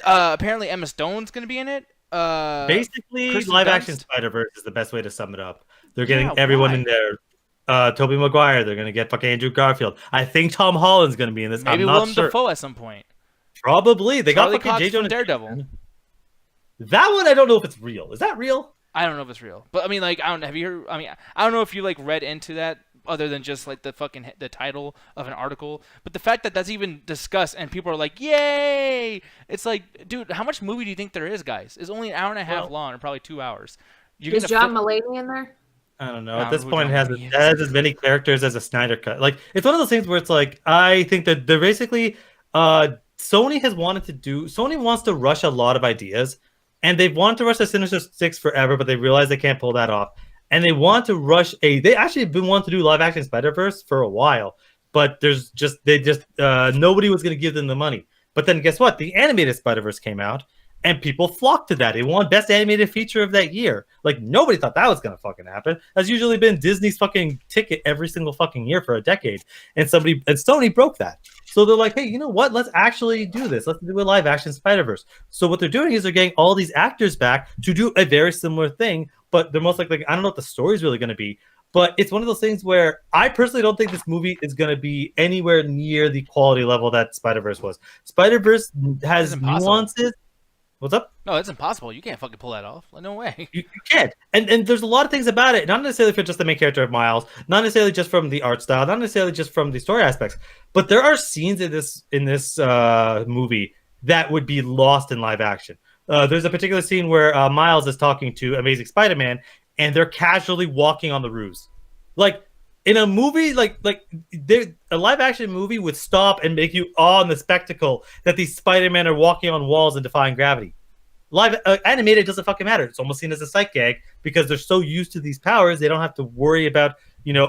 Apparently Emma Stone's gonna be in it. Basically, Kirsten live action Dunst. Spider-Verse is the best way to sum it up. They're getting Yeah, everyone why? in there. Tobey Maguire. They're gonna get fucking Andrew Garfield. I think Tom Holland's gonna be in this. Maybe I'm not Willem sure. Dafoe at some point. Probably. They Charlie got fucking Cox J. from Jonah Daredevil. That one I don't know if it's real. Is that real? I don't know if it's real, but I mean, like, I don't. Have you heard? I mean, I don't know if you like read into that other than just like the fucking the title of an article. But the fact that that's even discussed and people are like, "Yay!" It's like, dude, how much movie do you think there is, guys? It's only an hour and a half long, or probably 2 hours. You're Is gonna John fit- Mulaney in there? I don't know. I At don't this know who point, it John has, Mulaney as many characters as a Snyder cut. Like, it's one of those things where it's like, I think that they're basically, Sony wants to rush a lot of ideas, and they've wanted to rush the Sinister Six forever, but they realize they can't pull that off. And they want to rush they actually have been wanting to do live action Spider-Verse for a while, but nobody was going to give them the money. But then guess what? The animated Spider-Verse came out, and people flocked to that. It won Best Animated Feature of that year. Like, nobody thought that was going to fucking happen. That's usually been Disney's fucking ticket every single fucking year for a decade. And Sony broke that. So they're like, hey, you know what? Let's actually do this. Let's do a live action Spider-Verse. So what they're doing is they're getting all these actors back to do a very similar thing, but they're most likely, I don't know what the story's really going to be, but it's one of those things where I personally don't think this movie is going to be anywhere near the quality level that Spider-Verse was. Spider-Verse has nuances. What's up? No, it's impossible. You can't fucking pull that off. No way. You can't. And there's a lot of things about it, not necessarily for just the main character of Miles, not necessarily just from the art style, not necessarily just from the story aspects, but there are scenes in this movie that would be lost in live action. There's a particular scene where Miles is talking to Amazing Spider-Man, and they're casually walking on the roofs. Like, in a movie, a live action movie would stop and make you awe in the spectacle that these Spider-Men are walking on walls and defying gravity. Live animated doesn't fucking matter. It's almost seen as a sight gag because they're so used to these powers, they don't have to worry about,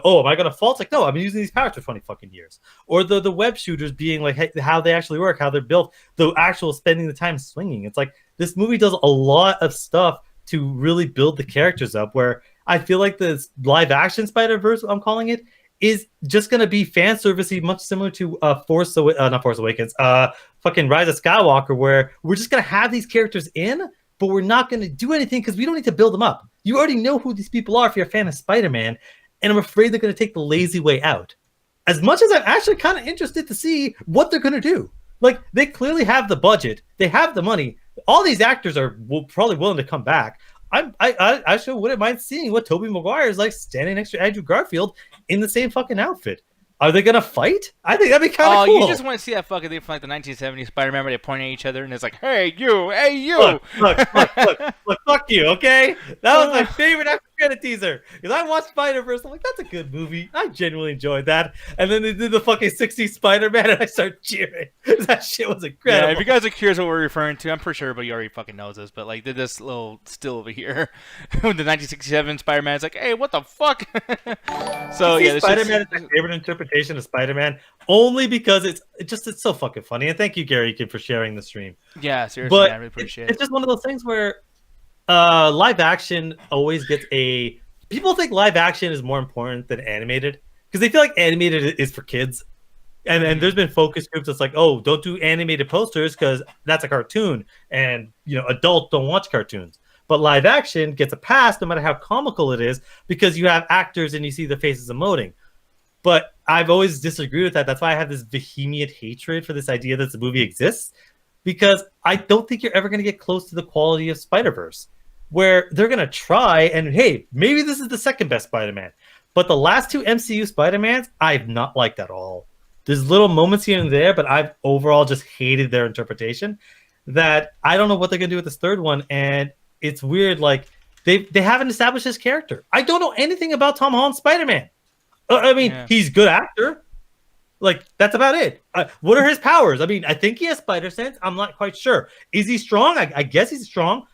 oh, am I gonna fall? It's like, no, I've been using these powers for 20 fucking years. Or the web shooters being like, hey, how they actually work, how they're built, the actual spending the time swinging. It's like this movie does a lot of stuff to really build the characters up, where I feel like the live action Spider-Verse, I'm calling it, is just gonna be fan servicey, much similar to not Force Awakens, fucking Rise of Skywalker, where we're just gonna have these characters in, but we're not gonna do anything because we don't need to build them up. You already know who these people are if you're a fan of Spider-Man, and I'm afraid they're gonna take the lazy way out. As much as I'm actually kind of interested to see what they're gonna do. Like, they clearly have the budget, they have the money. All these actors are probably willing to come back. I actually wouldn't mind seeing what Tobey Maguire is like standing next to Andrew Garfield in the same fucking outfit. Are they gonna fight? I think that'd be kind of cool. Oh, you just want to see that fucking thing from like the 1970s Spider-Man where they point at each other and it's like, hey you, hey you. Look, fuck you, okay? That was my favorite after credit teaser. Because I watched Spider-Verse, I'm like, that's a good movie. I genuinely enjoyed that. And then they did the fucking 60s Spider-Man and I started cheering. That shit was incredible. Yeah, if you guys are curious what we're referring to, I'm pretty sure everybody already fucking knows this, but like did this little still over here when the 1967 Spider-Man is like, hey, what the fuck? So yeah, this Spider-Man is my favorite interpretation of Spider-Man, only because it's so fucking funny. And thank you, Gary Kid, for sharing the stream. Yeah, seriously, but I really appreciate it. It's just one of those things where live action always gets people think live action is more important than animated because they feel like animated is for kids. And there's been focus groups that's like, oh, don't do animated posters because that's a cartoon, and adults don't watch cartoons. But live action gets a pass no matter how comical it is because you have actors and you see the faces emoting. But I've always disagreed with that. That's why I have this vehement hatred for this idea that the movie exists, because I don't think you're ever going to get close to the quality of Spider-Verse, where they're going to try, and hey, maybe this is the second best Spider-Man. But the last two MCU Spider-Mans, I've not liked at all. There's little moments here and there, but I've overall just hated their interpretation, that I don't know what they're going to do with this third one. And it's weird, like, they haven't established his character. I don't know anything about Tom Holland's Spider-Man. I mean, he's a good actor. Like, that's about it. What are his powers? I mean, I think he has spider sense. I'm not quite sure. Is he strong? I guess he's strong.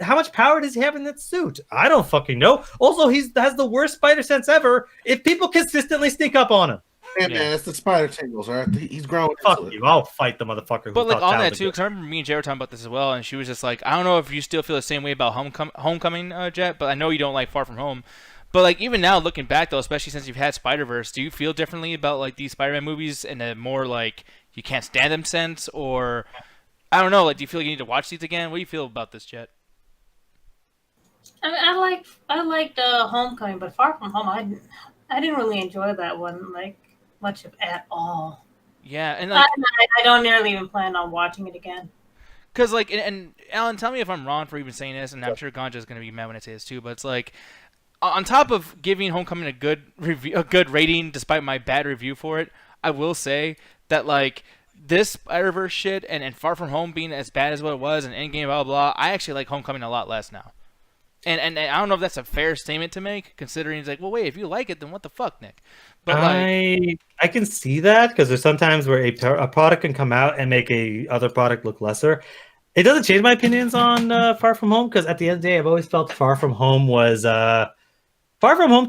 How much power does he have in that suit? I don't fucking know. Also, has the worst spider sense ever if people consistently sneak up on him. Man, it's the spider tingles, all right? He's growing. Fuck you. I'll fight the motherfucker. But like on that too, because I remember me and Jay were talking about this as well, and she was just like, I don't know if you still feel the same way about Homecoming, Jet, but I know you don't like Far From Home. But like even now, looking back though, especially since you've had Spider-Verse, do you feel differently about like these Spider-Man movies in a more like you can't stand them sense, or I don't know, like do you feel like you need to watch these again? What do you feel about this, Jet? I mean, I liked Homecoming, but Far From Home, I didn't really enjoy that one like much at all. Yeah, and like I don't nearly even plan on watching it again. Because like and Alan, tell me if I'm wrong for even saying this, and I'm sure Ganja's gonna be mad when I say this too, but it's like, on top of giving Homecoming a good rating despite my bad review for it, I will say that like this Spider-Verse shit and Far From Home being as bad as what it was and Endgame blah blah, I actually like Homecoming a lot less now. And I don't know if that's a fair statement to make, considering it's like, well, wait, if you like it, then what the fuck, Nick? But like, I can see that because there's sometimes where a product can come out and make a other product look lesser. It doesn't change my opinions on Far From Home because at the end of the day, I've always felt Far From Home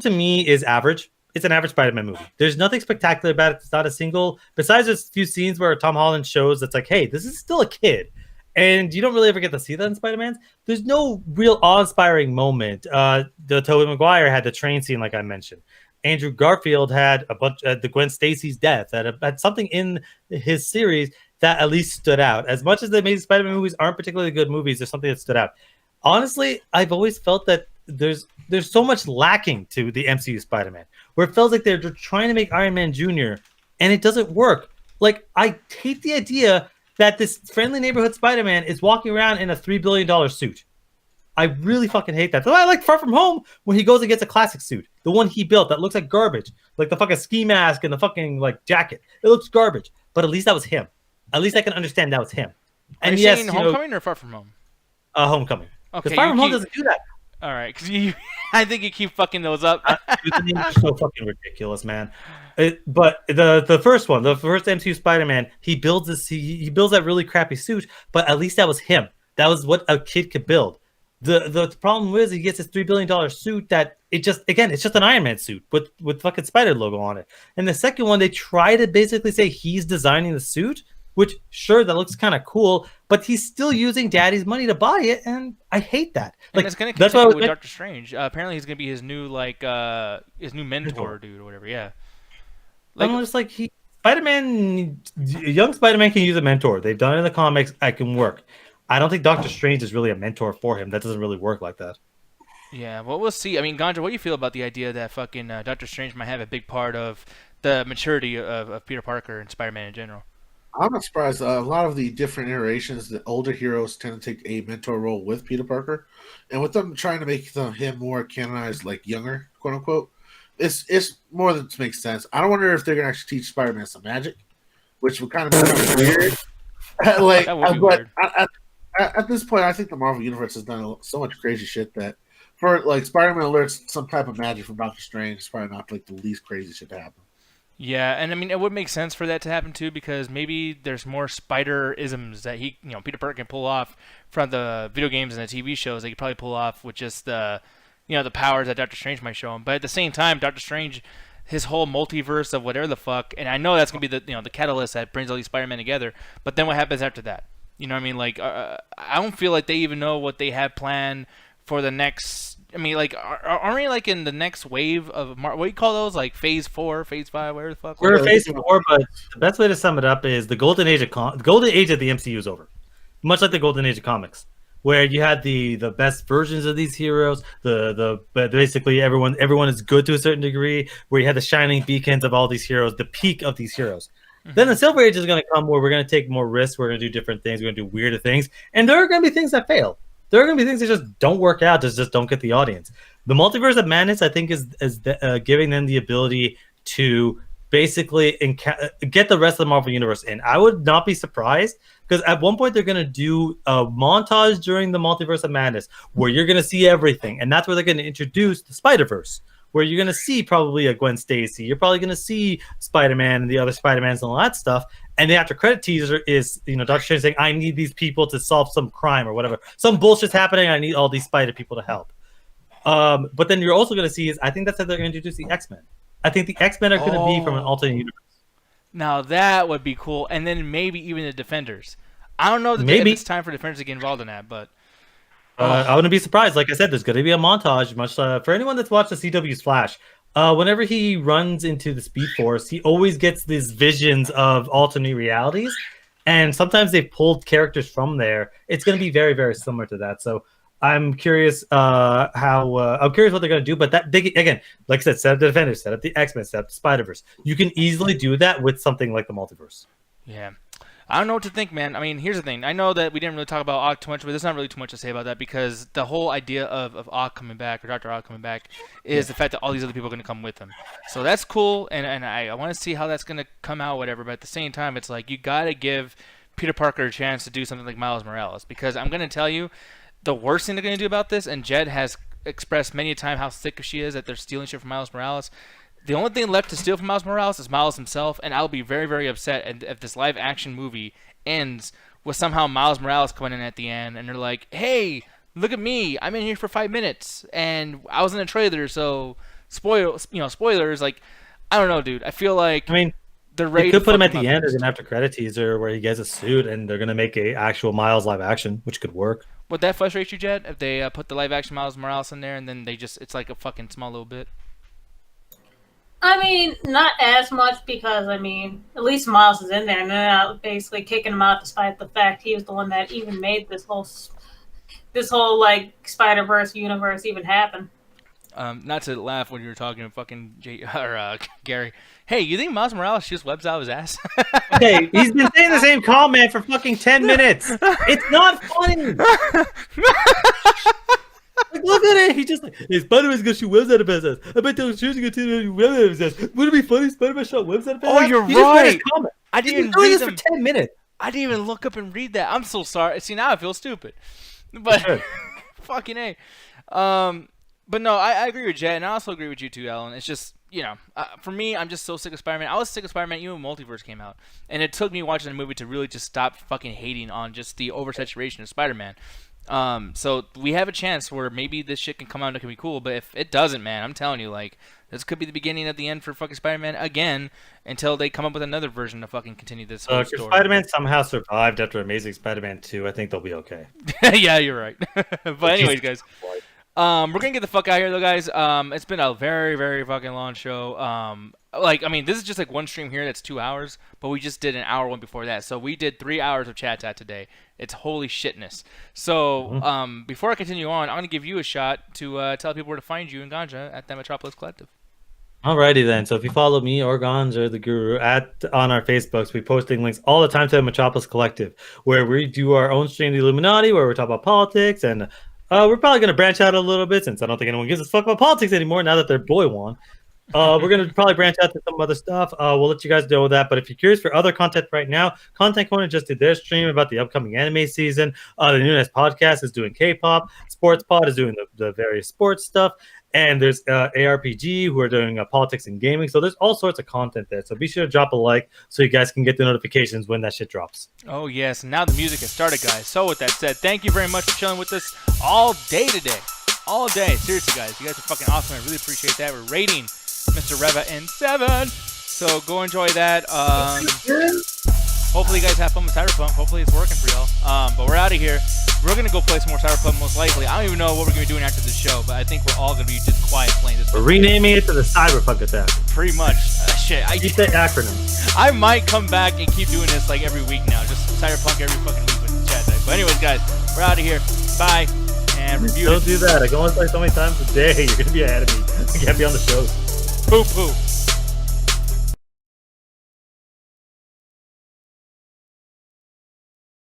to me is average. It's an average Spider-Man movie. There's nothing spectacular about it. It's not a single, besides a few scenes where Tom Holland shows that's like, hey, this is still a kid. And you don't really ever get to see that in Spider-Man. There's no real awe-inspiring moment. The Tobey Maguire had the train scene, like I mentioned. Andrew Garfield had a bunch the Gwen Stacy's death. Had something in his series that at least stood out. As much as the Amazing Spider-Man movies aren't particularly good movies, there's something that stood out. Honestly, I've always felt that there's so much lacking to the MCU Spider-Man, where it feels like they're trying to make Iron Man Jr. and it doesn't work. Like, I hate the idea that this friendly neighborhood Spider-Man is walking around in a $3 billion suit. I really fucking hate that. That's why I like Far From Home when he goes and gets a classic suit. The one he built that looks like garbage. Like the fucking ski mask and the fucking like jacket. It looks garbage. But at least that was him. At least I can understand that was him. And are you saying Homecoming or Far From Home? Homecoming. Okay. Because Far From Home doesn't do that. All right. Because I think you keep fucking those up. It's so fucking ridiculous, man. But the first one, the first MCU Spider-Man, he builds he builds that really crappy suit, but at least that was him. That was what a kid could build. The problem is he gets this $3 billion suit that it's just an Iron Man suit with fucking Spider logo on it. And the second one, they try to basically say he's designing the suit, which sure, that looks kind of cool, but he's still using Daddy's money to buy it, and I hate that. Like, and it's gonna that's why with Doctor Strange. Apparently, he's gonna be his new mentor dude or whatever. Yeah. Like, I'm just like young Spider-Man can use a mentor. They've done it in the comics. I can work. I don't think Doctor Strange is really a mentor for him. That doesn't really work like that. Yeah, well, we'll see. I mean, Ganja, what do you feel about the idea that fucking Doctor Strange might have a big part of the maturity of Peter Parker and Spider-Man in general? I'm not surprised. A lot of the different iterations, the older heroes tend to take a mentor role with Peter Parker, and with them trying to make him more canonized, like younger, quote unquote, it's more than to make sense. I don't wonder if they're gonna actually teach Spider-Man some magic, which would kind of be kind of weird. Like, that would be but weird. At this point, I think the Marvel Universe has done so much crazy shit that for like Spider-Man learns some type of magic from Doctor Strange, it's probably not like the least crazy shit to happen. Yeah, and I mean it would make sense for that to happen too, because maybe there's more spider-isms that Peter Parker can pull off from the video games and the TV shows that he could probably pull off with just the powers that Doctor Strange might show him. But at the same time, Doctor Strange, his whole multiverse of whatever the fuck, and I know that's gonna be the catalyst that brings all these Spider-Men together. But then what happens after that? You know what I mean? Like, I don't feel like they even know what they have planned for the next. I mean, like, aren't we like in the next wave of what do you call those? Like Phase 4, Phase 5, whatever the fuck. We're Phase 4, but the best way to sum it up is the golden age of the MCU is over, much like the golden age of comics, where you had the best versions of these heroes. But basically everyone is good to a certain degree. Where you had the shining beacons of all these heroes, the peak of these heroes. Then the Silver Age is going to come where we're going to take more risks. We're going to do different things. We're going to do weirder things. And there are going to be things that fail. There are going to be things that just don't work out. Just don't get the audience. The Multiverse of Madness, I think, is giving them the ability to basically get the rest of the Marvel Universe in. I would not be surprised because at one point they're going to do a montage during the Multiverse of Madness where you're going to see everything. And that's where they're going to introduce the Spider-Verse, where you're gonna see probably a Gwen Stacy. You're probably gonna see Spider-Man and the other Spider-Mans and all that stuff. And the after credit teaser is, Doctor Strange saying, "I need these people to solve some crime or whatever. Some bullshit's happening. I need all these Spider people to help." But then you're also gonna see I think that's how they're gonna introduce the X-Men. I think the X-Men are gonna be from an alternate universe. Now that would be cool, and then maybe even the Defenders. I don't know if it's time for Defenders to get involved in that, but I wouldn't be surprised. Like I said, there's going to be a montage. Much for anyone that's watched the CW's Flash, whenever he runs into the Speed Force, he always gets these visions of alternate realities, and sometimes they've pulled characters from there. It's going to be very, very similar to that. So I'm curious what they're going to do. But that again, like I said, set up the Defenders, set up the X-Men, set up the Spider-Verse. You can easily do that with something like the multiverse. Yeah. I don't know what to think, man. I mean, here's the thing. I know that we didn't really talk about Ock too much, but there's not really too much to say about that because the whole idea of Ock coming back or Dr. Ock coming back is the fact that all these other people are going to come with him. So that's cool, and I want to see how that's going to come out, whatever. But at the same time, it's like you got to give Peter Parker a chance to do something like Miles Morales because I'm going to tell you, the worst thing they're going to do about this, and Jed has expressed many a time how sick she is that they're stealing shit from Miles Morales. The only thing left to steal from Miles Morales is Miles himself, and I'll be very, very upset if this live-action movie ends with somehow Miles Morales coming in at the end, and they're like, "Hey, look at me! I'm in here for 5 minutes, and I was in a trailer, so spoilers." Like, I don't know, dude. I feel like they're ready. They could to put him fuck at the end as an after credit teaser where he gets a suit, and they're gonna make a actual Miles live action, which could work. Would that frustrate you, Jed, if they put the live-action Miles Morales in there, and then it's like a fucking small little bit? I mean, not as much because, I mean, at least Miles is in there and they're not basically kicking him out despite the fact he was the one that even made this whole like Spider-Verse universe even happen. Not to laugh when you were talking to fucking Gary. Hey, you think Miles Morales shoots webs out of his ass? Hey, he's been saying the same comment for fucking 10 minutes. It's not funny. Like, look at it. He just like, hey, Spider-Man's gonna shoot webs out of his ass. I bet those shoes are gonna shoot webs out of his ass. Wouldn't it be funny if Spider-Man shot webs out of his ass? Oh, you're He just read his right. comment. I didn't even doing read this them. for 10 minutes. I didn't even look up and read that. I'm so sorry. See, now I feel stupid. But fucking A. But no, I agree with Jay, and I also agree with you too, Alan. It's just, for me, I'm just so sick of Spider-Man. I was sick of Spider-Man even when Multiverse came out. And it took me watching the movie to really just stop fucking hating on just the oversaturation of Spider-Man. So we have a chance where maybe this shit can come out and it can be cool, but if it doesn't, man, I'm telling you, like, this could be the beginning of the end for fucking Spider-Man again until they come up with another version to fucking continue this whole story. If Spider-Man somehow survived after Amazing Spider-Man 2, I think they'll be okay. Yeah, you're right. But anyways, guys, we're gonna get the fuck out of here, though, guys. It's been a very, very fucking long show. This is just like one stream here that's 2 hours, but we just did an hour one before that. So we did 3 hours of chat today. It's holy shitness. So before I continue on, I'm going to give you a shot to tell people where to find you in Ganja at the Metropolis Collective. Alrighty then. So if you follow me or Ganja, the Guru, on our Facebooks, we're posting links all the time to the Metropolis Collective, where we do our own stream, the Illuminati, where we talk about politics, and we're probably going to branch out a little bit since I don't think anyone gives a fuck about politics anymore now that their boy won. We're going to probably branch out to some other stuff. We'll let you guys know that. But if you're curious for other content right now, Content Corner just did their stream about the upcoming anime season. The Nunes podcast is doing K-pop. Sports Pod is doing the various sports stuff. And there's ARPG who are doing politics and gaming. So there's all sorts of content there. So be sure to drop a like so you guys can get the notifications when that shit drops. Oh, yes. Now the music has started, guys. So with that said, thank you very much for chilling with us all day today. All day. Seriously, guys. You guys are fucking awesome. I really appreciate that. We're rating Mr. Reva in 7. So go enjoy that. Hopefully you guys have fun with Cyberpunk. Hopefully it's working for y'all. But we're out of here. We're going to go play some more Cyberpunk most likely. I don't even know what we're going to be doing after this show, but I think we're all going to be just quiet playing this. We're renaming it to the Cyberpunk Attack. Pretty much. Shit. Keep that acronym. I might come back and keep doing this like every week now. Just Cyberpunk every fucking week with the chat. But anyways, guys, we're out of here. Bye. And review. Don't do that. I can only play so many times a day. You're going to be ahead of me. I can't be on the show. Poo poo.